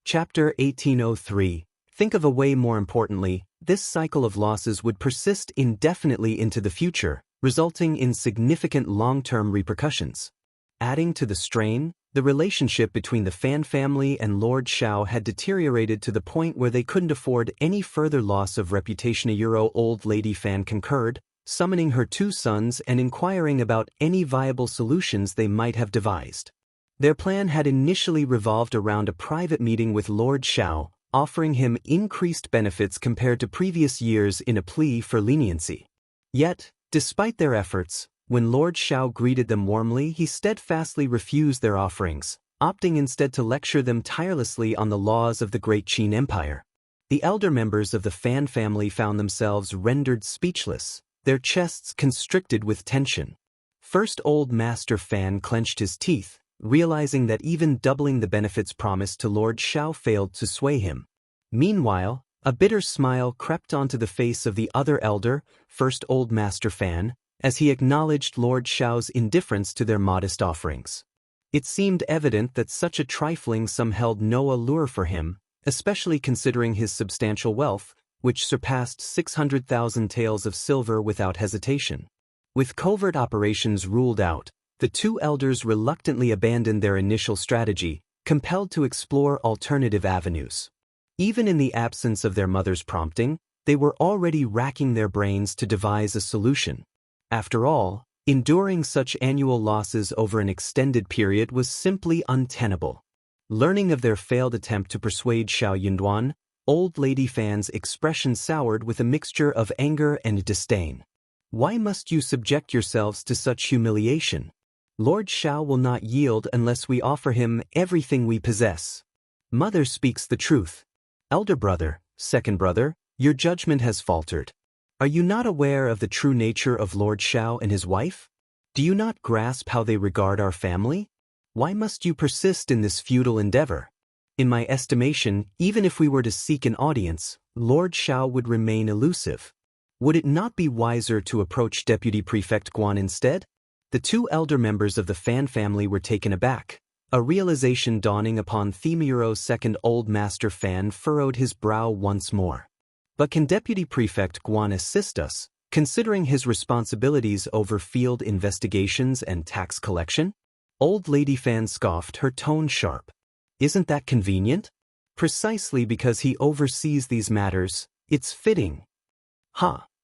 Chapter 1803. Think of a way. More importantly, this cycle of losses would persist indefinitely into the future, resulting in significant long-term repercussions. Adding to the strain, the relationship between the Fan family and Lord Xiao had deteriorated to the point where they couldn't afford any further loss of reputation. Old Lady Fan concurred, summoning her 2 sons and inquiring about any viable solutions they might have devised. Their plan had initially revolved around a private meeting with Lord Xiao, offering him increased benefits compared to previous years in a plea for leniency. Yet, despite their efforts, when Lord Xiao greeted them warmly, he steadfastly refused their offerings, opting instead to lecture them tirelessly on the laws of the Great Qin Empire. The elder members of the Fan family found themselves rendered speechless, their chests constricted with tension. First Old Master Fan clenched his teeth, realizing that even doubling the benefits promised to Lord Xiao failed to sway him. Meanwhile, a bitter smile crept onto the face of the other elder, First Old Master Fan, as he acknowledged Lord Xiao's indifference to their modest offerings. It seemed evident that such a trifling sum held no allure for him, especially considering his substantial wealth, which surpassed 600,000 taels of silver without hesitation. With covert operations ruled out, the 2 elders reluctantly abandoned their initial strategy, compelled to explore alternative avenues. Even in the absence of their mother's prompting, they were already racking their brains to devise a solution. After all, enduring such annual losses over an extended period was simply untenable. Learning of their failed attempt to persuade Xiao Yunduan, Old Lady Fan's expression soured with a mixture of anger and disdain. Why must you subject yourselves to such humiliation? Lord Xiao will not yield unless we offer him everything we possess. Mother speaks the truth. Elder brother, second brother, your judgment has faltered. Are you not aware of the true nature of Lord Xiao and his wife? Do you not grasp how they regard our family? Why must you persist in this futile endeavor? In my estimation, even if we were to seek an audience, Lord Xiao would remain elusive. Would it not be wiser to approach Deputy Prefect Guan instead? The 2 elder members of the Fan family were taken aback. A realization dawning upon Thimuro's second Old Master Fan furrowed his brow once more. But can Deputy Prefect Guan assist us, considering his responsibilities over field investigations and tax collection? Old Lady Fan scoffed, her tone sharp. Isn't that convenient? Precisely because he oversees these matters, it's fitting.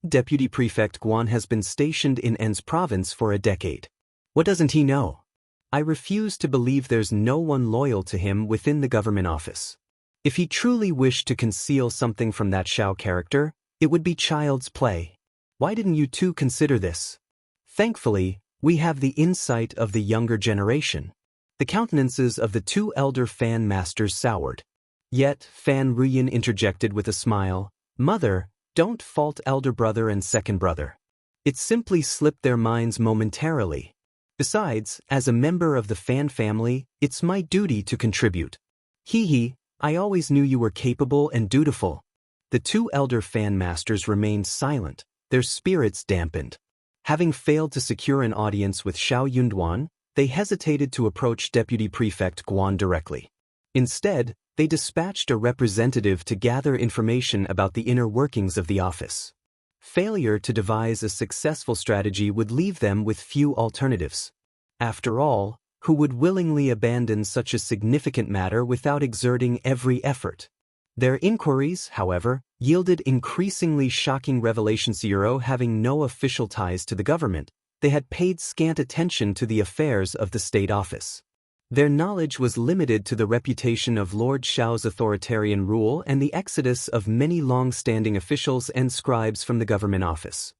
Deputy Prefect Guan has been stationed in En's province for a decade. What doesn't he know? I refuse to believe there's no one loyal to him within the government office. If he truly wished to conceal something from that Xiao character, it would be child's play. Why didn't you 2 consider this? Thankfully, we have the insight of the younger generation. The countenances of the 2 elder Fan masters soured. Yet, Fan Ruyin interjected with a smile, Mother, don't fault elder brother and second brother. It simply slipped their minds momentarily. Besides, as a member of the Fan family, it's my duty to contribute. I always knew you were capable and dutiful. The 2 elder Fan masters remained silent, their spirits dampened. Having failed to secure an audience with Xiao Yunduan, they hesitated to approach Deputy Prefect Guan directly. Instead, they dispatched a representative to gather information about the inner workings of the office. Failure to devise a successful strategy would leave them with few alternatives. After all, who would willingly abandon such a significant matter without exerting every effort? Their inquiries, however, yielded increasingly shocking revelations. Having no official ties to the government, they had paid scant attention to the affairs of the state office. Their knowledge was limited to the reputation of Lord Xiao's authoritarian rule and the exodus of many long-standing officials and scribes from the government office.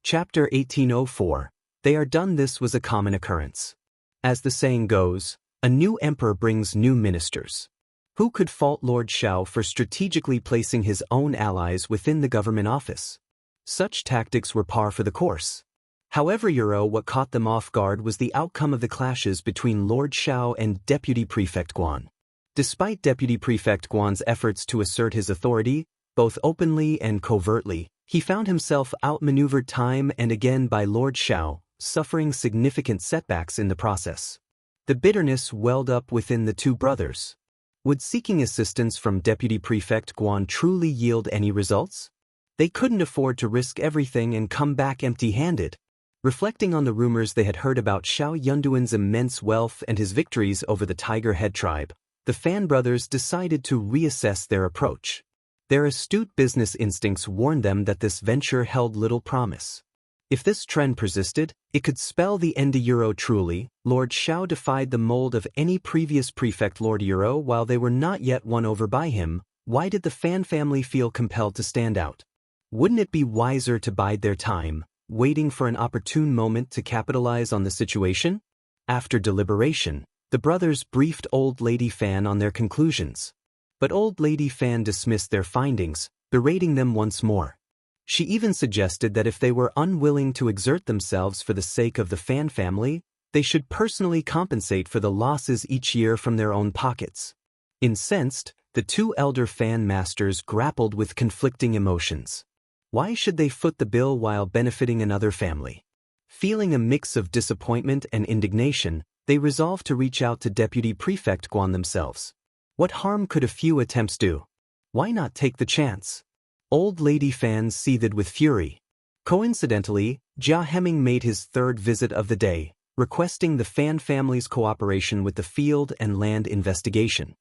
Chapter 1804. They are done. This was a common occurrence. As the saying goes, a new emperor brings new ministers. Who could fault Lord Xiao for strategically placing his own allies within the government office? Such tactics were par for the course. However, what caught them off guard was the outcome of the clashes between Lord Xiao and Deputy Prefect Guan. Despite Deputy Prefect Guan's efforts to assert his authority, both openly and covertly, he found himself outmaneuvered time and again by Lord Xiao, suffering significant setbacks in the process. The bitterness welled up within the two brothers. Would seeking assistance from Deputy Prefect Guan truly yield any results? They couldn't afford to risk everything and come back empty-handed. Reflecting on the rumors they had heard about Xiao Yunduan's immense wealth and his victories over the Tiger Head tribe, the Fan brothers decided to reassess their approach. Their astute business instincts warned them that this venture held little promise. If this trend persisted, it could spell the end of Euro truly. Lord Xiao defied the mold of any previous prefect Lord Euro while they were not yet won over by him. Why did the Fan family feel compelled to stand out? Wouldn't it be wiser to bide their time, waiting for an opportune moment to capitalize on the situation? After deliberation, the brothers briefed Old Lady Fan on their conclusions. But Old Lady Fan dismissed their findings, berating them once more. She even suggested that if they were unwilling to exert themselves for the sake of the Fan family, they should personally compensate for the losses each year from their own pockets. Incensed, the two elder Fan masters grappled with conflicting emotions. Why should they foot the bill while benefiting another family? Feeling a mix of disappointment and indignation, they resolved to reach out to Deputy Prefect Guan themselves. What harm could a few attempts do? Why not take the chance? Old Lady Fan seethed with fury. Coincidentally, Jia Hemming made his third visit of the day, requesting the Fan family's cooperation with the field and land investigation.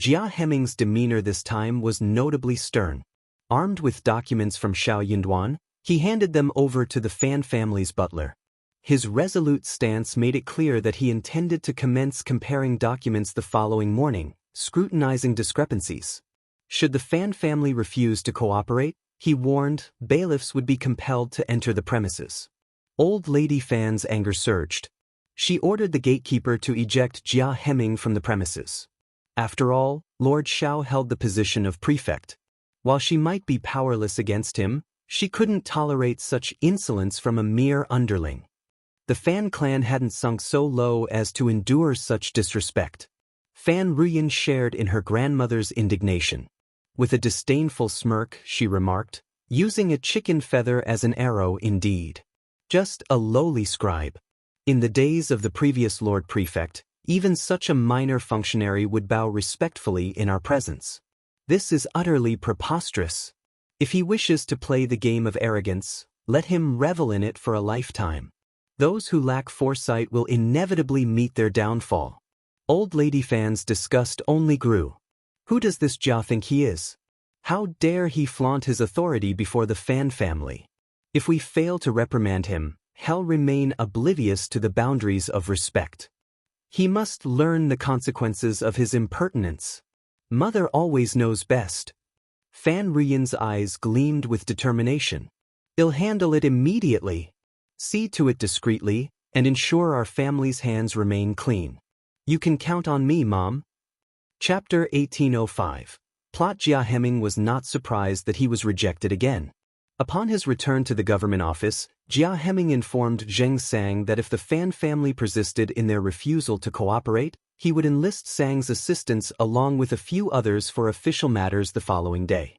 Jia Hemming's demeanor this time was notably stern. Armed with documents from Xiao Yunduan, he handed them over to the Fan family's butler. His resolute stance made it clear that he intended to commence comparing documents the following morning, scrutinizing discrepancies. Should the Fan family refuse to cooperate, he warned, bailiffs would be compelled to enter the premises. Old Lady Fan's anger surged. She ordered the gatekeeper to eject Jia Hemming from the premises. After all, Lord Xiao held the position of prefect. While she might be powerless against him, she couldn't tolerate such insolence from a mere underling. The Fan clan hadn't sunk so low as to endure such disrespect. Fan Ruyan shared in her grandmother's indignation. With a disdainful smirk, she remarked, using a chicken feather as an arrow indeed. Just a lowly scribe. In the days of the previous Lord Prefect, even such a minor functionary would bow respectfully in our presence. This is utterly preposterous. If he wishes to play the game of arrogance, let him revel in it for a lifetime. Those who lack foresight will inevitably meet their downfall. Old Lady Fan's disgust only grew. Who does this Jia think he is? How dare he flaunt his authority before the Fan family? If we fail to reprimand him, he'll remain oblivious to the boundaries of respect. He must learn the consequences of his impertinence. Mother always knows best. Fan Ruyan's eyes gleamed with determination. I'll handle it immediately. See to it discreetly, and ensure our family's hands remain clean. You can count on me, Mom. Chapter 1805. Plot. Jia Hemming was not surprised that he was rejected again. Upon his return to the government office, Jia Hemming informed Zheng Sang that if the Fan family persisted in their refusal to cooperate, he would enlist Sang's assistance along with a few others for official matters the following day.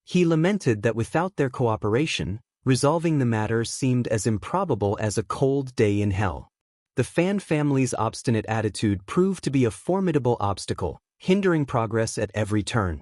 He lamented that without their cooperation, resolving the matter seemed as improbable as a cold day in hell. The Fan family's obstinate attitude proved to be a formidable obstacle, hindering progress at every turn.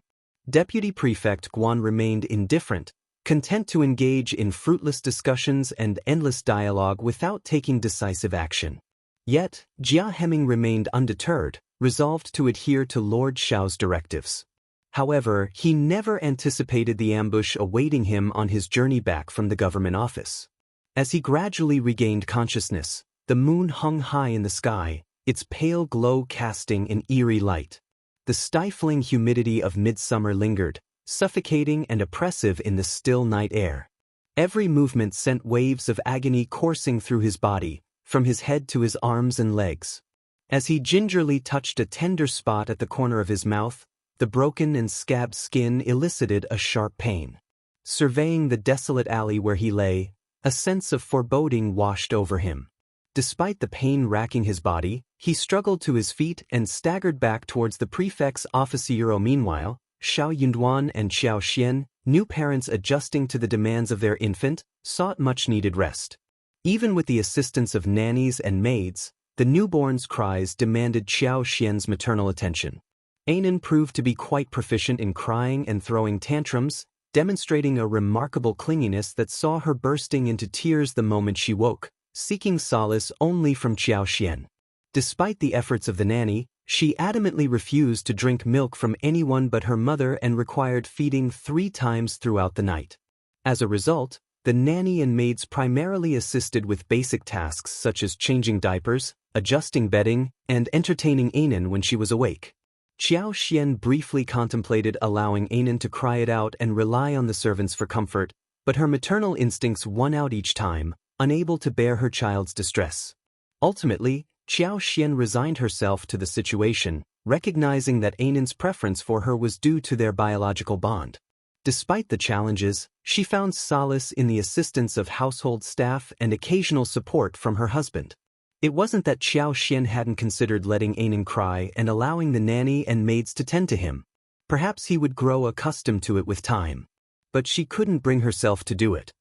Deputy Prefect Guan remained indifferent, content to engage in fruitless discussions and endless dialogue without taking decisive action. Yet, Jia Hemming remained undeterred, resolved to adhere to Lord Xiao's directives. However, he never anticipated the ambush awaiting him on his journey back from the government office. As he gradually regained consciousness, the moon hung high in the sky, its pale glow casting an eerie light. The stifling humidity of midsummer lingered, suffocating and oppressive in the still night air. Every movement sent waves of agony coursing through his body, from his head to his arms and legs. As he gingerly touched a tender spot at the corner of his mouth, the broken and scabbed skin elicited a sharp pain. Surveying the desolate alley where he lay, a sense of foreboding washed over him. Despite the pain racking his body, he struggled to his feet and staggered back towards the prefect's office. Meanwhile, Xiao Yunduan and Xiao Xian, new parents adjusting to the demands of their infant, sought much-needed rest. Even with the assistance of nannies and maids, the newborn's cries demanded Xiao Xian's maternal attention. Anan proved to be quite proficient in crying and throwing tantrums, demonstrating a remarkable clinginess that saw her bursting into tears the moment she woke, seeking solace only from Xiao Xian. Despite the efforts of the nanny, she adamantly refused to drink milk from anyone but her mother and required feeding 3 times throughout the night. As a result, the nanny and maids primarily assisted with basic tasks such as changing diapers, adjusting bedding, and entertaining Anan when she was awake. Xiao Xian briefly contemplated allowing Anan to cry it out and rely on the servants for comfort, but her maternal instincts won out each time, unable to bear her child's distress. Ultimately, Xiao Xian resigned herself to the situation, recognizing that Anan's preference for her was due to their biological bond. Despite the challenges, she found solace in the assistance of household staff and occasional support from her husband. It wasn't that Xiao Xian hadn't considered letting Anan cry and allowing the nanny and maids to tend to him. Perhaps he would grow accustomed to it with time. But she couldn't bring herself to do it.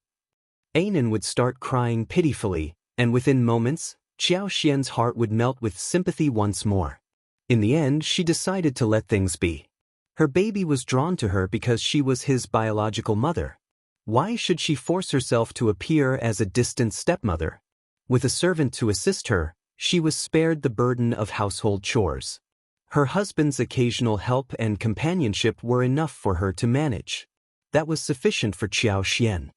Anan would start crying pitifully, and within moments, Xiao Xian's heart would melt with sympathy once more. In the end, she decided to let things be. Her baby was drawn to her because she was his biological mother. Why should she force herself to appear as a distant stepmother? With a servant to assist her, she was spared the burden of household chores. Her husband's occasional help and companionship were enough for her to manage. That was sufficient for Xiao Xian.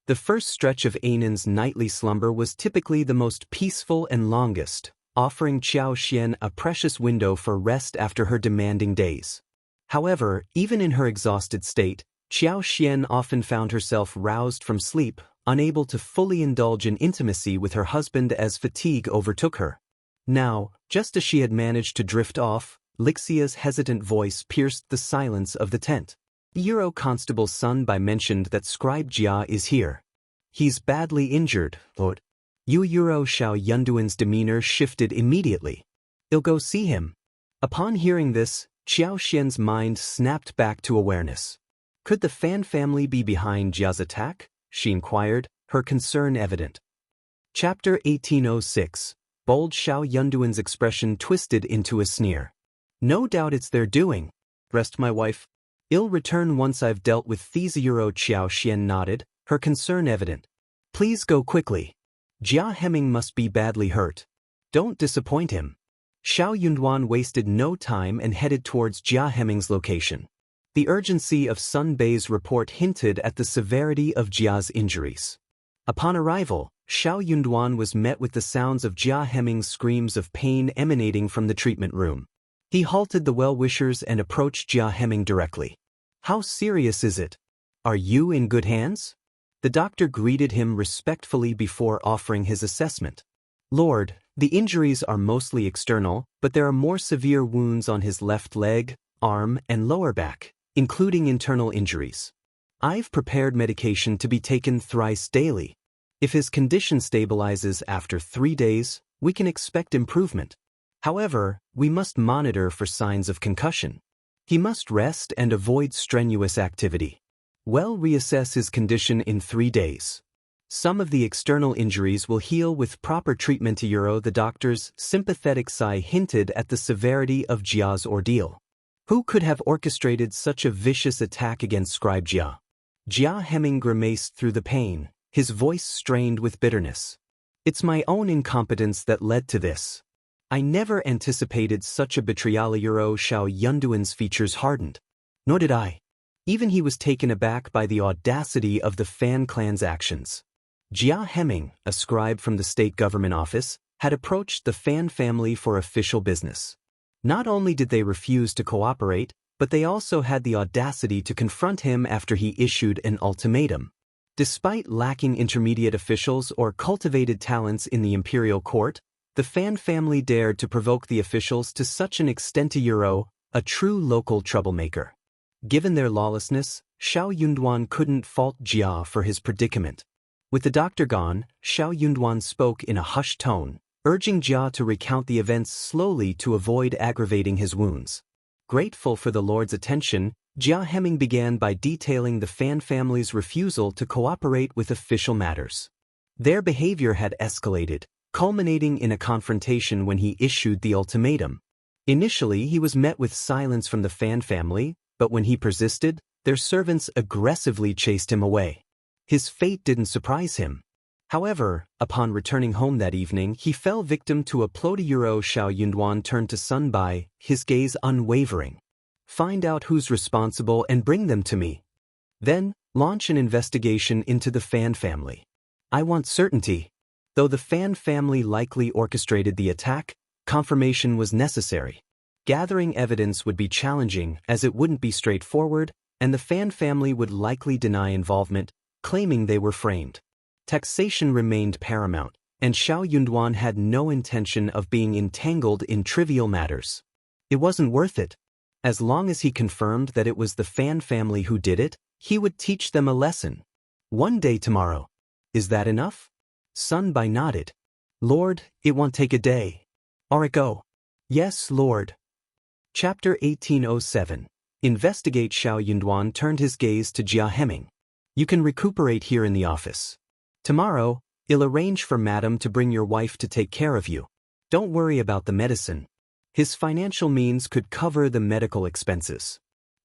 The first stretch of Anan's nightly slumber was typically the most peaceful and longest, offering Xiao Xian a precious window for rest after her demanding days. However, even in her exhausted state, Xiao Xian often found herself roused from sleep, unable to fully indulge in intimacy with her husband as fatigue overtook her. Now, just as she had managed to drift off, Lixia's hesitant voice pierced the silence of the tent. Constable Sun Bai mentioned that Scribe Jia is here. He's badly injured, Lord. Xiao Yunduan's demeanor shifted immediately. I'll go see him. Upon hearing this, Xiao Xian's mind snapped back to awareness. Could the Fan family be behind Jia's attack? She inquired, her concern evident. Chapter 1806. Bold Xiao Yunduan's expression twisted into a sneer. No doubt it's their doing. Rest my wife. I'll return once I've dealt with these. Xiao Xian nodded, her concern evident. Please go quickly. Jia Heming must be badly hurt. Don't disappoint him. Xiao Yunduan wasted no time and headed towards Jia Heming's location. The urgency of Sun Bei's report hinted at the severity of Jia's injuries. Upon arrival, Xiao Yunduan was met with the sounds of Jia Heming's screams of pain emanating from the treatment room. He halted the well-wishers and approached Jia Heming directly. How serious is it? Are you in good hands? The doctor greeted him respectfully before offering his assessment. Lord, the injuries are mostly external, but there are more severe wounds on his left leg, arm, and lower back, including internal injuries. I've prepared medication to be taken thrice daily. If his condition stabilizes after 3 days, we can expect improvement. However, we must monitor for signs of concussion. He must rest and avoid strenuous activity. We'll reassess his condition in 3 days. Some of the external injuries will heal with proper treatment. The doctor's sympathetic sigh hinted at the severity of Jia's ordeal. Who could have orchestrated such a vicious attack against Scribe Jia? Jia Heming grimaced through the pain, his voice strained with bitterness. It's my own incompetence that led to this. I never anticipated such a betrayal. Xiao Yunduan's features hardened. Nor did I. Even he was taken aback by the audacity of the Fan clan's actions. Jia Heming, a scribe from the state government office, had approached the Fan family for official business. Not only did they refuse to cooperate, but they also had the audacity to confront him after he issued an ultimatum. Despite lacking intermediate officials or cultivated talents in the imperial court, the Fan family dared to provoke the officials to such an extent a true local troublemaker. Given their lawlessness, Xiao Yunduan couldn't fault Jia for his predicament. With the doctor gone, Xiao Yunduan spoke in a hushed tone, urging Jia to recount the events slowly to avoid aggravating his wounds. Grateful for the Lord's attention, Jia Hemming began by detailing the Fan family's refusal to cooperate with official matters. Their behavior had escalated, culminating in a confrontation when he issued the ultimatum. Initially, he was met with silence from the Fan family, but when he persisted, their servants aggressively chased him away. His fate didn't surprise him. However, upon returning home that evening, he fell victim to a plot. Xiao Yunduan turned to Sun Bai, his gaze unwavering. Find out who's responsible and bring them to me. Then, launch an investigation into the Fan family. I want certainty. Though the Fan family likely orchestrated the attack, confirmation was necessary. Gathering evidence would be challenging as it wouldn't be straightforward, and the Fan family would likely deny involvement, claiming they were framed. Taxation remained paramount, and Xiao Yunduan had no intention of being entangled in trivial matters. It wasn't worth it. As long as he confirmed that it was the Fan family who did it, he would teach them a lesson. One day tomorrow. Is that enough? Sun Bai nodded. Lord, it won't take a day. Or it go. Yes, Lord. Chapter 1807. Investigate. Xiao Yunduan turned his gaze to Jia Hemming. You can recuperate here in the office. Tomorrow, I'll arrange for Madam to bring your wife to take care of you. Don't worry about the medicine. His financial means could cover the medical expenses.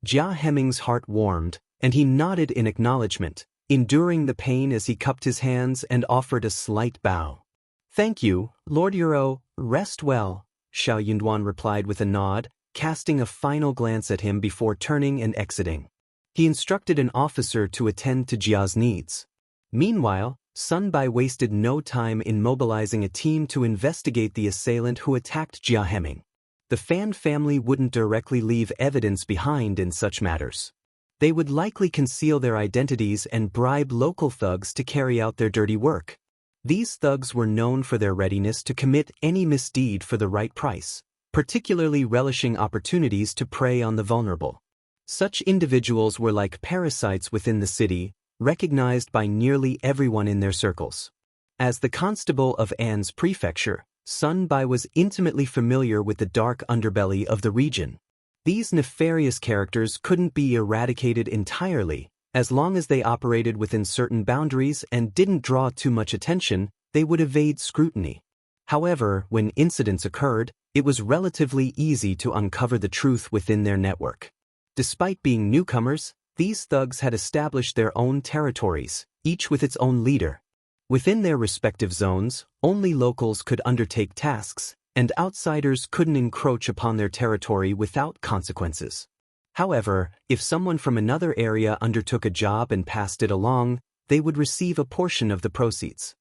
Jia Hemming's heart warmed, and he nodded in acknowledgement, enduring the pain as he cupped his hands and offered a slight bow. Thank you, Lord Euro, rest well, Xiao Yunduan replied with a nod, casting a final glance at him before turning and exiting. He instructed an officer to attend to Jia's needs. Meanwhile, Sun Bai wasted no time in mobilizing a team to investigate the assailant who attacked Jia Hemming. The Fan family wouldn't directly leave evidence behind in such matters. They would likely conceal their identities and bribe local thugs to carry out their dirty work. These thugs were known for their readiness to commit any misdeed for the right price, particularly relishing opportunities to prey on the vulnerable. Such individuals were like parasites within the city, recognized by nearly everyone in their circles. As the constable of An's prefecture, Sun Bai was intimately familiar with the dark underbelly of the region. These nefarious characters couldn't be eradicated entirely. As long as they operated within certain boundaries and didn't draw too much attention, they would evade scrutiny. However, when incidents occurred, it was relatively easy to uncover the truth within their network. Despite being newcomers, these thugs had established their own territories, each with its own leader. Within their respective zones, only locals could undertake tasks, and outsiders couldn't encroach upon their territory without consequences. However, if someone from another area undertook a job and passed it along, they would receive a portion of the proceeds.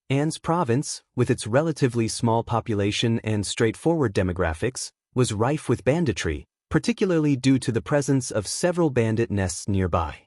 An's province, with its relatively small population and straightforward demographics, was rife with banditry, particularly due to the presence of several bandit nests nearby.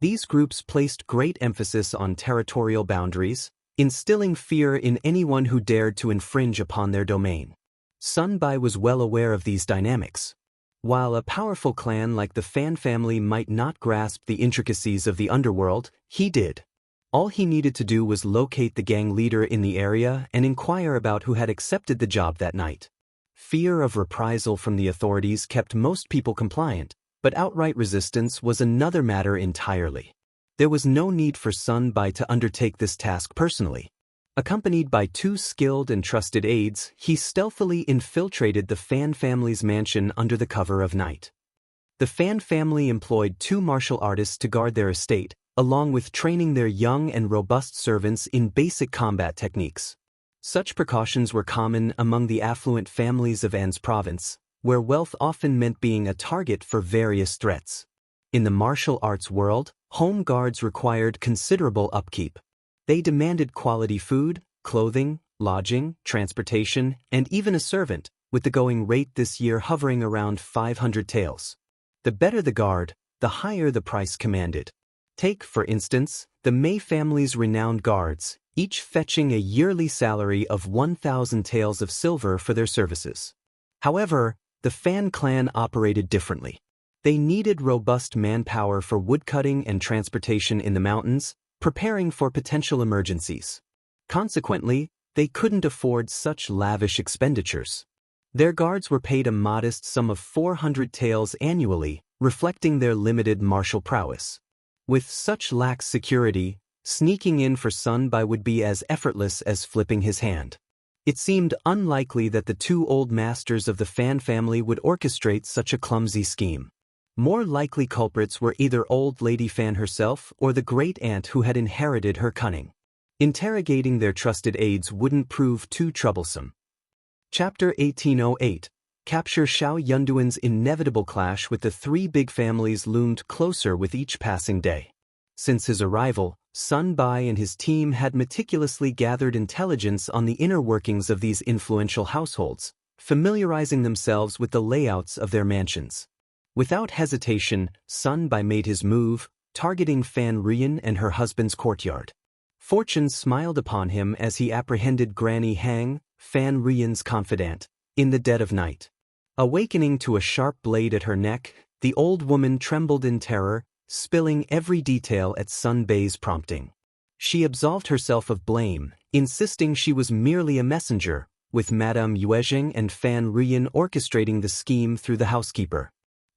These groups placed great emphasis on territorial boundaries, instilling fear in anyone who dared to infringe upon their domain. Sun Bai was well aware of these dynamics. While a powerful clan like the Fan family might not grasp the intricacies of the underworld, he did. All he needed to do was locate the gang leader in the area and inquire about who had accepted the job that night. Fear of reprisal from the authorities kept most people compliant, but outright resistance was another matter entirely. There was no need for Sun Bai to undertake this task personally. Accompanied by two skilled and trusted aides, he stealthily infiltrated the Fan family's mansion under the cover of night. The Fan family employed 2 martial artists to guard their estate, along with training their young and robust servants in basic combat techniques. Such precautions were common among the affluent families of An's province, where wealth often meant being a target for various threats. In the martial arts world, home guards required considerable upkeep. They demanded quality food, clothing, lodging, transportation, and even a servant, with the going rate this year hovering around 500 taels. The better the guard, the higher the price commanded. Take, for instance, the May family's renowned guards, each fetching a yearly salary of 1,000 taels of silver for their services. However, the Fan clan operated differently. They needed robust manpower for woodcutting and transportation in the mountains, preparing for potential emergencies. Consequently, they couldn't afford such lavish expenditures. Their guards were paid a modest sum of 400 taels annually, reflecting their limited martial prowess. With such lax security, sneaking in for Sun Bai would be as effortless as flipping his hand. It seemed unlikely that the two old masters of the Fan family would orchestrate such a clumsy scheme. More likely culprits were either old Lady Fan herself or the great-aunt who had inherited her cunning. Interrogating their trusted aides wouldn't prove too troublesome. Chapter 1808. Capture Xiao Yunduan's inevitable clash with the three big families loomed closer with each passing day. Since his arrival, Sun Bai and his team had meticulously gathered intelligence on the inner workings of these influential households, familiarizing themselves with the layouts of their mansions. Without hesitation, Sun Bai made his move, targeting Fan Rian and her husband's courtyard. Fortune smiled upon him as he apprehended Granny Hang, Fan Rian's confidant, in the dead of night. Awakening to a sharp blade at her neck, the old woman trembled in terror, spilling every detail at Sun Bai's prompting. She absolved herself of blame, insisting she was merely a messenger, with Madame Yuezheng and Fan Rian orchestrating the scheme through the housekeeper.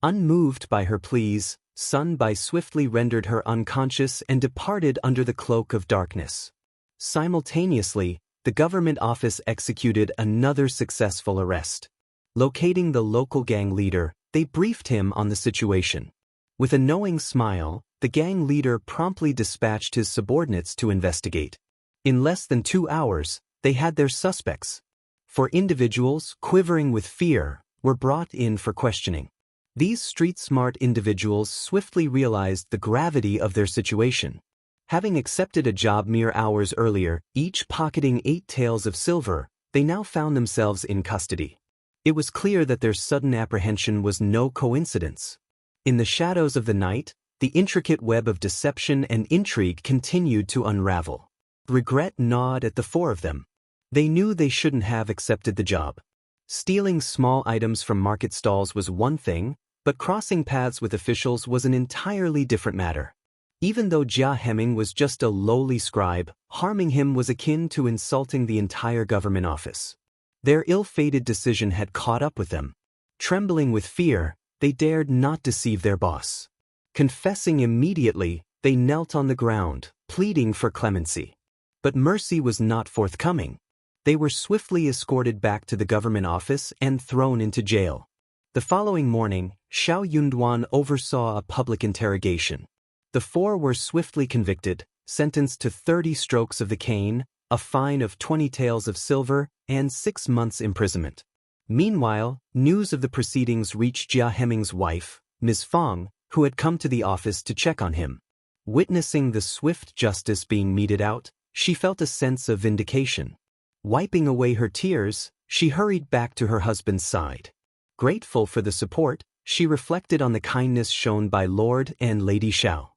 Unmoved by her pleas, Sun Bai swiftly rendered her unconscious and departed under the cloak of darkness. Simultaneously, the government office executed another successful arrest. Locating the local gang leader, they briefed him on the situation. With a knowing smile, the gang leader promptly dispatched his subordinates to investigate. In less than 2 hours, they had their suspects. 4 individuals, quivering with fear, were brought in for questioning. These street-smart individuals swiftly realized the gravity of their situation. Having accepted a job mere hours earlier, each pocketing 8 taels of silver, they now found themselves in custody. It was clear that their sudden apprehension was no coincidence. In the shadows of the night, the intricate web of deception and intrigue continued to unravel. Regret gnawed at the 4 of them. They knew they shouldn't have accepted the job. Stealing small items from market stalls was one thing, but crossing paths with officials was an entirely different matter. Even though Jia Heming was just a lowly scribe, harming him was akin to insulting the entire government office. Their ill-fated decision had caught up with them. Trembling with fear, they dared not deceive their boss. Confessing immediately, they knelt on the ground, pleading for clemency. But mercy was not forthcoming. They were swiftly escorted back to the government office and thrown into jail. The following morning, Xiao Yunduan oversaw a public interrogation. The 4 were swiftly convicted, sentenced to 30 strokes of the cane, a fine of 20 taels of silver, and 6 months' imprisonment. Meanwhile, news of the proceedings reached Jia Heming's wife, Ms. Fong, who had come to the office to check on him. Witnessing the swift justice being meted out, she felt a sense of vindication. Wiping away her tears, she hurried back to her husband's side. Grateful for the support, she reflected on the kindness shown by Lord and Lady Xiao.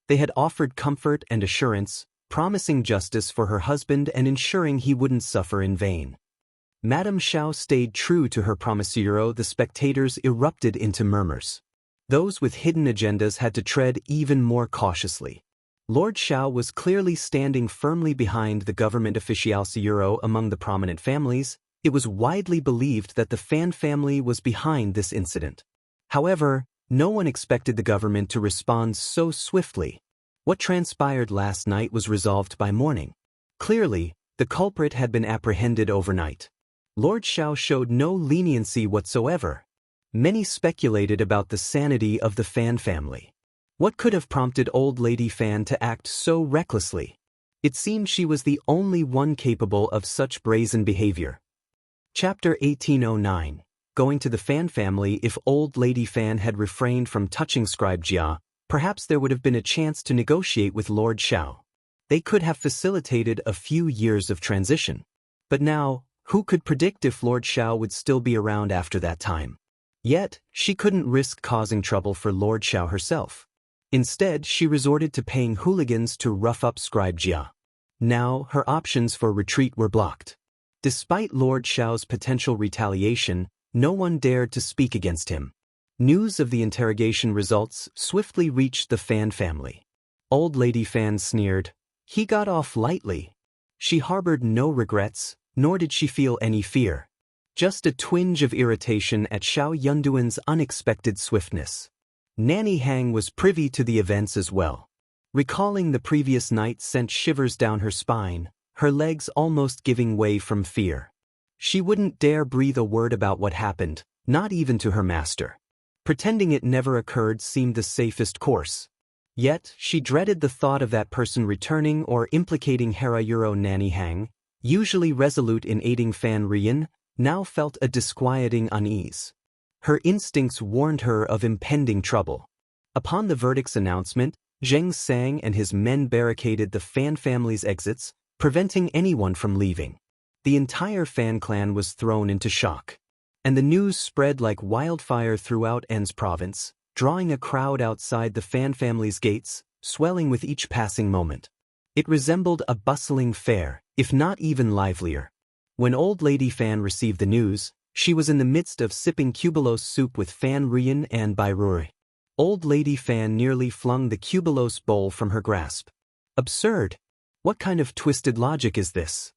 They had offered comfort and assurance, promising justice for her husband and ensuring he wouldn't suffer in vain. Madame Xiao stayed true to her promisero. The spectators erupted into murmurs. Those with hidden agendas had to tread even more cautiously. Lord Xiao was clearly standing firmly behind the government officialsero. Among the prominent families, it was widely believed that the Fan family was behind this incident. However, no one expected the government to respond so swiftly. What transpired last night was resolved by morning. Clearly, the culprit had been apprehended overnight. Lord Xiao showed no leniency whatsoever. Many speculated about the sanity of the Fan family. What could have prompted old Lady Fan to act so recklessly? It seemed she was the only one capable of such brazen behavior. Chapter 1809. Going to the Fan family. If old Lady Fan had refrained from touching Scribe Jia, perhaps there would have been a chance to negotiate with Lord Xiao. They could have facilitated a few years of transition. But now, who could predict if Lord Xiao would still be around after that time? Yet, she couldn't risk causing trouble for Lord Xiao herself. Instead, she resorted to paying hooligans to rough up Scribe Jia. Now, her options for retreat were blocked. Despite Lord Xiao's potential retaliation, no one dared to speak against him. News of the interrogation results swiftly reached the Fan family. Old Lady Fan sneered. He got off lightly. She harbored no regrets, nor did she feel any fear. Just a twinge of irritation at Xiao Yunduan's unexpected swiftness. Nanny Hang was privy to the events as well. Recalling the previous night sent shivers down her spine, her legs almost giving way from fear. She wouldn't dare breathe a word about what happened, not even to her master. Pretending it never occurred seemed the safest course. Yet, she dreaded the thought of that person returning or implicating Harayuro. Nanny Hang, usually resolute in aiding Fan Rian, now felt a disquieting unease. Her instincts warned her of impending trouble. Upon the verdict's announcement, Zheng Sang and his men barricaded the Fan family's exits, preventing anyone from leaving. The entire Fan clan was thrown into shock. And the news spread like wildfire throughout En's province, drawing a crowd outside the Fan family's gates, swelling with each passing moment. It resembled a bustling fair, if not even livelier. When Old Lady Fan received the news, she was in the midst of sipping cubulos soup with Fan Rian and Bairuri. Old Lady Fan nearly flung the cubulos bowl from her grasp. Absurd! What kind of twisted logic is this?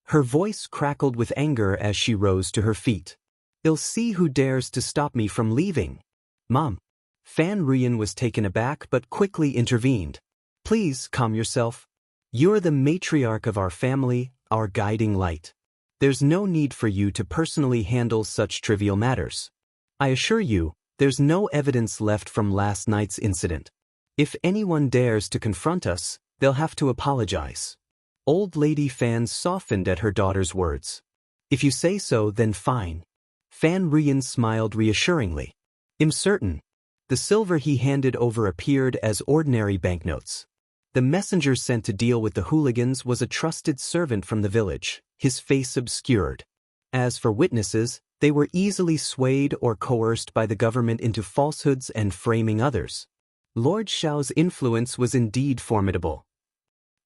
Her voice crackled with anger as she rose to her feet. I'll see who dares to stop me from leaving. Mom. Fan Rian was taken aback but quickly intervened. Please calm yourself. You're the matriarch of our family, our guiding light. There's no need for you to personally handle such trivial matters. I assure you, there's no evidence left from last night's incident. If anyone dares to confront us, they'll have to apologize. Old Lady Fan softened at her daughter's words. If you say so, then fine. Fan Rian smiled reassuringly. I'm certain. The silver he handed over appeared as ordinary banknotes. The messenger sent to deal with the hooligans was a trusted servant from the village, his face obscured. As for witnesses, they were easily swayed or coerced by the government into falsehoods and framing others. Lord Xiao's influence was indeed formidable.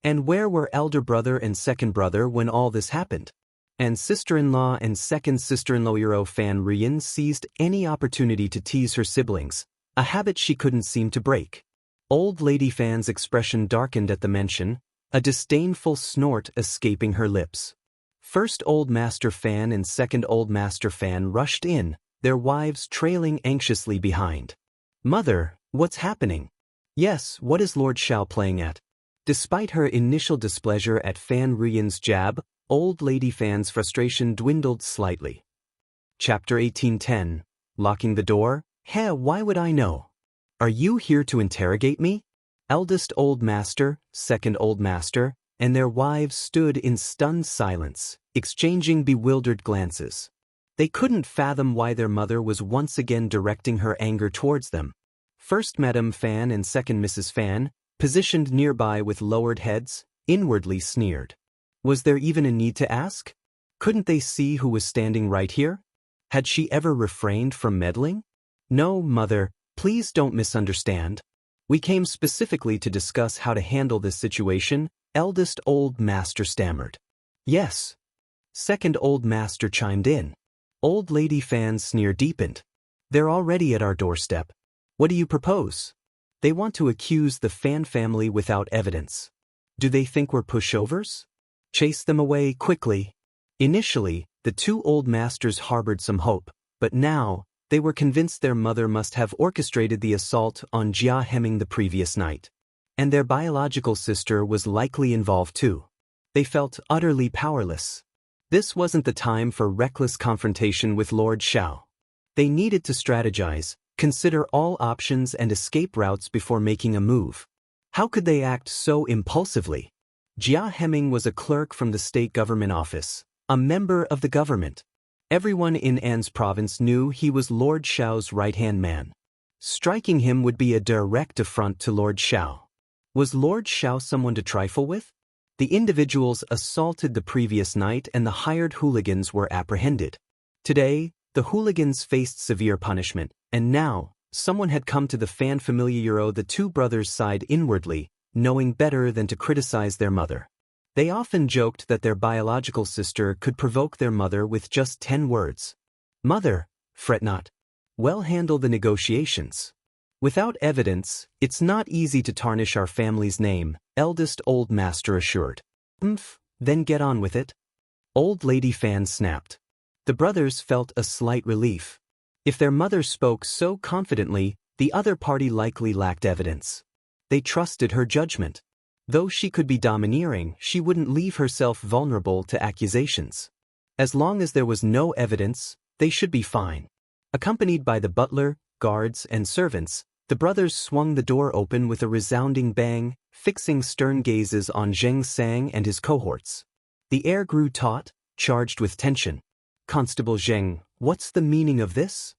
And where were elder brother and second brother when all this happened? And sister-in-law and second sister-in-law. Fan Rian seized any opportunity to tease her siblings, a habit she couldn't seem to break. Old Lady Fan's expression darkened at the mention, a disdainful snort escaping her lips. First Old Master Fan and second Old Master Fan rushed in, their wives trailing anxiously behind. Mother, what's happening? Yes, what is Lord Xiao playing at? Despite her initial displeasure at Fan Rian's jab, Old Lady Fan's frustration dwindled slightly. Chapter 1810. Locking the door? Why would I know? Are you here to interrogate me? Eldest Old Master, second Old Master, and their wives stood in stunned silence, exchanging bewildered glances. They couldn't fathom why their mother was once again directing her anger towards them. First Madame Fan and second Mrs. Fan, positioned nearby with lowered heads, inwardly sneered. Was there even a need to ask? Couldn't they see who was standing right here? Had she ever refrained from meddling? No, Mother, please don't misunderstand. We came specifically to discuss how to handle this situation, eldest Old Master stammered. Yes. Second Old Master chimed in. Old Lady Fan's sneer deepened. They're already at our doorstep. What do you propose? They want to accuse the Fan family without evidence. Do they think we're pushovers? Chase them away quickly. Initially, the two Old Masters harbored some hope, but now, they were convinced their mother must have orchestrated the assault on Jia Heming the previous night. And their biological sister was likely involved too. They felt utterly powerless. This wasn't the time for reckless confrontation with Lord Xiao. They needed to strategize, consider all options and escape routes before making a move. How could they act so impulsively? Jia Heming was a clerk from the state government office, a member of the government. Everyone in An's province knew he was Lord Xiao's right-hand man. Striking him would be a direct affront to Lord Xiao. Was Lord Xiao someone to trifle with? The individuals assaulted the previous night and the hired hooligans were apprehended. Today, the hooligans faced severe punishment, and now, someone had come to the fan familiar. The two brothers sighed inwardly, knowing better than to criticize their mother. They often joked that their biological sister could provoke their mother with just 10 words. "Mother, fret not. Well handle the negotiations. Without evidence, it's not easy to tarnish our family's name," eldest old master assured. Then get on with it." Old lady fan snapped. The brothers felt a slight relief. If their mother spoke so confidently, the other party likely lacked evidence. They trusted her judgment. Though she could be domineering, she wouldn't leave herself vulnerable to accusations. As long as there was no evidence, they should be fine. Accompanied by the butler, guards, and servants, the brothers swung the door open with a resounding bang, fixing stern gazes on Zheng Sang and his cohorts. The air grew taut, charged with tension. "Constable Zheng, what's the meaning of this?"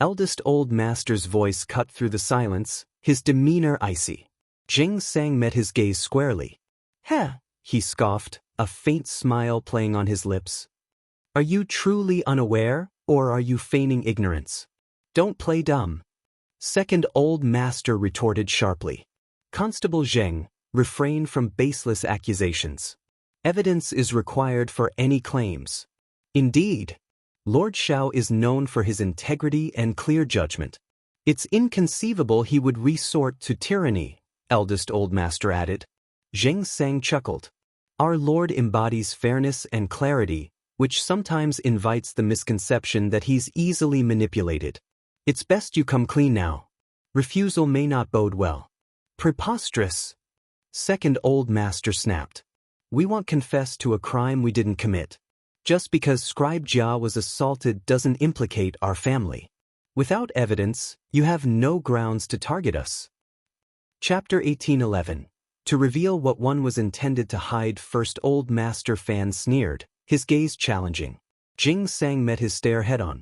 Eldest old master's voice cut through the silence, his demeanor icy. Zheng Sang met his gaze squarely. "Heh," he scoffed, a faint smile playing on his lips. "Are you truly unaware, or are you feigning ignorance? Don't play dumb." Second old master retorted sharply. "Constable Zheng, refrain from baseless accusations. Evidence is required for any claims." Indeed, Lord Xiao is known for his integrity and clear judgment. It's inconceivable he would resort to tyranny, eldest old master added. Zheng Sang chuckled. "Our lord embodies fairness and clarity, which sometimes invites the misconception that he's easily manipulated. It's best you come clean now. Refusal may not bode well." "Preposterous!" Second old master snapped. "We won't confess to a crime we didn't commit. Just because Scribe Jia was assaulted doesn't implicate our family. Without evidence, you have no grounds to target us." Chapter 1811. To reveal what one was intended to hide, first old master fan sneered, his gaze challenging. Zheng Sang met his stare head-on.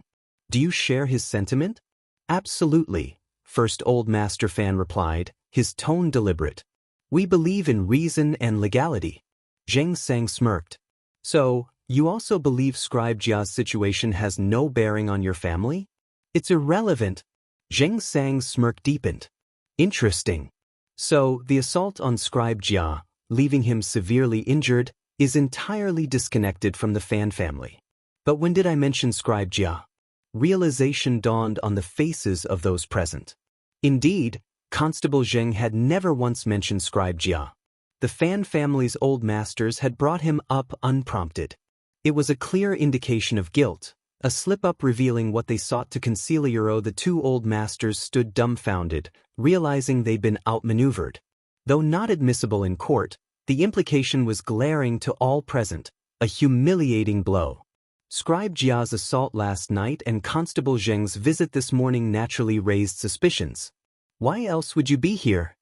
"Do you share his sentiment?" "Absolutely," first old master fan replied, his tone deliberate. "We believe in reason and legality." Zheng Sang smirked. "So, you also believe Scribe Jia's situation has no bearing on your family?" "It's irrelevant." Zheng Sang's smirk deepened. "Interesting. So, the assault on Scribe Jia, leaving him severely injured, is entirely disconnected from the fan family. But when did I mention Scribe Jia?" Realization dawned on the faces of those present. Indeed, Constable Zheng had never once mentioned Scribe Jia. The fan family's old masters had brought him up unprompted. It was a clear indication of guilt, a slip-up revealing what they sought to conceal. The two old masters stood dumbfounded, realizing they'd been outmaneuvered. Though not admissible in court, the implication was glaring to all present, a humiliating blow. Scribe Jia's assault last night and Constable Zheng's visit this morning naturally raised suspicions. "Why else would you be here?"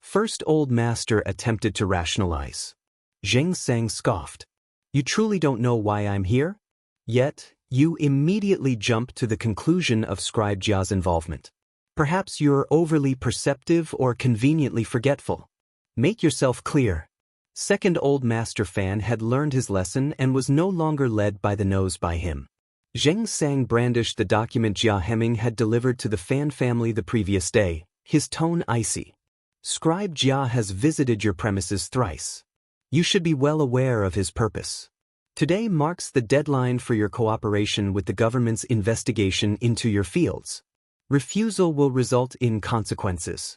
First old master attempted to rationalize. Zheng Sang scoffed. "You truly don't know why I'm here? Yet, you immediately jump to the conclusion of Scribe Jia's involvement. Perhaps you're overly perceptive or conveniently forgetful. Make yourself clear." Second old master fan had learned his lesson and was no longer led by the nose by him. Zheng Sang brandished the document Jia Hemming had delivered to the fan family the previous day, his tone icy. "Scribe Jia has visited your premises thrice. You should be well aware of his purpose. Today marks the deadline for your cooperation with the government's investigation into your fields. Refusal will result in consequences.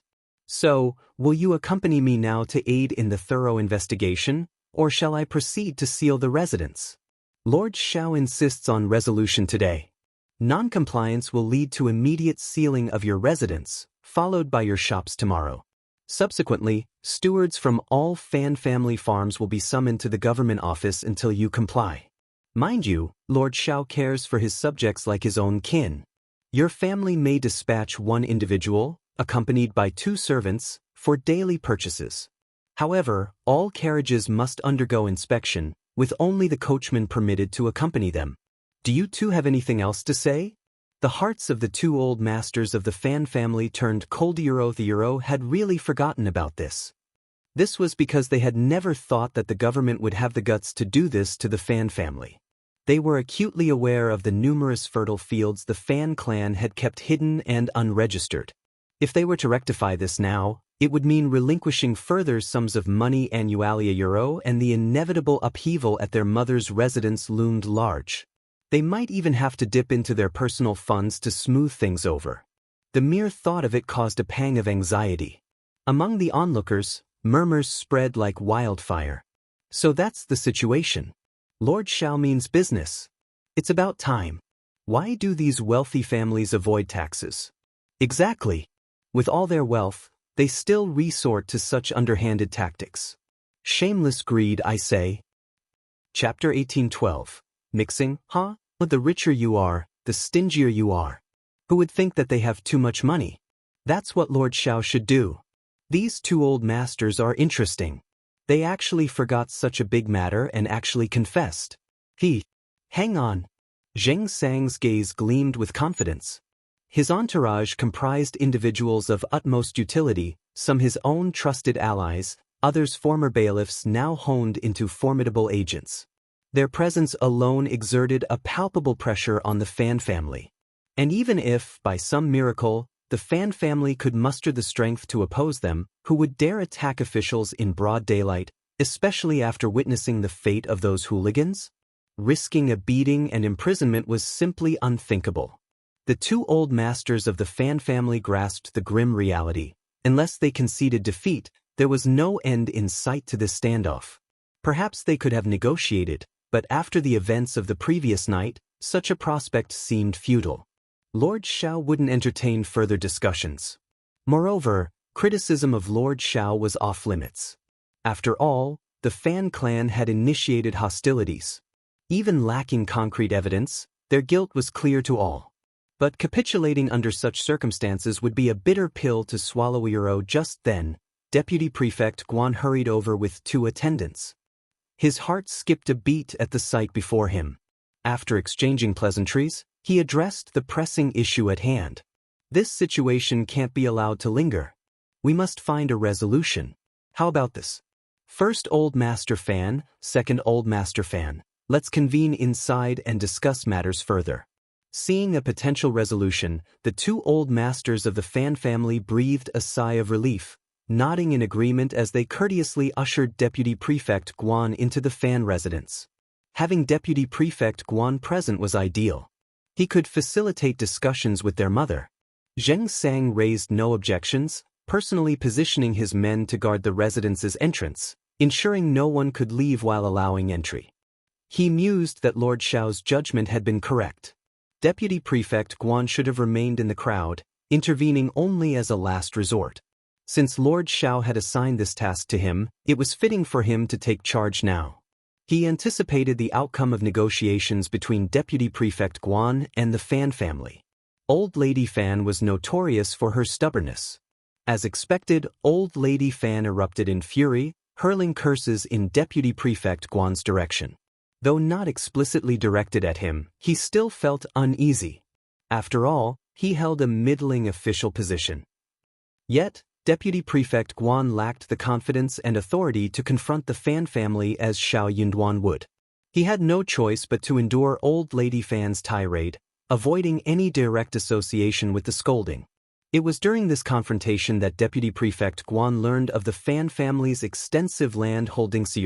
So, will you accompany me now to aid in the thorough investigation, or shall I proceed to seal the residence?" Lord Xiao insists on resolution today. "Non-compliance will lead to immediate sealing of your residence, followed by your shops tomorrow. Subsequently, stewards from all fan family farms will be summoned to the government office until you comply. Mind you, Lord Xiao cares for his subjects like his own kin. Your family may dispatch one individual, accompanied by 2 servants, for daily purchases. However, all carriages must undergo inspection, with only the coachman permitted to accompany them. Do you two have anything else to say?" The hearts of the two old masters of the fan family turned cold. The Euro had really forgotten about this. This was because they had never thought that the government would have the guts to do this to the Fan family. They were acutely aware of the numerous fertile fields the Fan clan had kept hidden and unregistered. If they were to rectify this now, it would mean relinquishing further sums of money annually euro, and the inevitable upheaval at their mother's residence loomed large. They might even have to dip into their personal funds to smooth things over. The mere thought of it caused a pang of anxiety. Among the onlookers, murmurs spread like wildfire. So that's the situation. Lord Xiao means business. It's about time. Why do these wealthy families avoid taxes? Exactly. With all their wealth, they still resort to such underhanded tactics. Shameless greed, I say. Chapter 1812. Mixing, huh? The richer you are, the stingier you are. Who would think that they have too much money? That's what Lord Xiao should do. These two old masters are interesting. They actually forgot such a big matter and actually confessed. Hang on. Zheng Sang's gaze gleamed with confidence. His entourage comprised individuals of utmost utility, some his own trusted allies, others former bailiffs now honed into formidable agents. Their presence alone exerted a palpable pressure on the Fan family. And even if, by some miracle, the Fan family could muster the strength to oppose them, who would dare attack officials in broad daylight, especially after witnessing the fate of those hooligans? Risking a beating and imprisonment was simply unthinkable. The two old masters of the Fan family grasped the grim reality. Unless they conceded defeat, there was no end in sight to this standoff. Perhaps they could have negotiated, but after the events of the previous night, such a prospect seemed futile. Lord Xiao wouldn't entertain further discussions. Moreover, criticism of Lord Xiao was off limits. After all, the Fan clan had initiated hostilities. Even lacking concrete evidence, their guilt was clear to all. But capitulating under such circumstances would be a bitter pill to swallow. Just then, Deputy Prefect Guan hurried over with 2 attendants. His heart skipped a beat at the sight before him. After exchanging pleasantries, he addressed the pressing issue at hand. This situation can't be allowed to linger. We must find a resolution. How about this? First Old Master Fan, second Old Master Fan. Let's convene inside and discuss matters further. Seeing a potential resolution, the two old masters of the Fan family breathed a sigh of relief, nodding in agreement as they courteously ushered Deputy Prefect Guan into the Fan residence. Having Deputy Prefect Guan present was ideal. He could facilitate discussions with their mother. Zheng Sang raised no objections, personally positioning his men to guard the residence's entrance, ensuring no one could leave while allowing entry. He mused that Lord Xiao's judgment had been correct. Deputy Prefect Guan should have remained in the crowd, intervening only as a last resort. Since Lord Xiao had assigned this task to him, it was fitting for him to take charge now. He anticipated the outcome of negotiations between Deputy Prefect Guan and the Fan family. Old Lady Fan was notorious for her stubbornness. As expected, Old Lady Fan erupted in fury, hurling curses in Deputy Prefect Guan's direction. Though not explicitly directed at him, he still felt uneasy. After all, he held a middling official position. Yet, Deputy Prefect Guan lacked the confidence and authority to confront the Fan family as Xiao Yunduan would. He had no choice but to endure Old Lady Fan's tirade, avoiding any direct association with the scolding. It was during this confrontation that Deputy Prefect Guan learned of the Fan family's extensive land holdings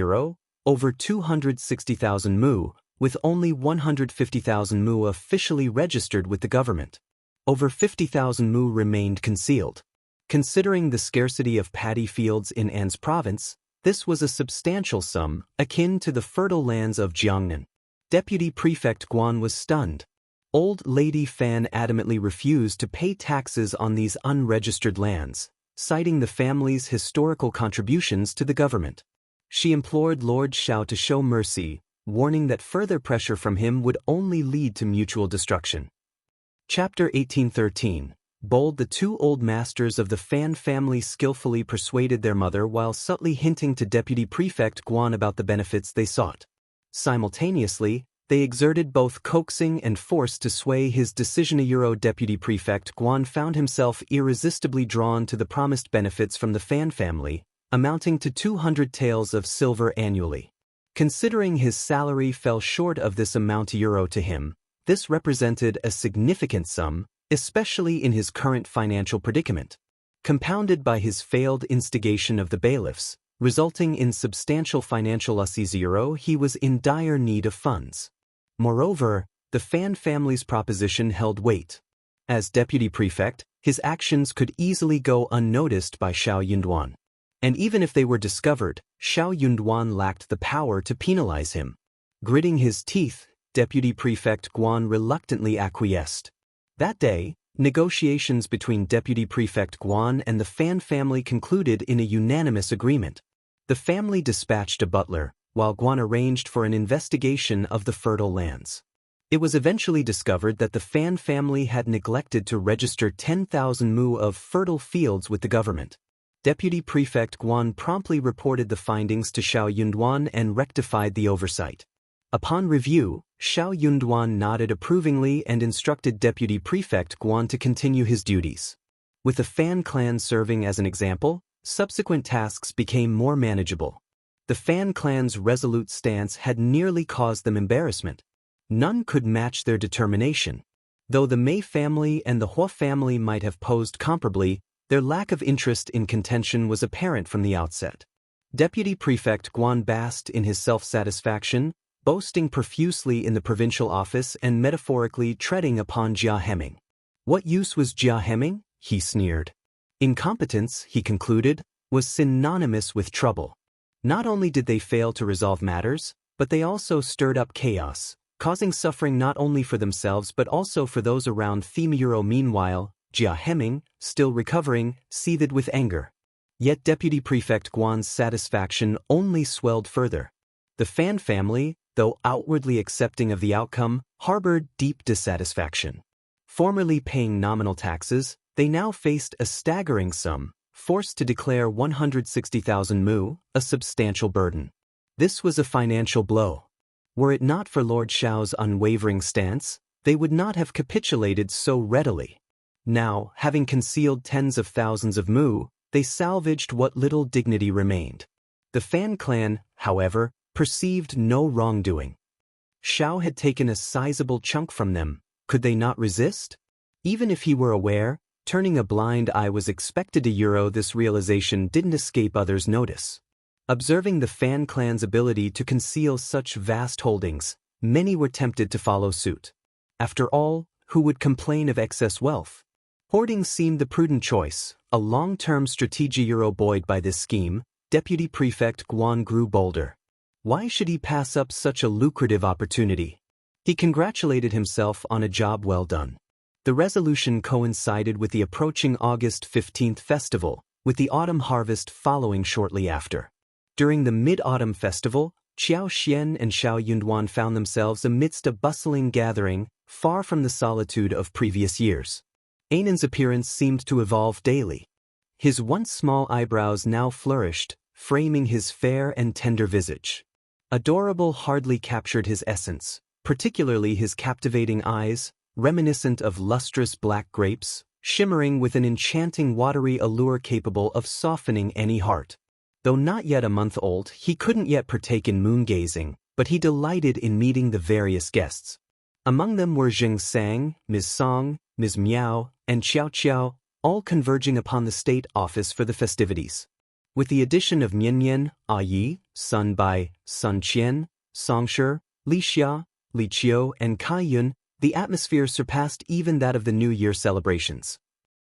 over 260,000 mu, with only 150,000 mu officially registered with the government. Over 50,000 mu remained concealed. Considering the scarcity of paddy fields in An's province, this was a substantial sum, akin to the fertile lands of Jiangnan. Deputy Prefect Guan was stunned. Old Lady Fan adamantly refused to pay taxes on these unregistered lands, citing the family's historical contributions to the government. She implored Lord Xiao to show mercy, warning that further pressure from him would only lead to mutual destruction. Chapter 1813. Bold. The two old masters of the Fan family skillfully persuaded their mother while subtly hinting to Deputy Prefect Guan about the benefits they sought. Simultaneously, they exerted both coaxing and force to sway his decision. Deputy Prefect Guan found himself irresistibly drawn to the promised benefits from the Fan family, amounting to 200 taels of silver annually. Considering his salary fell short of this amount euro to him, this represented a significant sum, especially in his current financial predicament. Compounded by his failed instigation of the bailiffs, resulting in substantial financial losses euro, he was in dire need of funds. Moreover, the Fan family's proposition held weight. As deputy prefect, his actions could easily go unnoticed by Xiao Yunduan. And even if they were discovered, Xiao Yunduan lacked the power to penalize him. Gritting his teeth, Deputy Prefect Guan reluctantly acquiesced. That day, negotiations between Deputy Prefect Guan and the Fan family concluded in a unanimous agreement. The family dispatched a butler, while Guan arranged for an investigation of the fertile lands. It was eventually discovered that the Fan family had neglected to register 10,000 mu of fertile fields with the government. Deputy Prefect Guan promptly reported the findings to Xiao Yunduan and rectified the oversight. Upon review, Xiao Yunduan nodded approvingly and instructed Deputy Prefect Guan to continue his duties. With the Fan clan serving as an example, subsequent tasks became more manageable. The Fan clan's resolute stance had nearly caused them embarrassment. None could match their determination. Though the Mei family and the Hua family might have posed comparably, their lack of interest in contention was apparent from the outset. Deputy Prefect Guan basked in his self-satisfaction, boasting profusely in the provincial office and metaphorically treading upon Jia Heming. What use was Jia Heming? He sneered. Incompetence, he concluded, was synonymous with trouble. Not only did they fail to resolve matters, but they also stirred up chaos, causing suffering not only for themselves but also for those around Themuro. Meanwhile, Jia Heming, still recovering, seethed with anger. Yet Deputy Prefect Guan's satisfaction only swelled further. The Fan family, though outwardly accepting of the outcome, harbored deep dissatisfaction. Formerly paying nominal taxes, they now faced a staggering sum, forced to declare 160,000 mu, a substantial burden. This was a financial blow. Were it not for Lord Xiao's unwavering stance, they would not have capitulated so readily. Now, having concealed tens of thousands of mu, they salvaged what little dignity remained. The Fan clan, however, perceived no wrongdoing. Xiao had taken a sizable chunk from them. Could they not resist? Even if he were aware, turning a blind eye was expected. This realization didn't escape others' notice. Observing the Fan clan's ability to conceal such vast holdings, many were tempted to follow suit. After all, who would complain of excess wealth? Hoarding seemed the prudent choice, a long-term strategy. Buoyed by this scheme, Deputy Prefect Guan grew bolder. Why should he pass up such a lucrative opportunity? He congratulated himself on a job well done. The resolution coincided with the approaching August 15th festival, with the autumn harvest following shortly after. During the Mid-Autumn Festival, Qiao Xian and Xiao Yunduan found themselves amidst a bustling gathering, far from the solitude of previous years. Ainan's appearance seemed to evolve daily. His once small eyebrows now flourished, framing his fair and tender visage. Adorable hardly captured his essence, particularly his captivating eyes, reminiscent of lustrous black grapes, shimmering with an enchanting watery allure capable of softening any heart. Though not yet a month old, he couldn't yet partake in moon-gazing, but he delighted in meeting the various guests. Among them were Zheng Sang, Ms. Song, Ms. Miao, and Xiao Qiao, all converging upon the state office for the festivities. With the addition of Mian Mian, A Yi, Sun Bai, Sun Qian, Song Shi, Li Xia, Li Qiu, and Kai Yun, the atmosphere surpassed even that of the New Year celebrations.